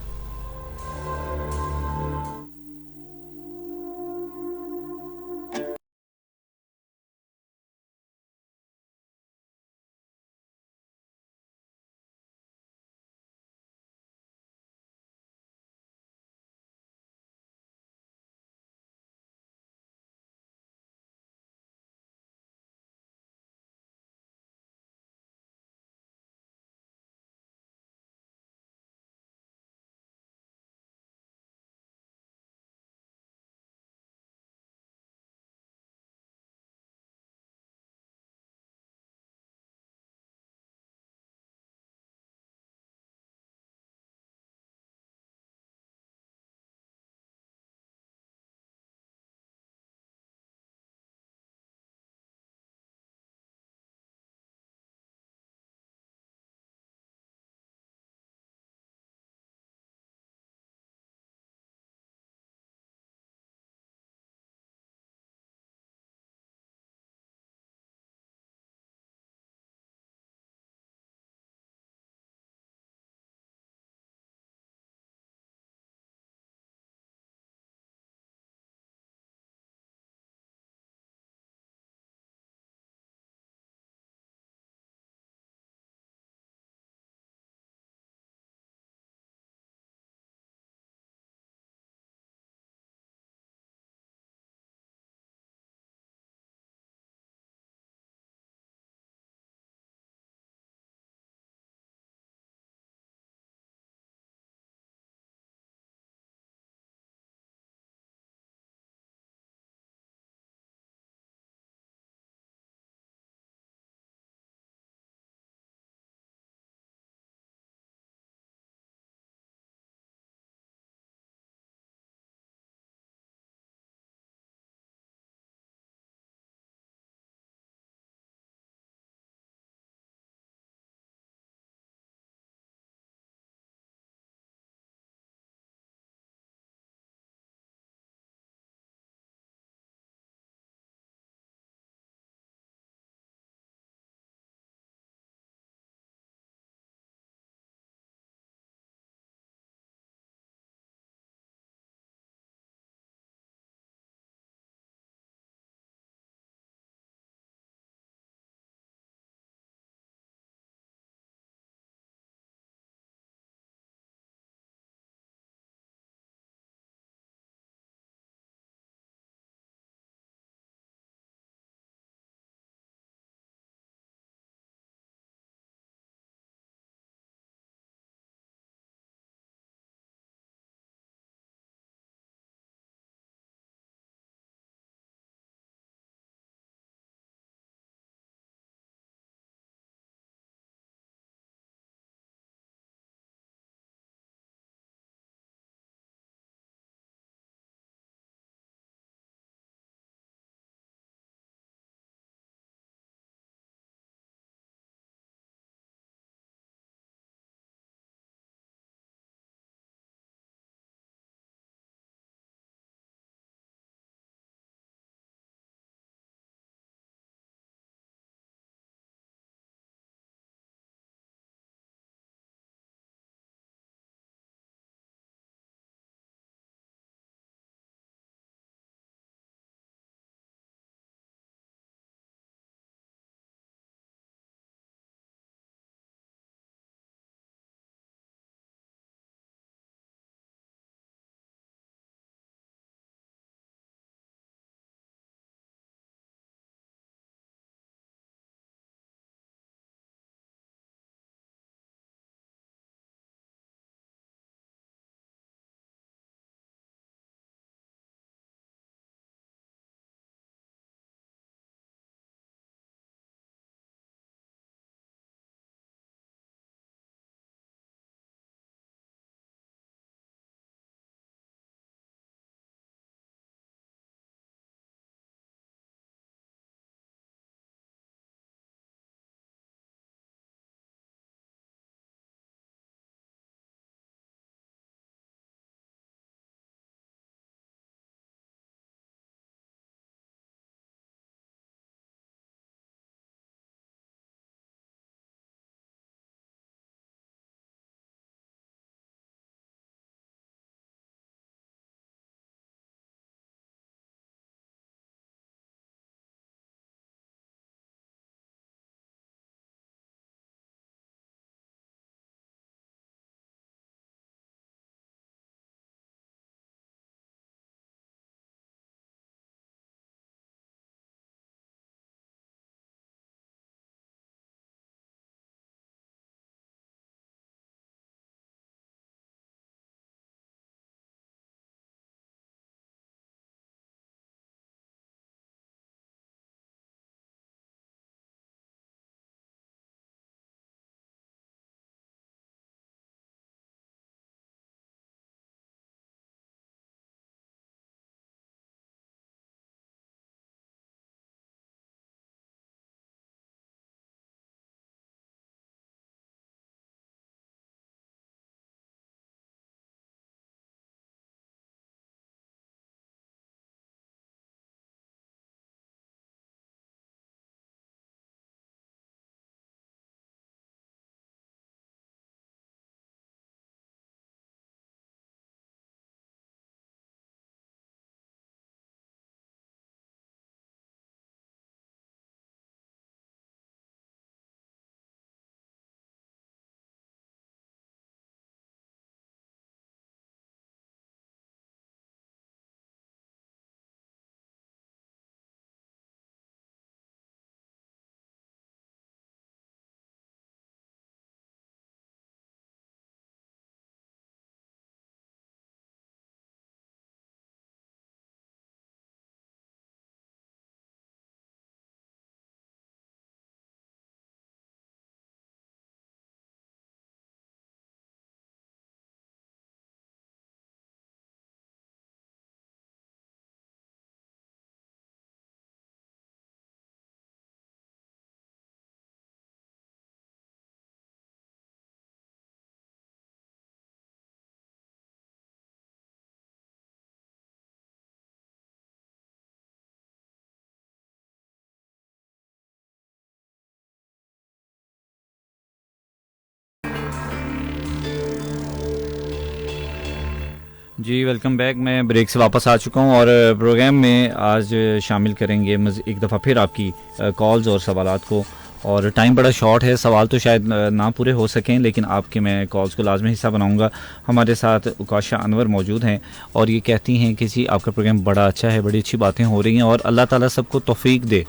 जी वेलकम बैक। मैं ब्रेक से वापस आ चुका हूं और प्रोग्राम में आज शामिल करेंगे एक दफ़ा फिर आपकी कॉल्स और सवालात को। और टाइम बड़ा शॉर्ट है, सवाल तो शायद ना पूरे हो सकें, लेकिन आपके मैं कॉल्स को लाजमी हिस्सा बनाऊंगा। हमारे साथ उकाशा अनवर मौजूद हैं और ये कहती हैं कि जी आपका प्रोग्राम बड़ा अच्छा है, बड़ी अच्छी बातें हो रही हैं और अल्लाह ताला सबको तौफीक दे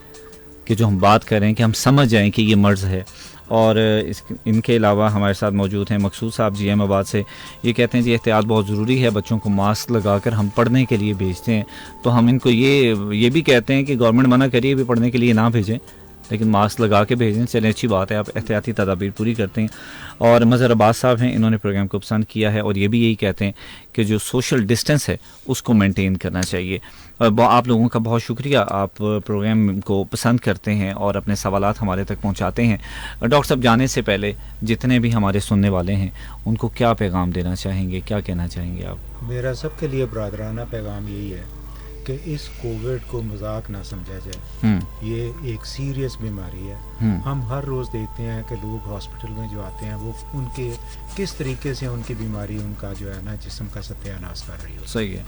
कि जो हम बात कर रहे हैं कि हम समझ जाएं कि ये मर्ज़ है। और इनके अलावा हमारे साथ मौजूद हैं मकसूद साहब GM आबाद से। ये कहते हैं जी एहतियात बहुत ज़रूरी है, बच्चों को मास्क लगाकर हम पढ़ने के लिए भेजते हैं, तो हम इनको ये भी कहते हैं कि गवर्नमेंट मना करिए भी पढ़ने के लिए ना भेजें, लेकिन मास्क लगा के भेजें। चलें अच्छी बात है, आप एहतियाती तदाबीर पूरी करते हैं। और मज़हर अब्बास साहब हैं, इन्होंने प्रोग्राम को पसंद किया है और ये भी यही कहते हैं कि जो सोशल डिस्टेंस है उसको मेंटेन करना चाहिए। आप लोगों का बहुत शुक्रिया, आप प्रोग्राम को पसंद करते हैं और अपने सवालात हमारे तक पहुंचाते हैं। डॉक्टर साहब, जाने से पहले जितने भी हमारे सुनने वाले हैं उनको क्या पैगाम देना चाहेंगे, क्या कहना चाहेंगे आप? मेरा सबके लिए बरादराना पैगाम यही है कि इस कोविड को मजाक ना समझा जाए। ये एक सीरियस बीमारी है। हम हर रोज़ देखते हैं कि लोग हॉस्पिटल में जो आते हैं वो उनके किस तरीके से उनकी बीमारी उनका जो है ना जिस्म का सत्यानाश कर रही हो। सही है।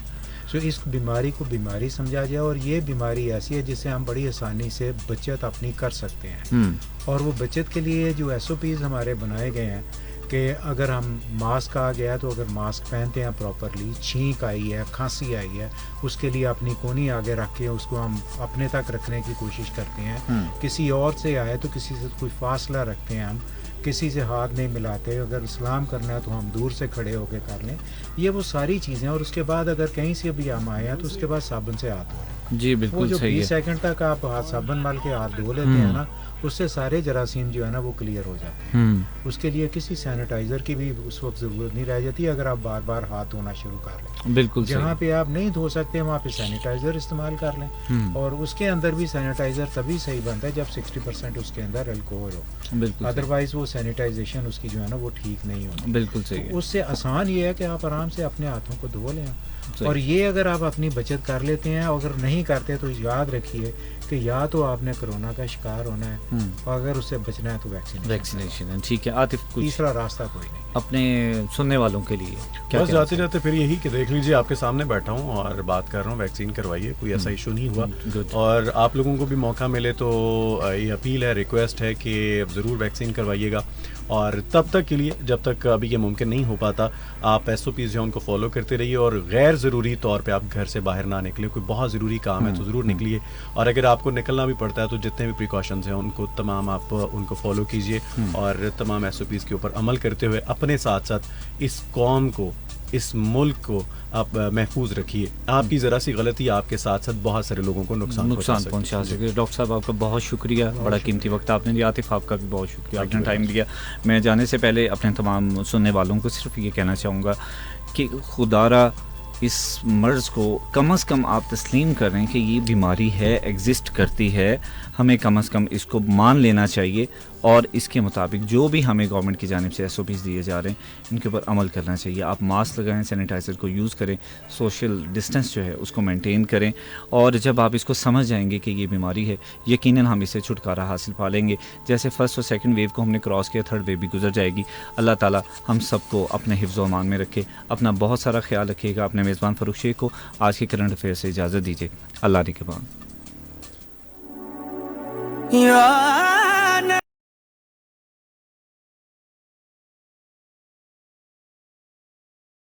तो इस बीमारी को बीमारी समझा जाए और ये बीमारी ऐसी है जिससे हम बड़ी आसानी से बचत अपनी कर सकते हैं। और वो बचत के लिए जो SOPs हमारे बनाए गए हैं कि अगर हम मास्क आ गया तो अगर मास्क पहनते हैं प्रॉपरली, छींक आई है, खांसी आई है, उसके लिए अपनी कोनी आगे रख के उसको हम अपने तक रखने की कोशिश करते हैं। किसी और से आए तो किसी से कोई फासला रखते हैं, हम किसी से हाथ नहीं मिलाते। अगर सलाम करना है तो हम दूर से खड़े होकर कर लें। ये वो सारी चीज़ें। और उसके बाद अगर कहीं से भी हम आए हैं तो उसके बाद साबुन से हाथ धो लें। जी बिल्कुल जो सही है। 20 सेकंड तक आप हाथ साबुन माल के हाथ धो लेते हैं ना, उससे सारे जरासीम जो है ना वो क्लियर हो जाते हैं। उसके लिए किसी सैनिटाइज़र की भी उस वक्त ज़रूरत नहीं रह जाती अगर आप बार बार हाथ धोना शुरू कर लें। बिल्कुल जहाँ पे आप नहीं धो सकते वहाँ पे सैनिटाइज़र इस्तेमाल कर लें। और उसके अंदर भी सैनिटाइज़र तभी सही बनता है जब 60% उसके अंदर अल्कोहल हो। बिल्कुल। अदरवाइज़ वो सैनिटाइजेशन उसकी जो है ना वो ठीक नहीं होती। बिल्कुल सही है। उससे आसान ये है कि आप आराम से अपने हाथों को धो लें। और ये अगर आप अपनी बचत कर लेते हैं, अगर नहीं करते तो याद रखिए कि या तो आपने कोरोना का शिकार होना है और अगर उससे बचना है तो वैक्सीनेशन है। ठीक है आतिफ, कुछ तीसरा रास्ता कोई नहीं अपने सुनने वालों के लिए बस जाते जाते फिर यही कि देख लीजिए आपके सामने बैठा हूँ और बात कर रहा हूँ, वैक्सीन करवाइए, कोई ऐसा इशू नहीं हुआ। और आप लोगों को भी मौका मिले तो ये अपील है, रिक्वेस्ट है कि ज़रूर वैक्सीन करवाइएगा। और तब तक के लिए जब तक अभी ये मुमकिन नहीं हो पाता, आप SOPs जो हैं उनको फॉलो करते रहिए और गैर ज़रूरी तौर पे आप घर से बाहर ना निकले। कोई बहुत ज़रूरी काम है तो ज़रूर निकलिए, और अगर आपको निकलना भी पड़ता है तो जितने भी प्रिकॉशंस हैं उनको तमाम आप उनको फॉलो कीजिए और तमाम SOPs के ऊपर अमल करते हुए अपने साथ साथ इस कौम को, इस मुल्क को आप महफूज रखिए। आपकी ज़रा सी गलती आपके साथ साथ बहुत सारे लोगों को नुकसान पहुंचा सकती है। डॉक्टर साहब आपका बहुत शुक्रिया, बड़ा कीमती वक्त आपने दिया। आतिफ आपका भी बहुत शुक्रिया, आपने टाइम दिया। मैं जाने से पहले अपने तमाम सुनने वालों को सिर्फ ये कहना चाहूँगा कि खुदारा इस मर्ज़ को कम से कम आप तस्लीम करें कि ये बीमारी है, एग्जिस्ट करती है। हमें कम से कम इसको मान लेना चाहिए और इसके मुताबिक जो भी हमें गवर्नमेंट की जानिब से SOPs दिए जा रहे हैं इनके ऊपर अमल करना चाहिए। आप मास्क लगाएं, सैनिटाइज़र को यूज़ करें, सोशल डिस्टेंस जो है उसको मेंटेन करें। और जब आप इसको समझ जाएंगे कि ये बीमारी है, यकीनन हम इससे छुटकारा हासिल पा लेंगे। जैसे फर्स्ट और सेकंड वेव को हमने क्रॉस किया, थर्ड वेव भी गुजर जाएगी। अल्लाह ताला हम सबको अपने हिफ्ज़ व अमान में रखे। अपना बहुत सारा ख्याल रखिएगा। अपने मेज़बान फ़ारूक शेख को आज के करंट अफेयर से इजाज़त दीजिए। अल्लाह के बाद।